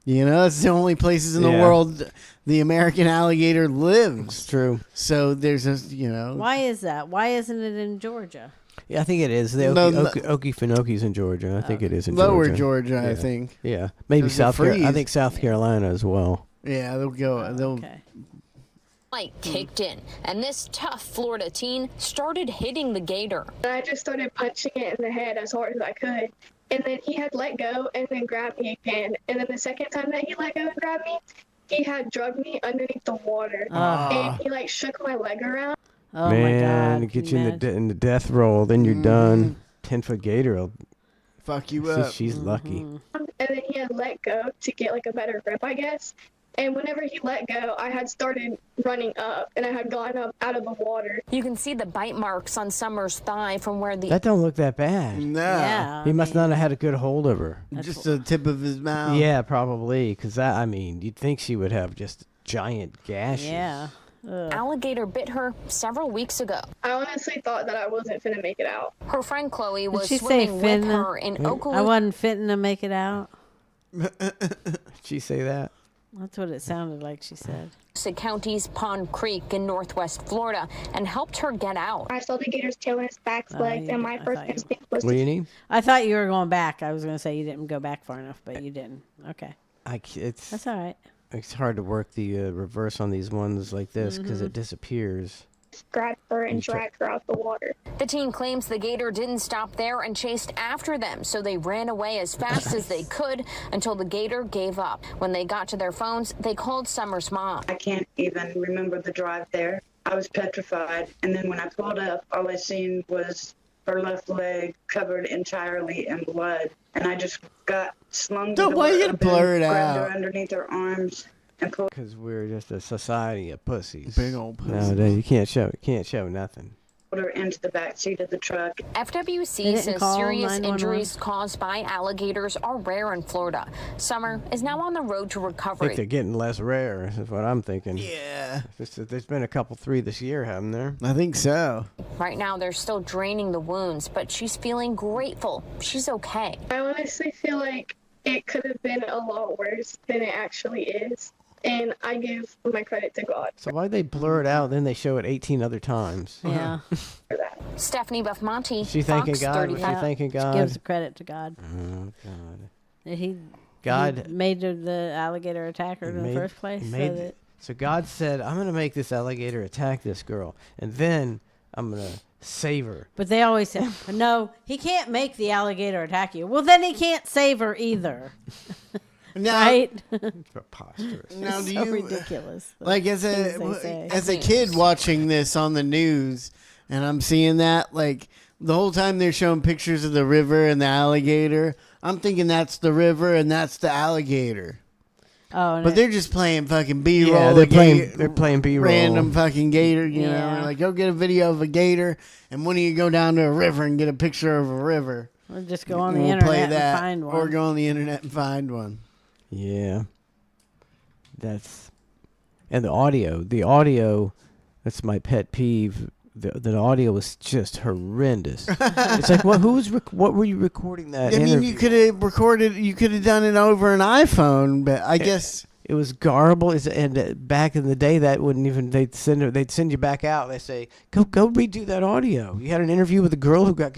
It's the only places in the world the American alligator lives. It's true. So there's Why is that? Why isn't it in Georgia? Yeah, I think it is. The Okefenokee in Georgia. I think it is in Lower Georgia. Georgia, I think. Yeah, maybe South Carolina. I think South Carolina as well. Yeah, they'll go. Okay. Light kicked in, and this tough Florida teen started hitting the gator. I just started punching it in the head as hard as I could. And then he had let go and then grabbed me again. And then the second time that he let go and grabbed me, he had drugged me underneath the water. And he like shook my leg around. Oh Man, my God! to get you in the death roll, then you're done. 10-foot gator will fuck you up. She's lucky. And then he had let go to get like a better grip, I guess. And whenever he let go, I had started running up, and I had gone up out of the water. You can see the bite marks on Summer's thigh from where the... That don't look that bad. No. Yeah, He must not have had a good hold of her. Just the tip of his mouth. Yeah, probably. Because you'd think she would have just giant gashes. Yeah. alligator bit her several weeks ago. I honestly thought that I wasn't finna make it out. Her friend Chloe was Did she say swimming with her in I Okaloosa. wasn't fitting to make it out. Did she say that? That's what it sounded like she said. County's Pond Creek in northwest Florida and helped her get out. I saw the gator's tail and its back legs, and my first instinct was What do you need? I thought you were going back. I was going to say you didn't go back far enough, but you didn't. Okay. That's all right. It's hard to work the reverse on these ones like this because it disappears. grab her and drag her out the water. The teen claims the gator didn't stop there and chased after them, so they ran away as fast as they could until the gator gave up. When they got to their phones, they called Summer's mom. I can't even remember the drive there. I was petrified, and then when I pulled up, all I seen was her left leg covered entirely in blood, and I just got slung to the Why you door gotta blur it open, out? grabbed her underneath her arms, and pulled. Because we're just a society of pussies. Big old pussies. Nowadays, you can't show nothing. her into the back seat of the truck. FWC says serious injuries caused by alligators are rare in Florida. Summer is now on the road to I recovery. think they're getting less rare, is what I'm thinking. Yeah. There's been a couple, 3 this year, haven't there? I think so. Right now, they're still draining the wounds, but she's feeling grateful. She's okay. I honestly feel like it could have been a lot worse than it actually is. And I give my credit to God. So why'd they blur it out, then they show it 18 other times? Yeah. Stephanie Buffmonte, She thanking Fox God? 35. Was she thanking God? She gives the credit to God. Oh, God. He God made the alligator attack her in the first place. So God said, I'm going to make this alligator attack this girl, and then I'm going to save her. But they always say, no, he can't make the alligator attack you. Well, then he can't save her either. Now, right? It's preposterous. Now, It's do so you ridiculous? like as things they a say. kid watching this on the news, and I'm seeing that like the whole time they're showing pictures of the river and the alligator. I'm thinking that's the river and that's the alligator. Oh, but they're just playing fucking B-roll. Yeah, they're playing B-roll. Random fucking gator, you know. Yeah. Like, go get a video of a gator, and when do you go down to a river and get a picture of a river? We'll just go on the We'll internet play that, and find one. or go on the internet and find one. Yeah. And the audio, that's my pet peeve. The audio was just horrendous. It's like, what were you recording that? I mean, interview? you could have recorded, you could have done it over an iPhone, but I guess it was garbled. And back in the day, that wouldn't even, they'd send you back out. They say, go redo that audio. You had an interview with a girl who got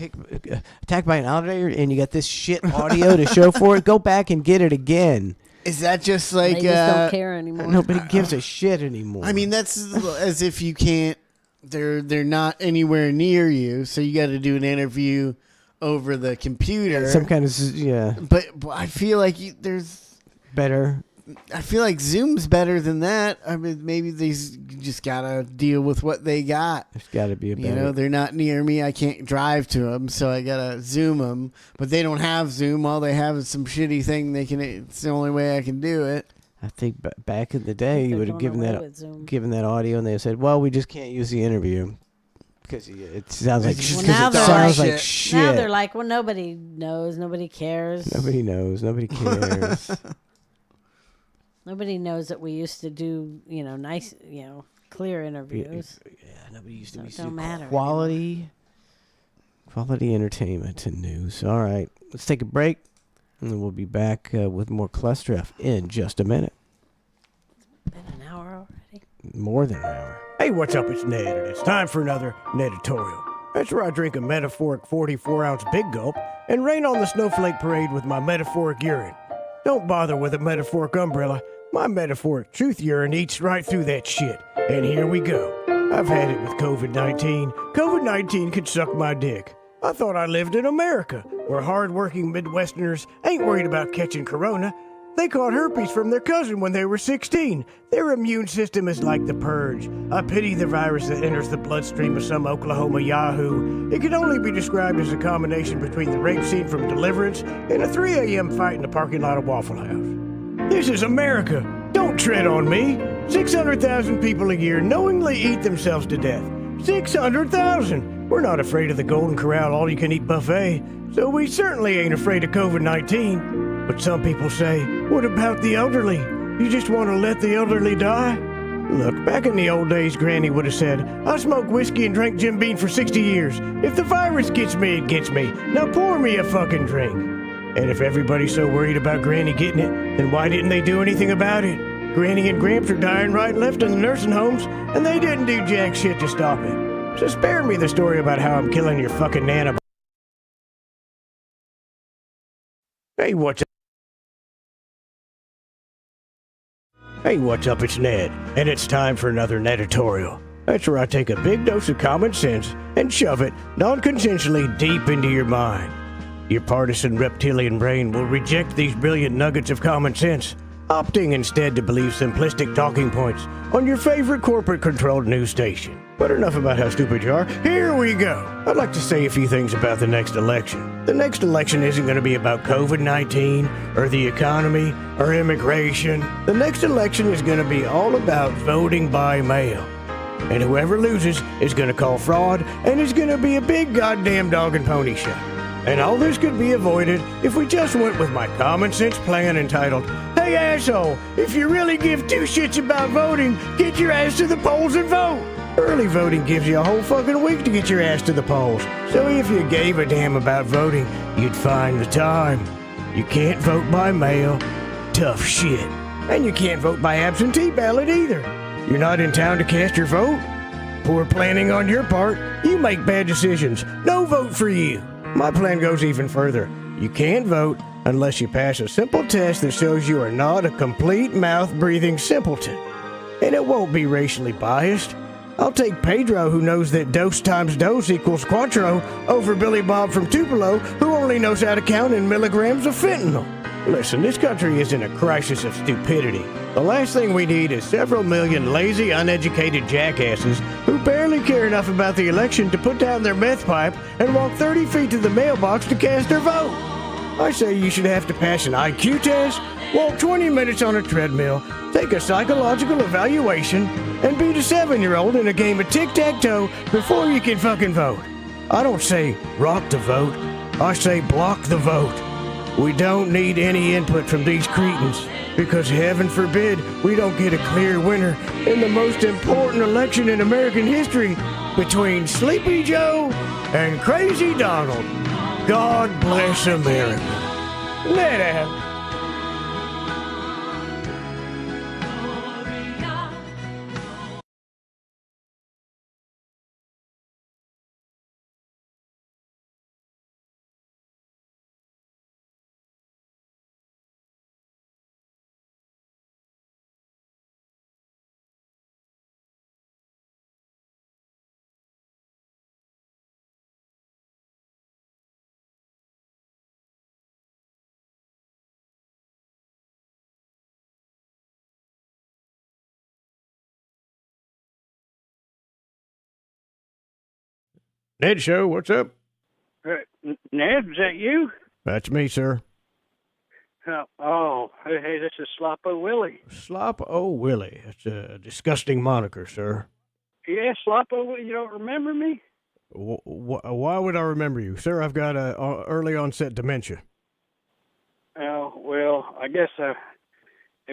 attacked by an alligator, and you got this shit audio to show for it. Go back and get it again. Is that just like They just don't care anymore. Nobody gives a shit anymore. I mean, that's as if you can't. They're not anywhere near you, so you got to do an interview over the computer. Some kind of, yeah. But I feel like there's better. I feel like Zoom's better than that. I mean, maybe they just gotta deal with what they got. There's got to be a better. You know, they're not near me. I can't drive to them, so I gotta Zoom them. But they don't have Zoom. All they have is some shitty thing they can. It's the only way I can do it. I think back in the day, you they're would have doing given away with Zoom. that audio, and they said, "Well, we just can't use the interview because it sounds like Well, now it they're sounds like like shit." Now they're like, well, nobody knows, nobody cares. Nobody knows, nobody cares. Nobody knows that we used to do, nice, clear interviews. Yeah, nobody used to. So We it used to don't do matter quality entertainment and news. All right, let's take a break, and then we'll be back with more ClusterF in just a minute. Been an hour already. More than an hour. Hey, what's up? It's Ned, and it's time for another Neditorial. That's where I drink a metaphoric 44-ounce big gulp and rain on the snowflake parade with my metaphoric urine. Don't bother with a metaphoric umbrella. My metaphoric truth urine eats right through that shit. And here we go. I've had it with COVID-19. COVID-19 could suck my dick. I thought I lived in America, where hard-working Midwesterners ain't worried about catching corona. They caught herpes from their cousin when they were 16. Their immune system is like the purge. I pity the virus that enters the bloodstream of some Oklahoma yahoo. It can only be described as a combination between the rape scene from Deliverance and a 3 a.m. fight in the parking lot of Waffle House. This is America. Don't tread on me. 600,000 people a year knowingly eat themselves to death. 600,000! We're not afraid of the Golden Corral all-you-can-eat buffet, so we certainly ain't afraid of COVID-19. But some people say, what about the elderly? You just want to let the elderly die? Look, back in the old days, Granny would have said, I smoked whiskey and drank Jim Beam for 60 years. If the virus gets me, it gets me. Now pour me a fucking drink. And if everybody's so worried about Granny getting it, then why didn't they do anything about it? Granny and Gramps are dying right and left in the nursing homes, and they didn't do jack shit to stop it. So spare me the story about how I'm killing your fucking nana. Hey, what's up? Hey, what's up? It's Ned, and it's time for another Neditorial. That's where I take a big dose of common sense and shove it non-consensually deep into your mind. Your partisan reptilian brain will reject these brilliant nuggets of common sense, opting instead to believe simplistic talking points on your favorite corporate-controlled news station. But enough about how stupid you are. Here we go. I'd like to say a few things about the next election. The next election isn't going to be about COVID-19 or the economy or immigration. The next election is going to be all about voting by mail. And whoever loses is going to call fraud, and it's going to be a big goddamn dog and pony show. And all this could be avoided if we just went with my common sense plan entitled, Hey asshole, if you really give two shits about voting, get your ass to the polls and vote. Early voting gives you a whole fucking week to get your ass to the polls. So if you gave a damn about voting, you'd find the time. You can't vote by mail. Tough shit. And you can't vote by absentee ballot either. You're not in town to cast your vote? Poor planning on your part. You make bad decisions. No vote for you. My plan goes even further. You can't vote unless you pass a simple test that shows you are not a complete mouth-breathing simpleton. And it won't be racially biased. I'll take Pedro, who knows that dose times dose equals quattro, over Billy Bob from Tupelo, who only knows how to count in milligrams of fentanyl. Listen, this country is in a crisis of stupidity. The last thing we need is several million lazy, uneducated jackasses who barely care enough about the election to put down their meth pipe and walk 30 feet to the mailbox to cast their vote. I say you should have to pass an IQ test, walk 20 minutes on a treadmill, take a psychological evaluation, and beat a 7-year-old in a game of tic-tac-toe before you can fucking vote. I don't say rock the vote, I say block the vote. We don't need any input from these cretins, because heaven forbid we don't get a clear winner in the most important election in American history between Sleepy Joe and Crazy Donald. God bless America. Let out. Ned Show, what's up? Ned, is that you? That's me, sir. Hey, this is Sloppo Willie. Slop-O Willie. That's a disgusting moniker, sir. Yeah, Sloppo, you don't remember me? Why would I remember you? Sir, I've got early onset dementia. Oh, well, I guess it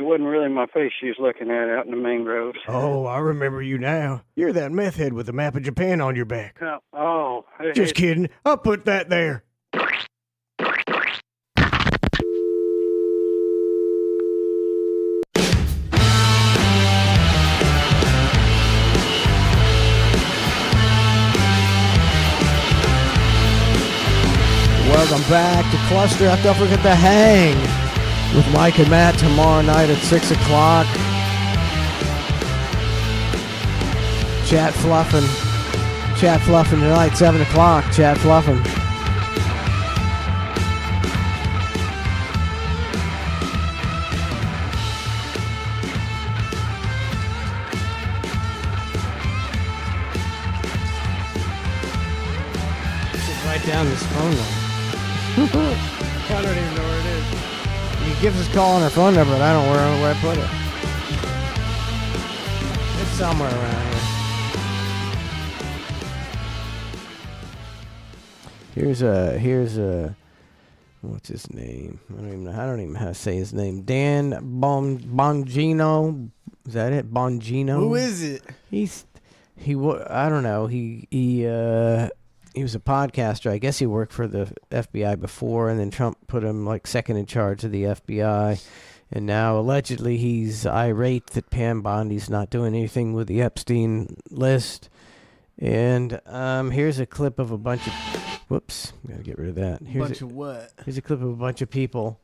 wasn't really my face she was looking at out in the mangroves. Oh, I remember you now. You're that meth head with the map of Japan on your back. Just kidding. I'll put that there. Welcome back to ClusterF. Don't forget The Hang with Mike and Matt tomorrow night at 6 o'clock. Chat fluffing tonight, 7 o'clock. Chat fluffing. Just write down this phone number. I don't even know where it is. He gives us a call on our phone number, but I don't know where I put it. It's somewhere around here. Here's a what's his name? I don't even know how to say his name. Dan Bongino. Is that it? Bongino. Who is it? I don't know. He was a podcaster. I guess he worked for the FBI before, and then Trump put him like second in charge of the FBI. And now allegedly he's irate that Pam Bondi's not doing anything with the Epstein list. And here's a clip of a bunch of... Whoops, gotta get rid of that. Bunch of what? Here's a clip of a bunch of people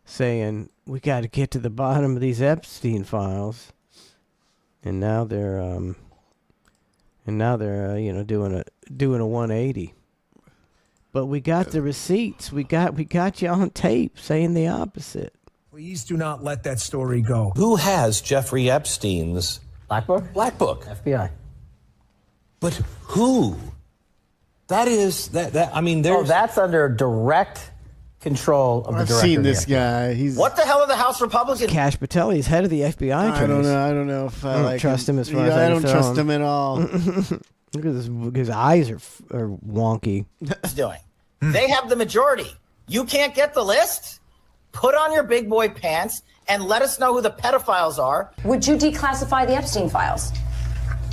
saying, we got to get to the bottom of these Epstein files. And now they're doing a 180. But we got the receipts. We got you on tape saying the opposite. Please do not let that story go. Who has Jeffrey Epstein's Black Book? Black Book. FBI. But who? That is that. I mean, there's. Oh, that's under direct control of the director. I've seen this guy. What the hell are the House Republicans? Cash Patelli is head of the FBI. I don't know if I like trust him as far as I don't trust him at all. Look at this. His eyes are wonky. Doing. They have the majority. You can't get the list? Put on your big boy pants and let us know who the pedophiles are. Would you declassify the Epstein files?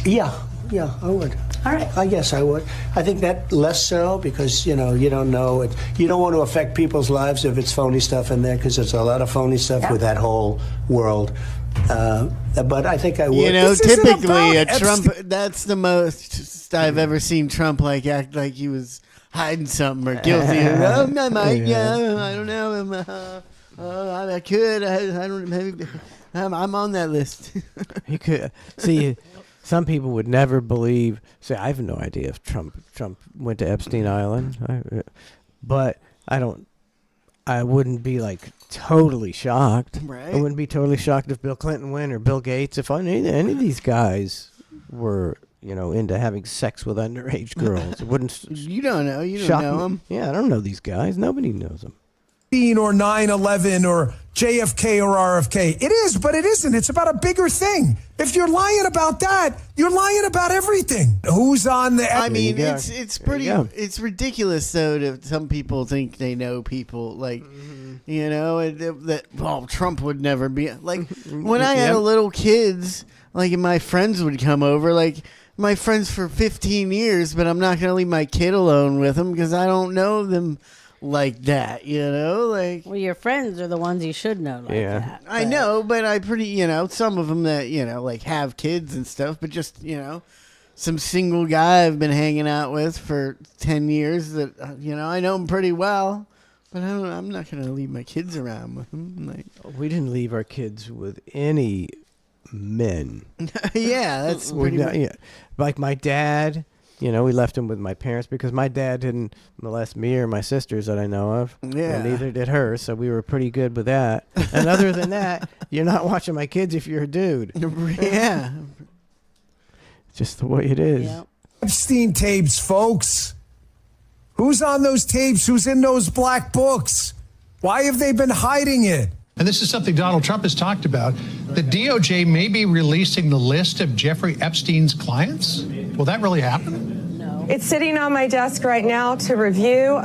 Yeah, I would. All right. I guess I would. I think that less so because, you don't know it. You don't want to affect people's lives if it's phony stuff in there because there's a lot of phony stuff with that whole world. But I think I would. Typically a Trump, that's the most I've ever seen Trump act like he was hiding something or guilty. I don't know. I could. I don't. Maybe I'm on that list. He could see. Some people would never believe. Say, I have no idea if Trump went to Epstein Island, but I wouldn't be like totally shocked. Right. I wouldn't be totally shocked if Bill Clinton went or Bill Gates. If any of these guys were, into having sex with underage girls, it wouldn't. You don't know. You don't know them. Yeah, I don't know these guys. Nobody knows them. Or 9/11 or JFK or RFK. It is, but it isn't. It's about a bigger thing. If you're lying about that, you're lying about everything. Who's on the... I mean, it's pretty... It's ridiculous, though, that some people think they know people. Like, that Trump would never be... Like, when I had little kids, like, and my friends would come over, like... My friends for 15 years, but I'm not going to leave my kid alone with them because I don't know them... like that, like... Well, your friends are the ones you should know like that. I know, but I pretty, some of them that, like have kids and stuff, but just, some single guy I've been hanging out with for 10 years that, I know him pretty well, but I'm not going to leave my kids around with him. Like, we didn't leave our kids with any men. Yeah, that's pretty much... Yeah. Like my dad... we left him with my parents because my dad didn't molest me or my sisters that I know of. Yeah. And neither did her, so we were pretty good with that. And other than that, you're not watching my kids if you're a dude. Yeah. Just the way it is. Yep. Epstein tapes, folks. Who's on those tapes? Who's in those black books? Why have they been hiding it? And this is something Donald Trump has talked about. The DOJ may be releasing the list of Jeffrey Epstein's clients. Will that really happen? No. It's sitting on my desk right now to review.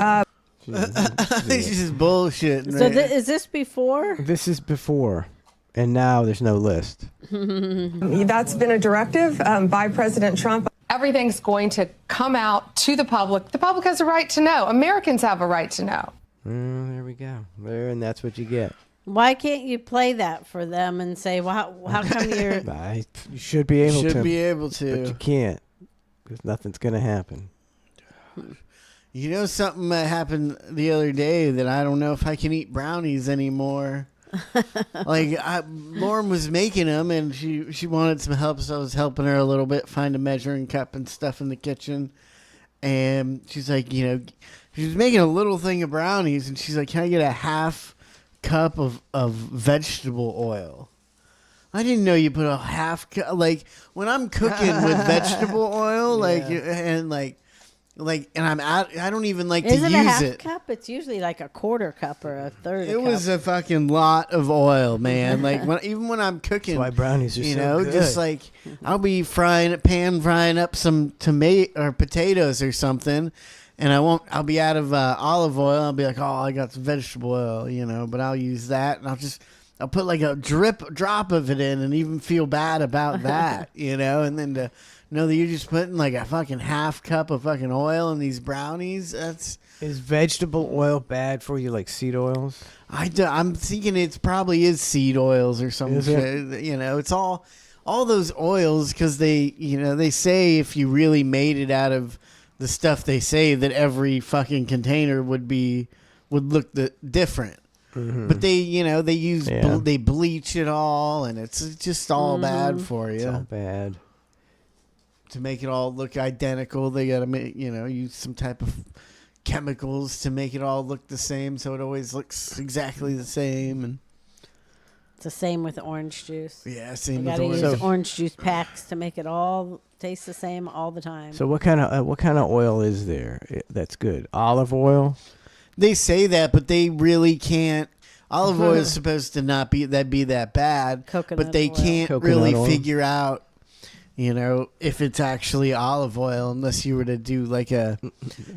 This is bullshit. So is this before? This is before, and now there's no list. That's been a directive by President Trump. Everything's going to come out to the public. The public has a right to know. Americans have a right to know. There we go. There, and that's what you get. Why can't you play that for them and say, well, how come you're... You should be able to. Should be able to. But you can't, because nothing's going to happen. You know something that happened the other day that I don't know if I can eat brownies anymore. Lauren was making them, and she wanted some help, so I was helping her a little bit, find a measuring cup and stuff in the kitchen. And she's like, she was making a little thing of brownies, and she's like, can I get a half cup of vegetable oil? I didn't know you put a half cup. Like, when I'm cooking with vegetable oil, and I'm out, I don't even like to use it. Is it a half cup? It's usually like a quarter cup or a third. It was a fucking lot of oil, man. Like even when I'm cooking, that's why brownies are so good. Just like I'll be pan frying up some tomato or potatoes or something, and I'll be out of olive oil. I'll be like, oh, I got some vegetable oil, but I'll use that, and I'll put like a drop of it in, and even feel bad about that, and then to know that you're just putting like a fucking half cup of fucking oil in these brownies. Is vegetable oil bad for you, like seed oils? I'm thinking it probably is seed oils or some shit. It's all those oils because they say if you really made it out of the stuff they say that every fucking container would look different. Mm-hmm. But they they bleach it all, and it's just all bad for you. It's all bad. To make it all look identical, they gotta make use some type of chemicals to make it all look the same, so it always looks exactly the same. And it's the same with orange juice. Yeah, same with orange. Use orange juice packs to make it all taste the same all the time. So what kind of oil is there that's good? Olive oil? They say that, but they really can't. Olive oil is supposed to not be that bad, Coconut but they oil. can't Coconut really oil. figure out. If it's actually olive oil, unless you were to do like a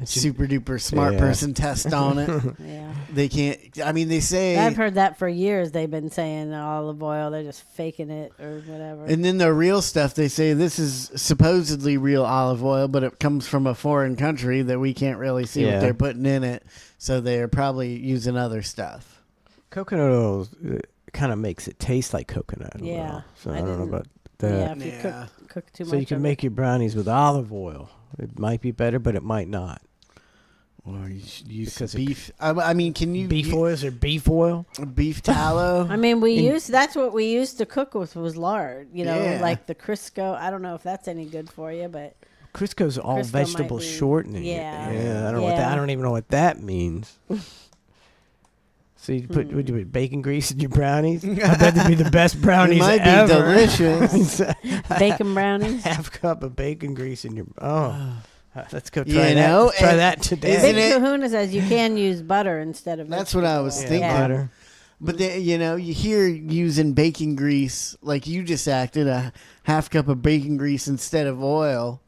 super duper smart person test on it. Yeah. They can't. I mean, they say. I've heard that for years. They've been saying olive oil. They're just faking it or whatever. And then the real stuff, they say this is supposedly real olive oil, but it comes from a foreign country that we can't really see what they're putting in it. So they're probably using other stuff. Coconut oil kind of makes it taste like coconut oil. Yeah. So I don't know about that. Yeah, if you cook too much. So you can make your brownies with olive oil. It might be better, but it might not. Or you should use beef. I mean, can you beef oils or beef oil? Beef tallow. I mean, that's what we used to cook with was lard. Like the Crisco. I don't know if that's any good for you, but Crisco's all vegetable shortening. Yeah. I don't know I don't even know what that means. So you put would you put bacon grease in your brownies? I bet they'd be the best brownies ever. It might ever. be delicious. Bacon brownies. Half cup of bacon grease in your let's go try that. Let's try that today. Big Kahuna says you can use butter instead of. That's what I was thinking. Butter. But you hear using bacon grease like you just acted, a half cup of bacon grease instead of oil.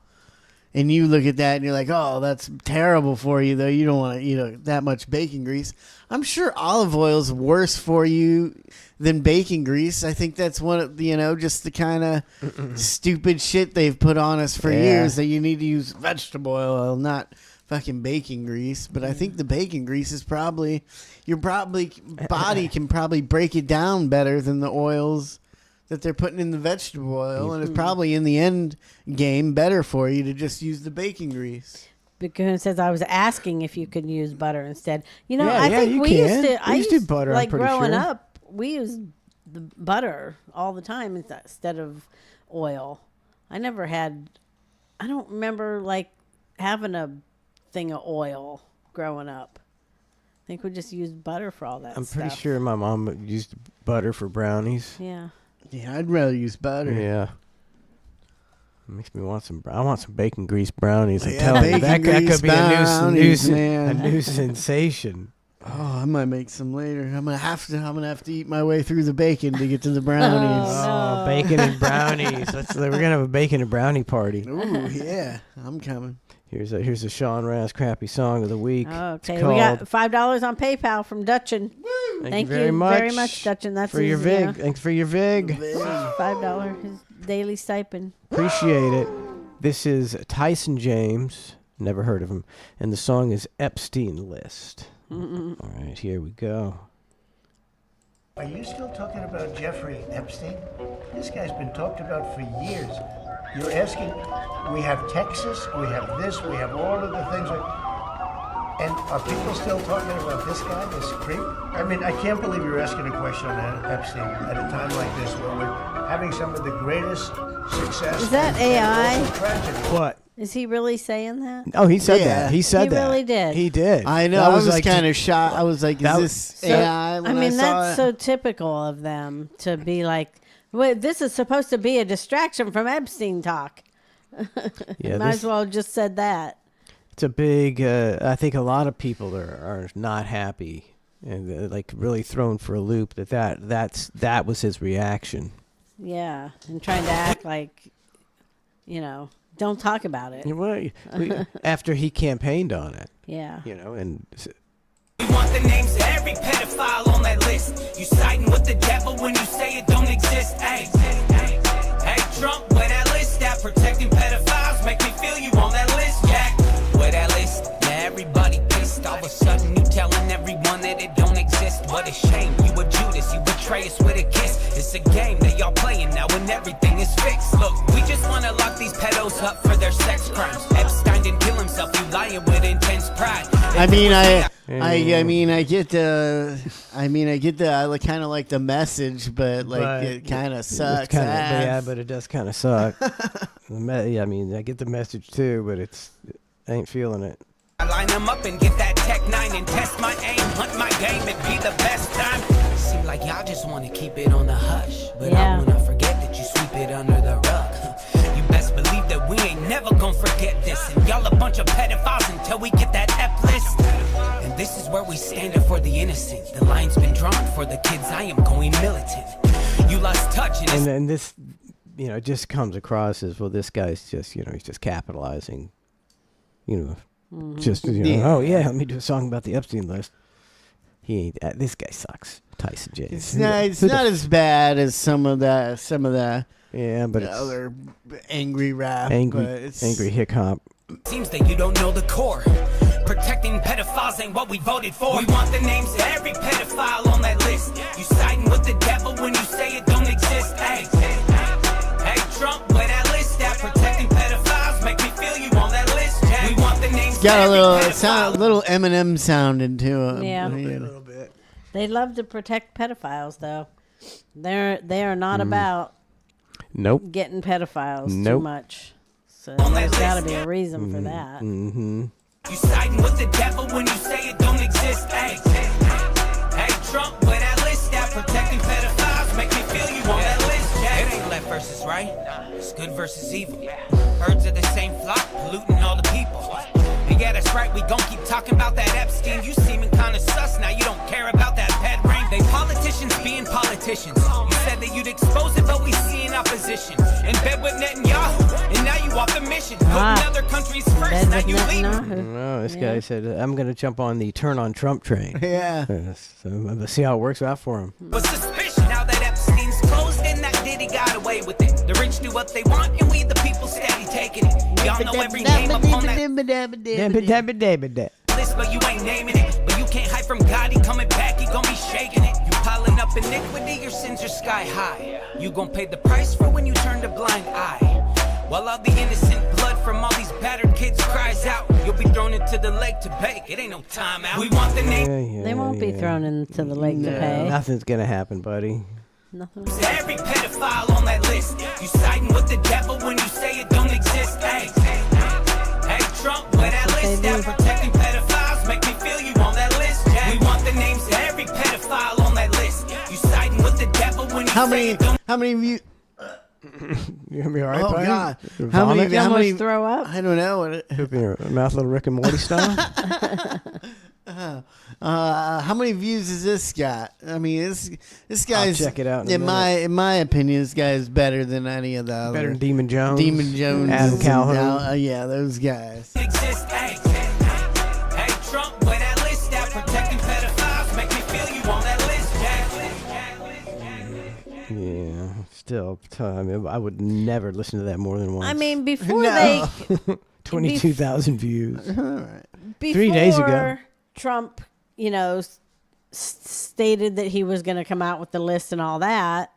And you look at that and you're like, oh, that's terrible for you, though. You don't want to eat that much bacon grease. I'm sure olive oil is worse for you than bacon grease. I think that's one of, just the kind of stupid shit they've put on us for years that you need to use vegetable oil, not fucking bacon grease. But I think the bacon grease is your body can probably break it down better than the oils that they're putting in the vegetable oil, and it's probably in the end game better for you to just use the bacon grease. Because says I was asking if you could use butter instead. I think we used to. We used to do butter. Like I'm pretty growing sure. up, we used the butter all the time instead of oil. I don't remember like having a thing of oil growing up. I think we just used butter for all that. I'm pretty stuff. sure my mom used butter for brownies. Yeah. Yeah, I'd rather use butter. Yeah. Makes me want some. I want some bacon grease brownies. I'm Yeah, telling you, that bacon could be grease a man. new sensation. Oh, I might make some later. I'm gonna have to eat my way through the bacon to get to the brownies. Oh, bacon and brownies. We're gonna have a bacon and brownie party. Ooh, yeah, I'm coming. Here's a Sean Raz crappy song of the week. Okay, It's we got called $5 on PayPal from Dutchin. Thank you very very much, Dutchin. That's for your his, vig. Thanks for your vig. $5 his daily stipend. Appreciate it. This is Tyson James. Never heard of him. And the song is Epstein List. All right, here we go. Are you still talking about Jeffrey Epstein? This guy's been talked about for years. You're asking, we have Texas, we have this, we have all of the things. And are people still talking about this guy, this creep? I mean, I can't believe you're asking a question on Epstein at a time like this where we're having some of the greatest success. Is that AI? and tragedy. What? Is he really saying that? Oh, he said that. He said He that. really did. He did. I know. That I was like kind of shocked. I was like, "Is that this was- AI?" When I mean, saw that's it. so typical of them to be like, well, this is supposed to be a distraction from Epstein talk. Yeah, Might this- as well just said that. It's a big. I think a lot of people are not happy and like really thrown for a loop. That was his reaction. Yeah, and trying to act like, don't talk about it. After he campaigned on it. Yeah. And We want the names of every pedophile on that list. You siding with the devil when you say it don't exist. Hey, Trump, where that list at? Protecting pedophiles make me feel you on that list, Jack. Where that list? Yeah, everybody pissed. All of a sudden you telling everyone that it don't exist. What a shame. You a Judas, you betray us with a kiss. It's a game that y'all playing now and everything is fixed. Look, we just want to lock these pedos up for their sex crimes. Epstein didn't kill himself, you lying with intense pride. I mean, I get the, I kind of like the message, but it kind of sucks. But it does kind of suck. I mean, I get the message too, but I ain't feeling it. I line them up and get that Tech 9 and test my aim, hunt my game, and be the best time. Seem like y'all just want to keep it on the hush, but I want to forget that you sweep it under the rug. You best believe that we ain't never gonna forget this, and y'all a bunch of pedophiles until we get that Ep list. And this is where we stand up for the innocent. The line's been drawn for the kids. I am going militant. You lost touch, and this, it just comes across as, well, this guy's just, he's just capitalizing, just, oh yeah, let me do a song about the Epstein list. He ain't, this guy sucks. Tyson James. It's not as bad as some of the yeah, but it's other angry rap, angry hip hop. Seems that you don't know the core. Protecting pedophiles ain't what we voted for. We want the names of every pedophile on that list. You siding with the devil when you say it don't exist. Hey, Trump, where that list at? Protecting pedophiles make me feel you on that list. Jack. We want the names. It's got a little Eminem sound into it. Yeah, a little bit. They love to protect pedophiles, though. They are not about getting pedophiles too much. So there's got to be a reason for that. Mm-hmm. You siding with the devil when you say it don't exist. Hey, Trump, where that list at? Protecting pedophiles make me feel you on that list. It ain't left versus right. It's good versus evil. Birds of the same flock, polluting all the people. And yeah, that's right, we gon' keep talking about that Epstein. You seeming kinda sus, now you don't care about that pet ring. They politicians being politicians. You said that you'd expose it, but we see in opposition. In bed with Netanyahu, and now you off the mission. Putting other countries first, now you leaving. No, this guy said, I'm going to jump on the turn on Trump train. Yeah. So let's see how it works out for him. But suspicion now that Epstein's closed and that Diddy got away with it. The rich do what they want and we the people steady taking it. Y'all know every name up on that list, but you ain't naming it. But you can't hide from God, he coming back, he gon' be shaking it. You piling up iniquity, your sins are sky high. You gon' pay the price for when you turn a blind eye. While all the innocent blood from all these battered kids cries out, you'll be thrown into the lake to bake. It ain't no time out. We want the name. They won't be thrown into the lake to pay. Nothing's going to happen, buddy. Nothing. Every pedophile on that list. You siding with the devil when you say it don't exist. Hey, Trump, where that list at? Protecting pedophiles make me feel you on that list. Jack. We want the names of every pedophile on that list. You siding with the devil when you say it don't. How many of you? You gonna be all right? Oh buddy? God! Vomit? How many? throw up? I don't know. Could be your mouth, little Rick and Morty style. How many views has this got? I mean, this guy's. check it out in a in my opinion, this guy is better than any of the other. Better than Demon Jones. Demon Jones, Adam Calhoun. Yeah, those guys. Exist, hey, hey, Trump, where that list at? Protecting pedophiles, make me feel you on that list, Yeah, still, I mean, I would never listen to that more than once. I mean, before they 22,000 views. All right. before 3 days ago, Trump, stated that he was going to come out with the list and all that.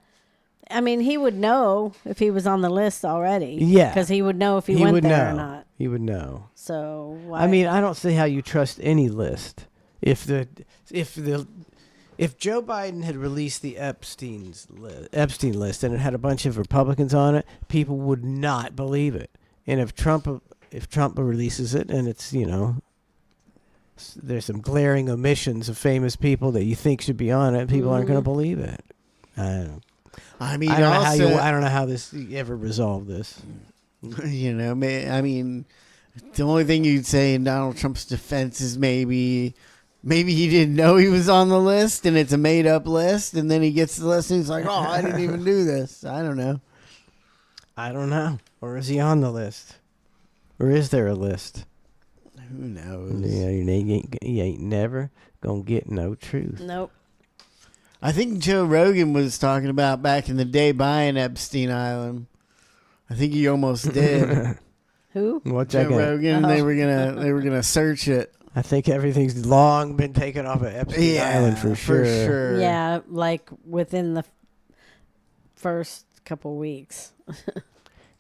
I mean, he would know if he was on the list already. Yeah, because he would know if he went there or not. He would know. So why? I mean, I don't see how you trust any list. If Joe Biden had released the Epstein list and it had a bunch of Republicans on it, people would not believe it. And if Trump releases it and it's there's some glaring omissions of famous people that you think should be on it, people aren't going to believe it. I don't know. I mean, I don't know how this you ever resolve this. I mean, the only thing you'd say in Donald Trump's defense is maybe he didn't know he was on the list and it's a made up list, and then he gets the list and he's like, "Oh, I didn't even do this." I don't know. Or is he on the list? Or is there a list? Who knows? Yeah, you ain't never gonna get no truth. Nope. I think Joe Rogan was talking about back in the day buying Epstein Island. I think he almost did. Who? Joe Rogan. They were gonna search it. I think everything's long been taken off of Epstein Island for sure. Yeah, like within the first couple weeks.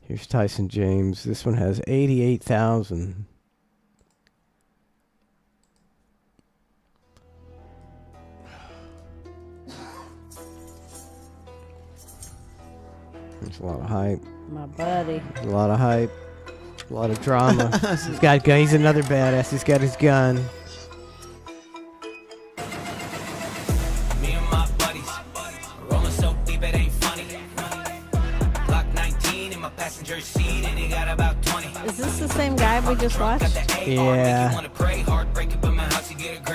Here's Tyson James. This one has 88,000. There's a lot of hype. My buddy. A lot of hype. A lot of drama. He's another badass. He's got his gun. Me and my buddies, rolling so deep it ain't funny. Glock 19 in my passenger seat and he got about 20. Is this the same guy we just watched? Yeah.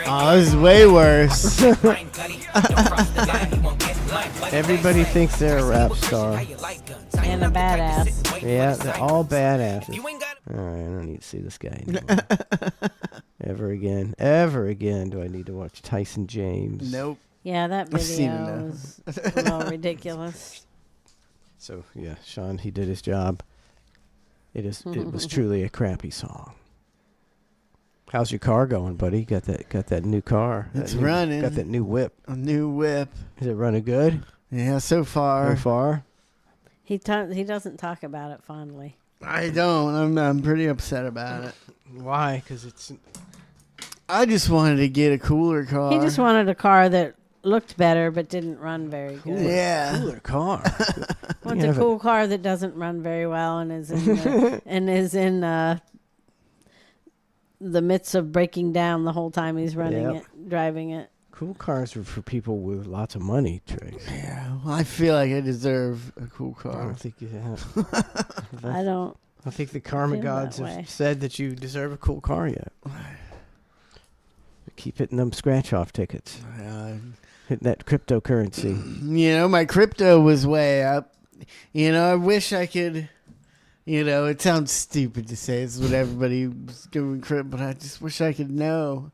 Oh, this is way worse. Everybody thinks they're a rap star. And a badass. Yeah, they're all badasses. Alright, I don't need to see this guy anymore. Ever again do I need to watch Tyson James. Nope. Yeah, that video was a little ridiculous. So, yeah, Sean, he did his job. It was truly a crappy song. How's your car going, buddy? Got that new car. It's running. Got that new whip. A new whip. Is it running good? Yeah, so far. So far? He doesn't talk about it fondly. I don't. I'm pretty upset about it. Why? Because it's... I just wanted to get a cooler car. He just wanted a car that looked better but didn't run very good. Yeah. Cooler car. Wants a cool car that doesn't run very well and is in the midst of breaking down the whole time he's driving it. Cool cars are for people with lots of money, Trace. Yeah, well, I feel like I deserve a cool car. I don't think you have. I don't. I think the karma gods have said that you deserve a cool car yet. Keep hitting them scratch-off tickets. Hitting that cryptocurrency. My crypto was way up. I wish I could... it sounds stupid to say it's what everybody's doing crypto, but I just wish I could know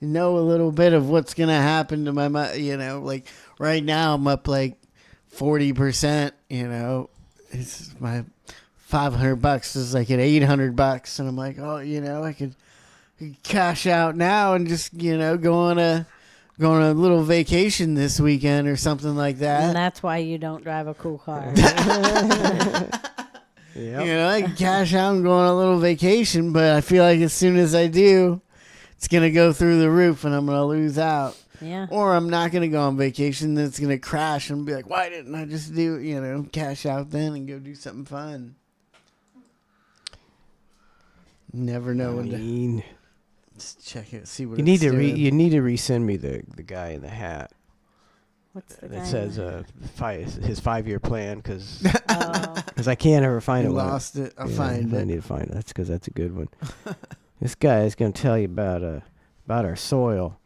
a little bit of what's going to happen to my money. Like right now I'm up like 40%, it's my $500 is like at $800 and I'm like, oh, I could cash out now and just, go on a little vacation this weekend or something like that. And that's why you don't drive a cool car. Yep. I can cash out and go on a little vacation, but I feel like as soon as I do, it's going to go through the roof and I'm going to lose out. Yeah. Or I'm not going to go on vacation, then it's going to crash and be like, why didn't I just do, cash out then and go do something fun? Never know when to... Let's check it, see what you need it's to doing. You need to resend me the guy in the hat. What's the It guy says his 5-year plan because Oh. I can't ever find You it. lost it. I'll find I it. need to find it. That's because that's a good one. This guy is going to tell you about our soil.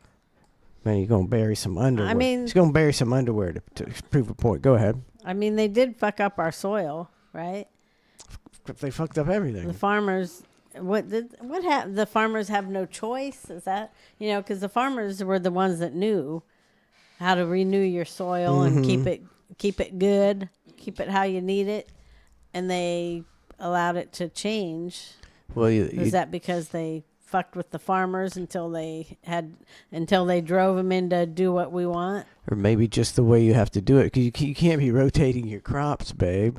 Man, you're going to bury some underwear. I mean- he's going to bury some underwear to prove a point. Go ahead. I mean, they did fuck up our soil, right? They fucked up everything. The farmers, the farmers have no choice? Is that, because the farmers were the ones that knew how to renew your soil and keep it good, keep it how you need it, and they allowed it to change. Well, is that because they fucked with the farmers until they drove them in to do what we want? Or maybe just the way you have to do it, because you can't be rotating your crops, babe.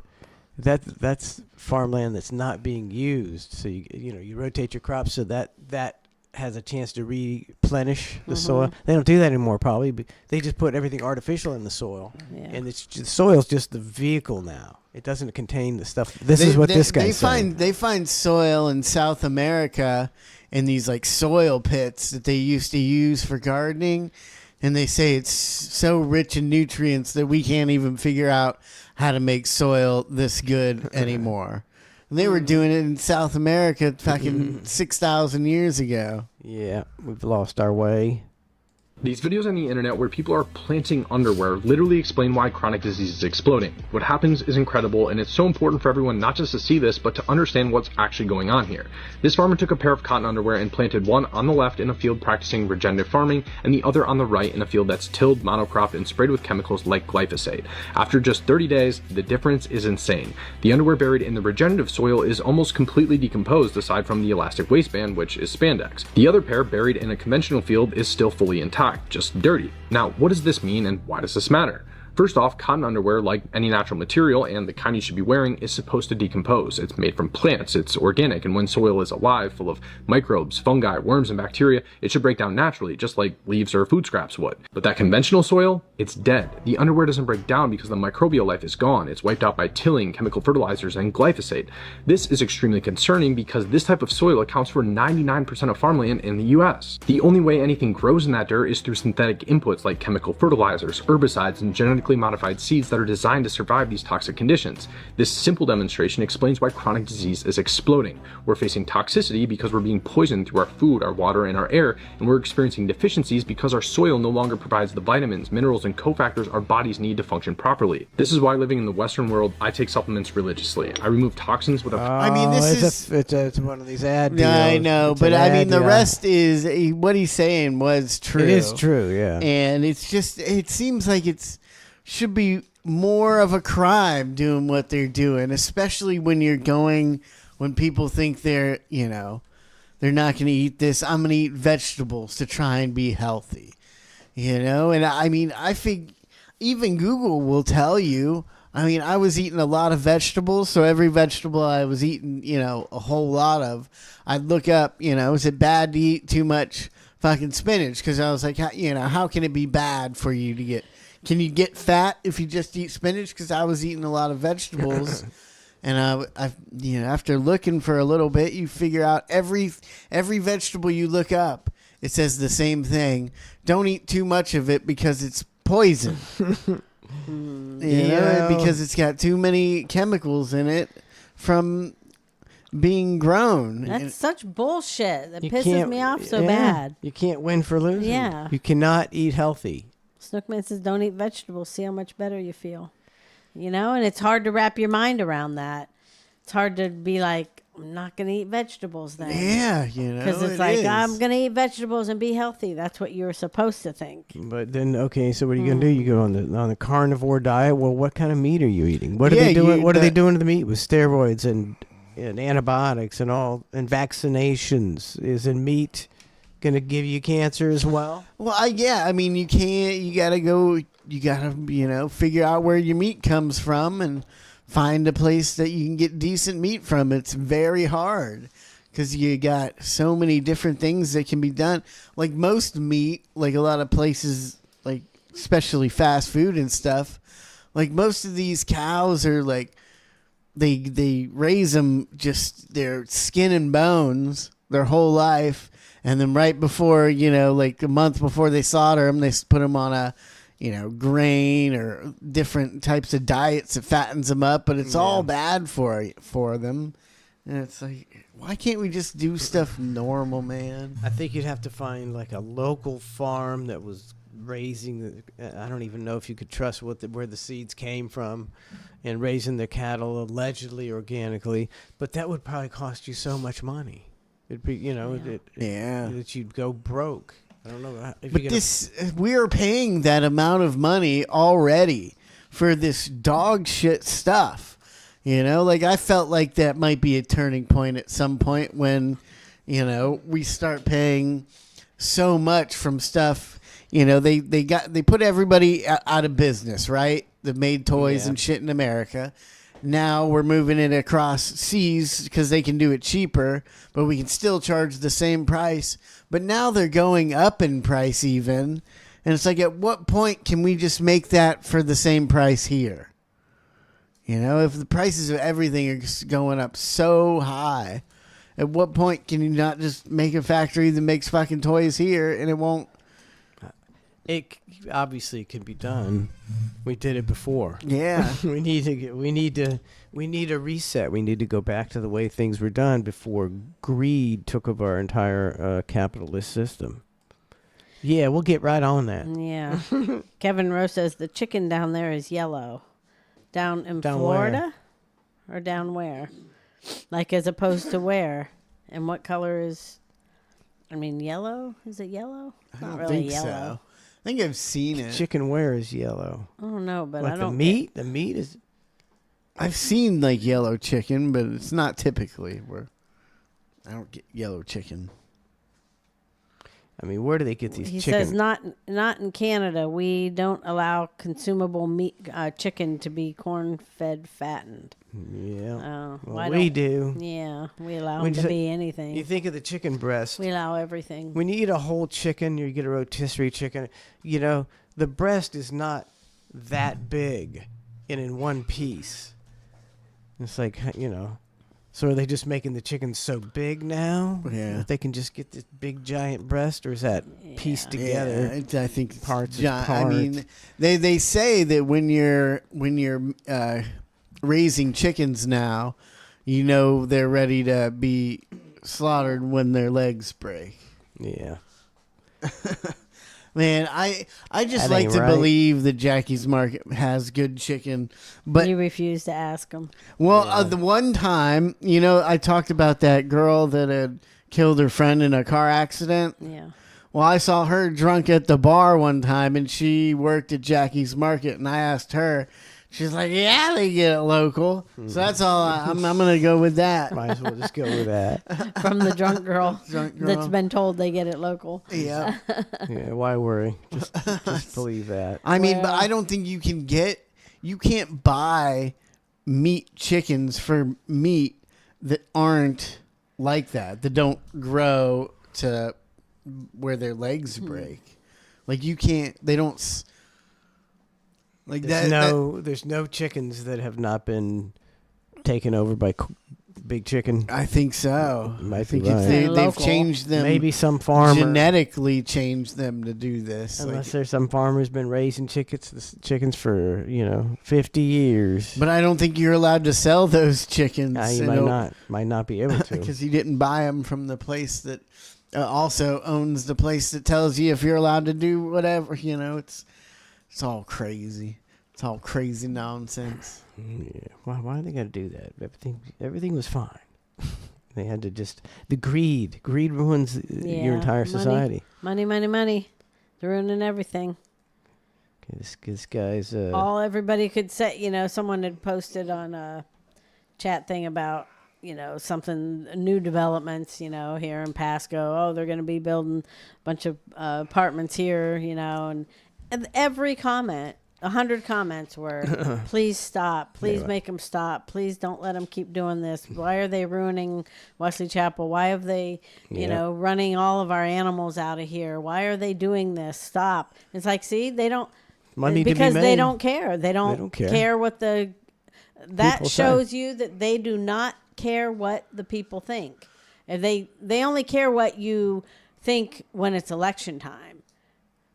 That's farmland that's not being used. So you rotate your crops so that has a chance to replenish the soil. They don't do that anymore, probably. But they just put everything artificial in the soil, and the soil's just the vehicle now. It doesn't contain the stuff. This is what this guy's saying. They find soil in South America in these like soil pits that they used to use for gardening, and they say it's so rich in nutrients that we can't even figure out how to make soil this good anymore. And they were doing it in South America fucking 6,000 years ago. Yeah, we've lost our way. These videos on the internet where people are planting underwear literally explain why chronic disease is exploding. What happens is incredible, and it's so important for everyone not just to see this, but to understand what's actually going on here. This farmer took a pair of cotton underwear and planted one on the left in a field practicing regenerative farming, and the other on the right in a field that's tilled, monocropped, and sprayed with chemicals like glyphosate. After just 30 days, the difference is insane. The underwear buried in the regenerative soil is almost completely decomposed aside from the elastic waistband, which is spandex. The other pair buried in a conventional field is still fully intact, just dirty. Now, what does this mean and why does this matter? First off, cotton underwear, like any natural material and the kind you should be wearing, is supposed to decompose. It's made from plants, it's organic, and when soil is alive, full of microbes, fungi, worms, and bacteria, it should break down naturally, just like leaves or food scraps would. But that conventional soil, it's dead. The underwear doesn't break down because the microbial life is gone. It's wiped out by tilling, chemical fertilizers, and glyphosate. This is extremely concerning because this type of soil accounts for 99% of farmland in the US. The only way anything grows in that dirt is through synthetic inputs like chemical fertilizers, herbicides, and genetically modified seeds that are designed to survive these toxic conditions. This simple demonstration explains why chronic disease is exploding. We're facing toxicity because we're being poisoned through our food, our water, and our air, and we're experiencing deficiencies because our soil no longer provides the vitamins, minerals, and cofactors our bodies need to function properly. This is why living in the Western world, I take supplements religiously. I remove toxins with a... I mean, it's one of these ad deals. Yeah, I know, but I mean, the rest is what he's saying was true. It is true, yeah. And it's just, it seems like should be more of a crime doing what they're doing, especially when people think they're not going to eat this. I'm going to eat vegetables to try and be healthy, And I mean, I think even Google will tell you. I mean, I was eating a lot of vegetables, so every vegetable I was eating, a whole lot of, I'd look up, is it bad to eat too much fucking spinach? Because I was like, how can it be bad for you to get? Can you get fat if you just eat spinach? Because I was eating a lot of vegetables, and I after looking for a little bit, you figure out every vegetable you look up, it says the same thing. Don't eat too much of it because it's poison. Because it's got too many chemicals in it from being grown. That's such bullshit. That pisses me off so bad. You can't win for losing. Yeah. You cannot eat healthy. Snookman says, don't eat vegetables. See how much better you feel. And it's hard to wrap your mind around that. It's hard to be like, I'm not going to eat vegetables then. Yeah, Because it's like, I'm going to eat vegetables and be healthy. That's what you're supposed to think. But then, okay, so what are you going to do? You go on the carnivore diet. Well, what kind of meat are you eating? What are they doing? What are they doing to the meat with steroids and antibiotics and all and vaccinations? Isn't meat going to give you cancer as well? Well, I mean, you gotta figure out where your meat comes from and find a place that you can get decent meat from. It's very hard because you got so many different things that can be done. Like most meat, like a lot of places, like especially fast food and stuff, like most of these cows are like, they raise them just their skin and bones their whole life. And then right before, like a month before they slaughter them, they put them on a grain or different types of diets that fattens them up, but it's all bad for them. And it's like, why can't we just do stuff normal, man? I think you'd have to find like a local farm that was raising. I don't even know if you could trust where the seeds came from, and raising their cattle allegedly organically. But that would probably cost you so much money. It'd be, that you'd go broke. I don't know. But we're paying that amount of money already for this dog shit stuff. I felt like that might be a turning point at some point when, we start paying so much from stuff. They put everybody out of business, right? That made toys and shit in America. Now we're moving it across seas because they can do it cheaper, but we can still charge the same price. But now they're going up in price even. And it's like, at what point can we just make that for the same price here? If the prices of everything are going up so high, at what point can you not just make a factory that makes fucking toys here and it won't? It obviously can be done. We did it before. Yeah. we need a reset. We need to go back to the way things were done before greed took over our entire capitalist system. Yeah, we'll get right on that. Yeah. Kevin Rose says the chicken down there is yellow. Down in Down Florida? Or down where? Like as opposed to where? And what color is... yellow? Is it yellow? I don't Not really think yellow. so. I think I've seen it. Chicken where is yellow? I don't know, but Like I don't... the meat is... I've seen like yellow chicken, but it's not typically where... I don't get yellow chicken. Where do they get these He chicken? says not in Canada. We don't allow consumable meat chicken to be corn-fed fattened. Yeah. Why we don't- do. Yeah, we allow them to be anything. You think of the chicken breast. We allow everything. When you eat a whole chicken, you get a rotisserie chicken, the breast is not that big and in one piece. It's like, so are they just making the chicken so big now? Yeah. That they can just get this big giant breast, or is that pieced together? Yeah, I think parts. They say that when you're raising chickens now, they're ready to be slaughtered when their legs break. Yeah. Man, I just That like ain't to right. believe that Jackie's Market has good chicken, but you refuse to ask them. well, the one time, I talked about that girl that had killed her friend in a car accident. Yeah. Well, I saw her drunk at the bar one time, and she worked at Jackie's Market, and I asked her. She's like, yeah, they get it local. So that's all. I'm going to go with that. Might as well just go with that. From the drunk girl, Drunk girl. that's been told they get it local. Yeah. Yeah, why worry? Just believe that. But I don't think you can't buy meat chickens for meat that aren't like that don't grow to where their legs break. Like you can't, they don't... Like there's no chickens that have not been taken over by big chicken. I think so. Might I think be right. they've changed them. Maybe some farmer genetically changed them to do this. Unless there's some farmer's been raising chickens for 50 years. But I don't think you're allowed to sell those chickens. You might not be able to because you didn't buy them from the place that also owns the place that tells you if you're allowed to do whatever. It's all crazy. It's all crazy nonsense. Yeah. Why they got to do that? Everything was fine. They had to just the greed. Greed ruins your entire society. Money. They're ruining everything. Okay, this guy's all everybody could say. Someone had posted on a chat thing about something new developments. Here in Pasco. Oh, they're going to be building a bunch of apartments here. And every comment, 100 comments were, please stop. Please make them stop. Please don't let them keep doing this. Why are they ruining Wesley Chapel? Why have they, running all of our animals out of here? Why are they doing this? Stop. It's like, see, they don't, money because to be they made. don't care. They don't care what that people shows say. you that they do not care what the people think. And they only care what you think when it's election time.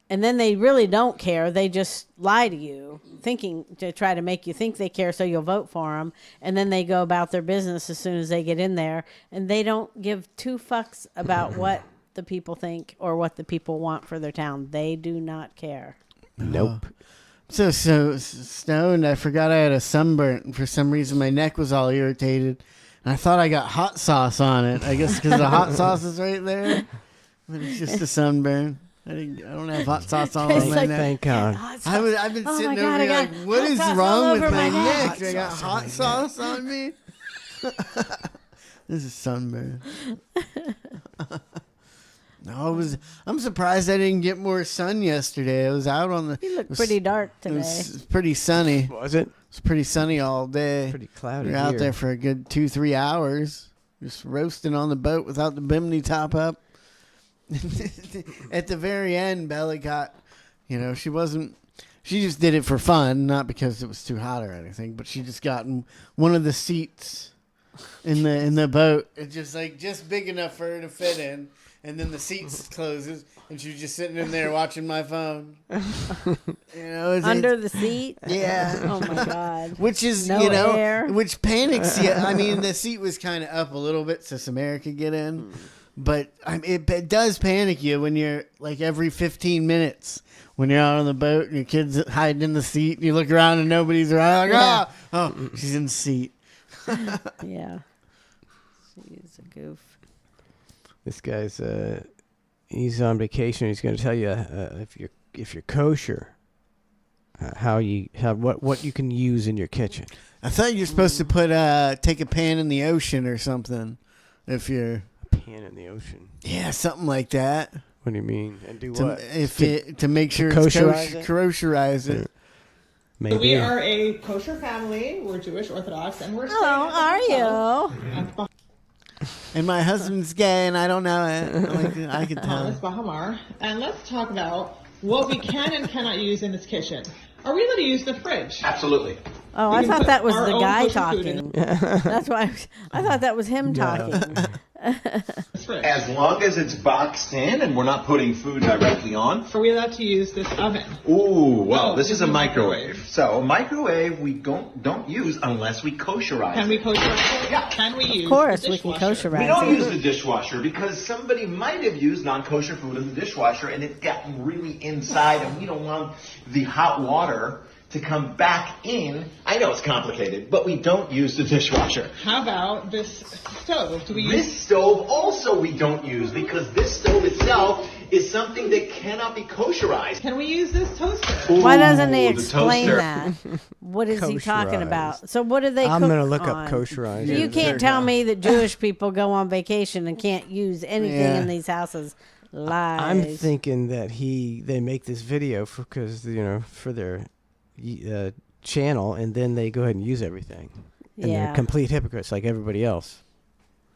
And then they really don't care. They just lie to you, thinking to try to make you think they care so you'll vote for them. And then they go about their business as soon as they get in there. And they don't give two fucks about what the people think or what the people want for their town. They do not care. Nope. So stoned, I forgot I had a sunburn. And for some reason, my neck was all irritated. And I thought I got hot sauce on it. I guess because the hot sauce is right there. But it's just a sunburn. I don't have hot sauce all over my neck. Thank God. I've been sitting over here like, what is wrong with my neck? I got hot sauce on me? This is sunburn. No, I'm surprised I didn't get more sun yesterday. I was out on the... You look pretty dark today. It was pretty sunny. Was it? It was pretty sunny all day. Pretty cloudy. We were out there for a good 2-3 hours. Just roasting on the boat without the bimini top up. At the very end, Bella got, she just did it for fun, not because it was too hot or anything, but she just got in one of the seats in the boat. It's just big enough for her to fit in, and then the seats closes, and she was just sitting in there watching my phone. Under the seat? Yeah. Oh my God. Which is, air. which panics you. I mean, the seat was kind of up a little bit so some air could get in. But it does panic you when you're like every 15 minutes when you're out on the boat and your kid's hiding in the seat and you look around and nobody's around. Like, oh, she's in the seat. Yeah. She's a goof. This guy's he's on vacation. He's going to tell you if you're kosher, what you can use in your kitchen. I thought you're supposed to put take a pan in the ocean or something if you're... Pan in the ocean. Yeah, something like that. What do you mean? And do what? To make sure it's kosherize it. Maybe. We are a kosher family. We're Jewish Orthodox, and we're. Hello, are you? And my husband's gay, and I don't know it. I can tell. It's Bahamar, and let's talk about what we can and cannot use in this kitchen. Are we allowed to use the fridge? Absolutely. Oh, I thought that was the guy talking. That's why I thought that was him talking. As long as it's boxed in and we're not putting food directly on. Are we allowed to use this oven? Ooh, well, this is a microwave. So a microwave we don't use unless we kosherize. Can we kosherize it? Yeah. Can we use? Of course, the we can dishwasher? kosherize. We don't use the dishwasher because somebody might have used non-kosher food in the dishwasher and it got really inside, and we don't want the hot water to come back in. I know it's complicated, but we don't use the dishwasher. How about this stove? Do we use this stove? Also, we don't use because this stove itself is something that cannot be kosherized. Can we use this toaster? Why doesn't he explain that? What is he talking about? So what do they I'm cook going to look on? up kosherize. You can't tell me that Jewish people go on vacation and can't use anything in these houses. Lies. I'm thinking that they make this video for their channel, and then they go ahead and use everything. And they're complete hypocrites like everybody else.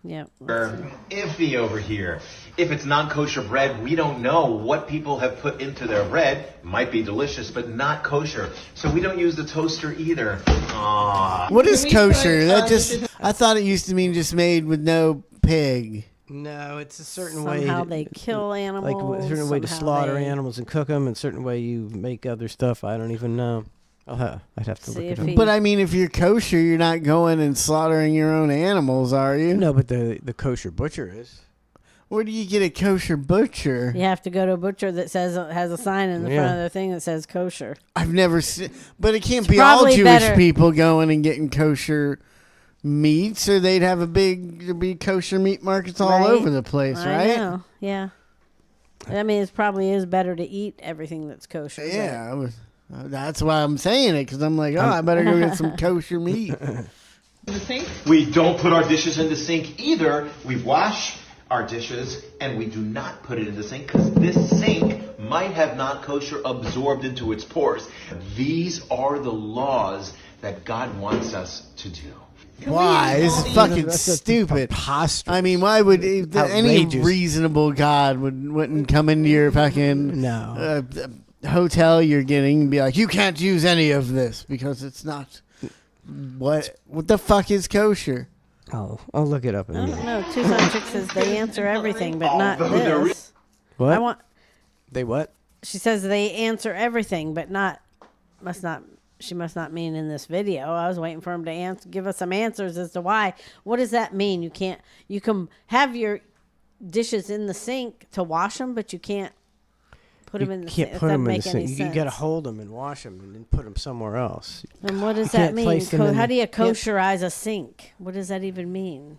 Yeah. Iffy over here. If it's non-kosher bread, we don't know what people have put into their bread. Might be delicious, but not kosher. So we don't use the toaster either. Aww. What is kosher? I thought it used to mean just made with no pig. No, it's a certain way. Somehow they kill animals. Like a certain way to slaughter animals and cook them, and a certain way you make other stuff. I don't even know. I'd have to look it up. But I mean, if you're kosher, you're not going and slaughtering your own animals, are you? No, but the kosher butcher is. Where do you get a kosher butcher? You have to go to a butcher that has a sign in the front of their thing that says kosher. I've never seen, but it can't be all Jewish people going and getting kosher meats, or they'd have there'd be kosher meat markets all over the place, right? I know. Yeah. I mean, it probably is better to eat everything that's kosher. Yeah, that's why I'm saying it, because I'm like, I better go get some kosher meat. We don't put our dishes in the sink either. We wash our dishes, and we do not put it in the sink because this sink might have not kosher absorbed into its pores. These are the laws that God wants us to do. Why? This is fucking stupid. I mean, why would any reasonable God wouldn't come into your fucking hotel you're getting and be like, you can't use any of this because it's not. What the fuck is kosher? Oh, I'll look it up. I don't know. Tucson Chick says they answer everything, but not this. What? I want. They what? she says they answer everything, but she must not mean in this video. I was waiting for him to give us some answers as to why. What does that mean? You can have your dishes in the sink to wash them, but you can't put them in the sink. You can't put them in the sink. Sense. You got to hold them and wash them and then put them somewhere else. And what does that mean? How do you kosherize a sink? What does that even mean?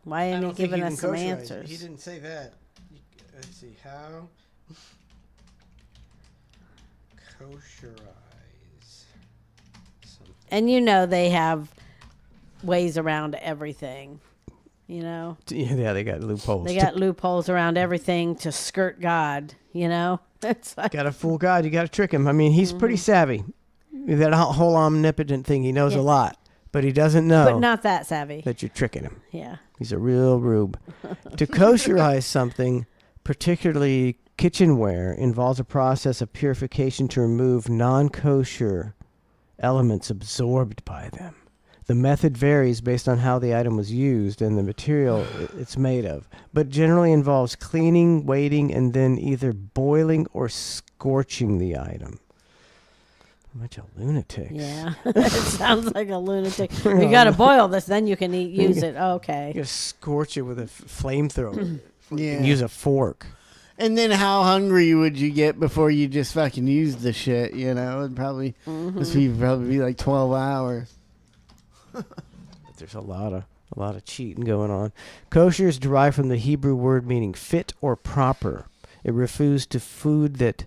Why ain't he giving us some answers? He didn't say that. Let's see. How kosherize something. And they have ways around everything. Yeah, they got loopholes. They got loopholes around everything to skirt God. It's like, got to fool God. You got to trick him. I mean, he's pretty savvy. That whole omnipotent thing. He knows a lot, but he doesn't know. But not that savvy. That you're tricking him. Yeah. He's a real rube. To kosherize something, particularly kitchenware, involves a process of purification to remove non-kosher elements absorbed by them. The method varies based on how the item was used and the material it's made of, but generally involves cleaning, waiting, and then either boiling or scorching the item. A bunch of lunatics. Yeah, it sounds like a lunatic. You got to boil this, then you can use it. Okay. You got to scorch it with a flamethrower. Yeah. And use a fork. And then how hungry would you get before you just fucking used the shit, It'd probably, this would probably be like 12 hours. But there's a lot of cheating going on. Kosher is derived from the Hebrew word meaning fit or proper. It refers to food that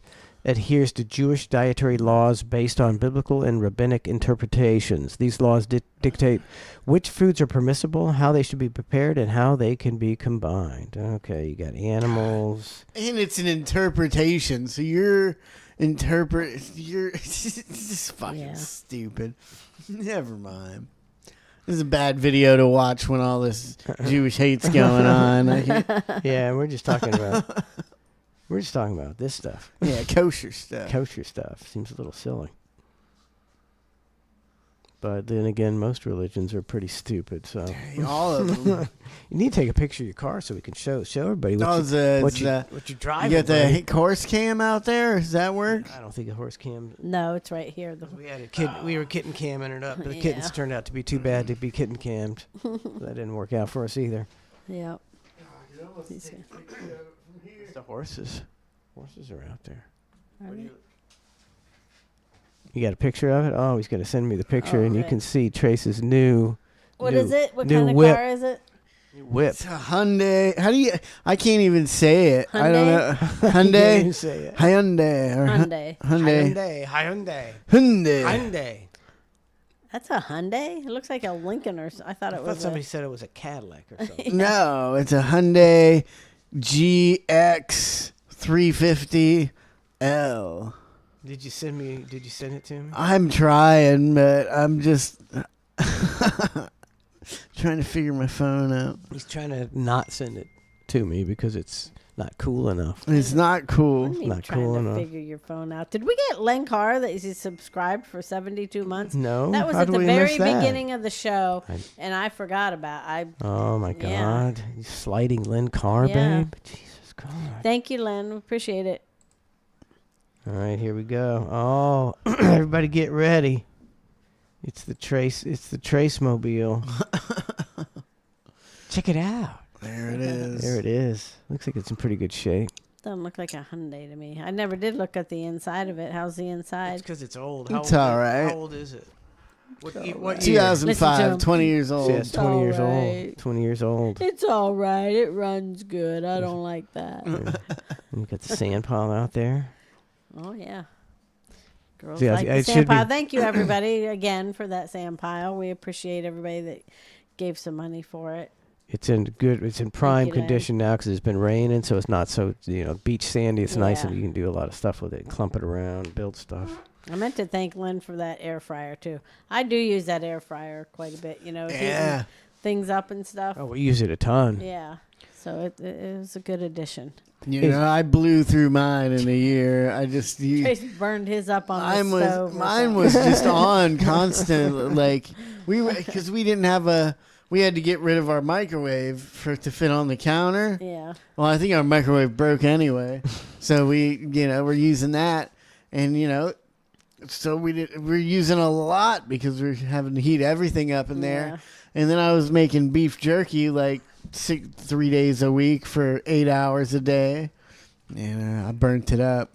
adheres to Jewish dietary laws based on biblical and rabbinic interpretations. These laws dictate which foods are permissible, how they should be prepared, and how they can be combined. Okay, you got animals. And it's an interpretation, so you're just fucking stupid. Never mind. This is a bad video to watch when all this Jewish hate's going on. Yeah, we're just talking about this stuff. Yeah, kosher stuff. Kosher stuff seems a little silly. But then again, most religions are pretty stupid. So all of them. You need to take a picture of your car so we can show everybody what you're driving. You got the horse cam out there? Does that work? I don't think a horse cam. No, it's right here. We had a kid. We were kitten camming it up, but the kittens turned out to be too bad to be kitten cammed. That didn't work out for us either. Yeah. It's the horses. Horses are out there. Are they? You got a picture of it? Oh, he's going to send me the picture, and you can see Trace's new. What is it? What new kind of whip. car is it? Whip. It's a Hyundai. How do you? I can't even say it. Hyundai? I don't know. You Hyundai. can't even say it. Hyundai. Or Hyundai. Hyundai. Hyundai. Hyundai. That's a Hyundai? It looks like a Lincoln or I thought it was somebody said it was a Cadillac or something. No, it's a Hyundai GX 350L. Did you send it to me? I'm trying, but I'm just trying to figure my phone out. He's trying to not send it to me because it's not cool enough. It's not cool. What do you mean Not trying cool to enough. figure your phone out? Did we get Len Carr that he's subscribed for 72 months? No. That was How at did the we very miss that? beginning of the show, and I forgot about Oh my Yeah. God! You sliding Lynn Carr, Yeah. babe. Jesus God! Thank you, Len. We appreciate it. All right, here we go. Oh, everybody, get ready! It's the Trace mobile. Check it out. There it is. There it is. Looks like it's in pretty good shape. Doesn't look like a Hyundai to me. I never did look at the inside of it. How's the inside? It's because it's old. It's all right. How old is it? What year? 2005, 20 years old. Yeah, it's 20 years old. 20 years old. It's all right. It runs good. I don't like that. And you got the sand pile out there. Oh, yeah. Girls Yeah, like the it should sand pile. be- Thank you, everybody, again, for that sand pile. We appreciate everybody that gave some money for it. It's in prime you, Len. condition now because it's been raining, so it's not so beach sandy. It's nice, Yeah. and you can do a lot of stuff with it, clump it around, build stuff. I meant to thank Len for that air fryer, too. I do use that air fryer quite a bit, Yeah. heating things up and stuff. Oh, we use it a ton. Yeah. So it was a good addition. You know, I blew through mine in a year. I just Tracy burned his up on the stove. Mine was just on constant. Like because we didn't have we had to get rid of our microwave to fit on the counter. Yeah. Well, I think our microwave broke anyway, So we're using that, and so we're using a lot because we're having to heat everything up in there. And then I was making beef jerky like 3 days a week for 8 hours a day, and I burnt it up.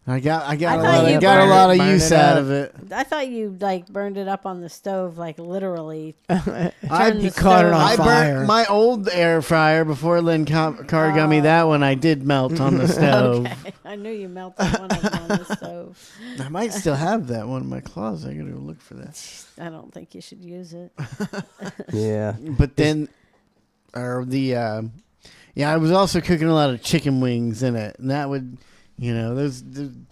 I got a lot of use out of it. I thought you burned it up on the stove, literally. You caught it on fire. Burnt my old air fryer before Lynn Carr got me that one. I did melt on the stove. Okay. I knew you melted one of them on the stove. I might still have that one in my closet. I gotta go look for that. I don't think you should use it. Yeah, but then, I was also cooking a lot of chicken wings in it, and that would. I'm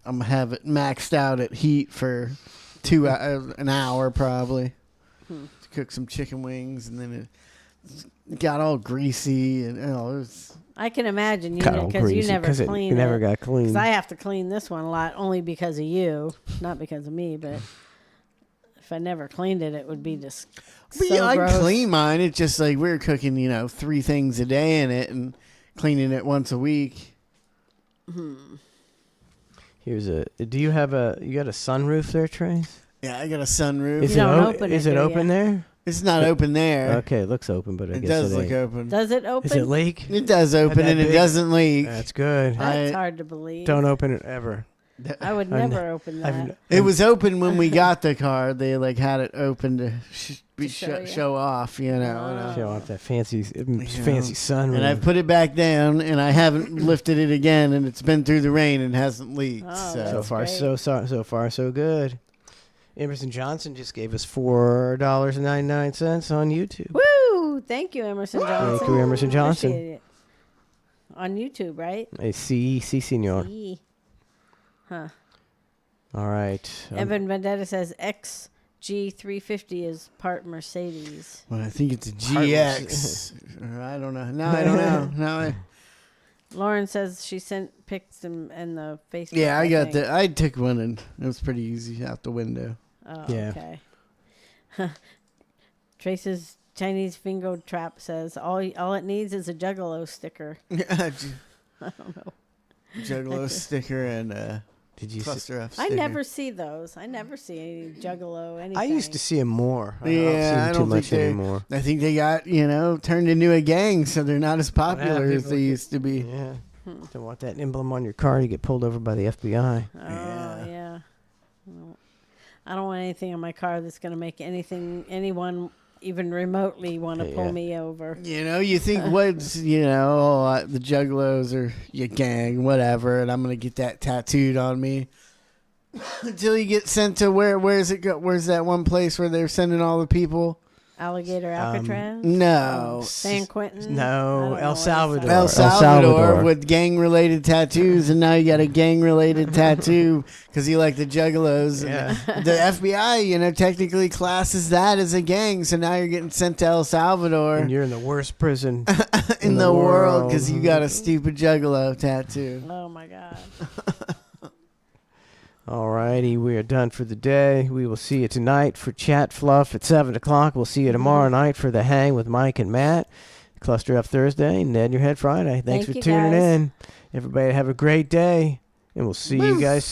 gonna have it maxed out at heat for an hour probably. To cook some chicken wings, and then it got all greasy, and it was. I can imagine because you never cleaned it. You never got clean. Because I have to clean this one a lot, only because of you, not because of me. But if I never cleaned it, it would be just. I clean mine. It's just like we're cooking, 3 things a day in it, and cleaning it once a week. Here's you got a sunroof there, Trace? Yeah, I got a sunroof. Is it open there? It's not open there. Okay, it looks open, but I it guess does it look ain't. open. Does it open? Does it leak? It does open, and it doesn't leak. That's good. That's hard to believe. Don't open it ever. I would never open that. It was open when we got the car. They had it open to show off, Show off that fancy sunroof. And I put it back down, and I haven't lifted it again, and it's been through the rain and hasn't leaked. So far, so good. Emerson Johnson just gave us $4.99 on YouTube. Woo! Thank you, Emerson Johnson. Thank you, Emerson Johnson. Appreciate it. On YouTube, right? Sí, señor. Sí. Huh. All right. Evan Vendetta says XG350 is part Mercedes. Well, I think it's a GX. I don't know. No, I don't know. Lauren says she sent pics in the Facebook. Yeah, I got that. I took one, and it was pretty easy out the window. Oh, yeah. Okay. Trace's Chinese Fingo Trap says all it needs is a Juggalo sticker. I don't know. Juggalo sticker and did you ClusterF I never see those. I never see any Juggalo anything. I used to see them more. I don't don't too much think anymore. I think they got turned into a gang, so they're not as popular as they used to be. Yeah. Don't want that emblem on your car. You get pulled over by the FBI. Oh yeah. Well, I don't want anything on my car that's going to make anyone even remotely want to pull me over. You think what's the Juggalos or your gang, whatever, and I'm gonna get that tattooed on me until you get sent to where's it go? Where's that one place where they're sending all the people? Alligator Alcatraz? No. San Quentin? No, El Salvador. El Salvador with gang-related tattoos, and now you got a gang-related tattoo because you like the Juggalos. Yeah. The FBI, technically classes that as a gang, so now you're getting sent to El Salvador. And you're in the worst prison in the world because you got a stupid Juggalo tattoo. Oh, my God. All righty, we are done for the day. We will see you tonight for Chat Fluff at 7 o'clock. We'll see you tomorrow night for The Hang with Mike and Matt. ClusterF Thursday, Ned Your Head Friday. Thanks for tuning in. Everybody have a great day, and we'll see you guys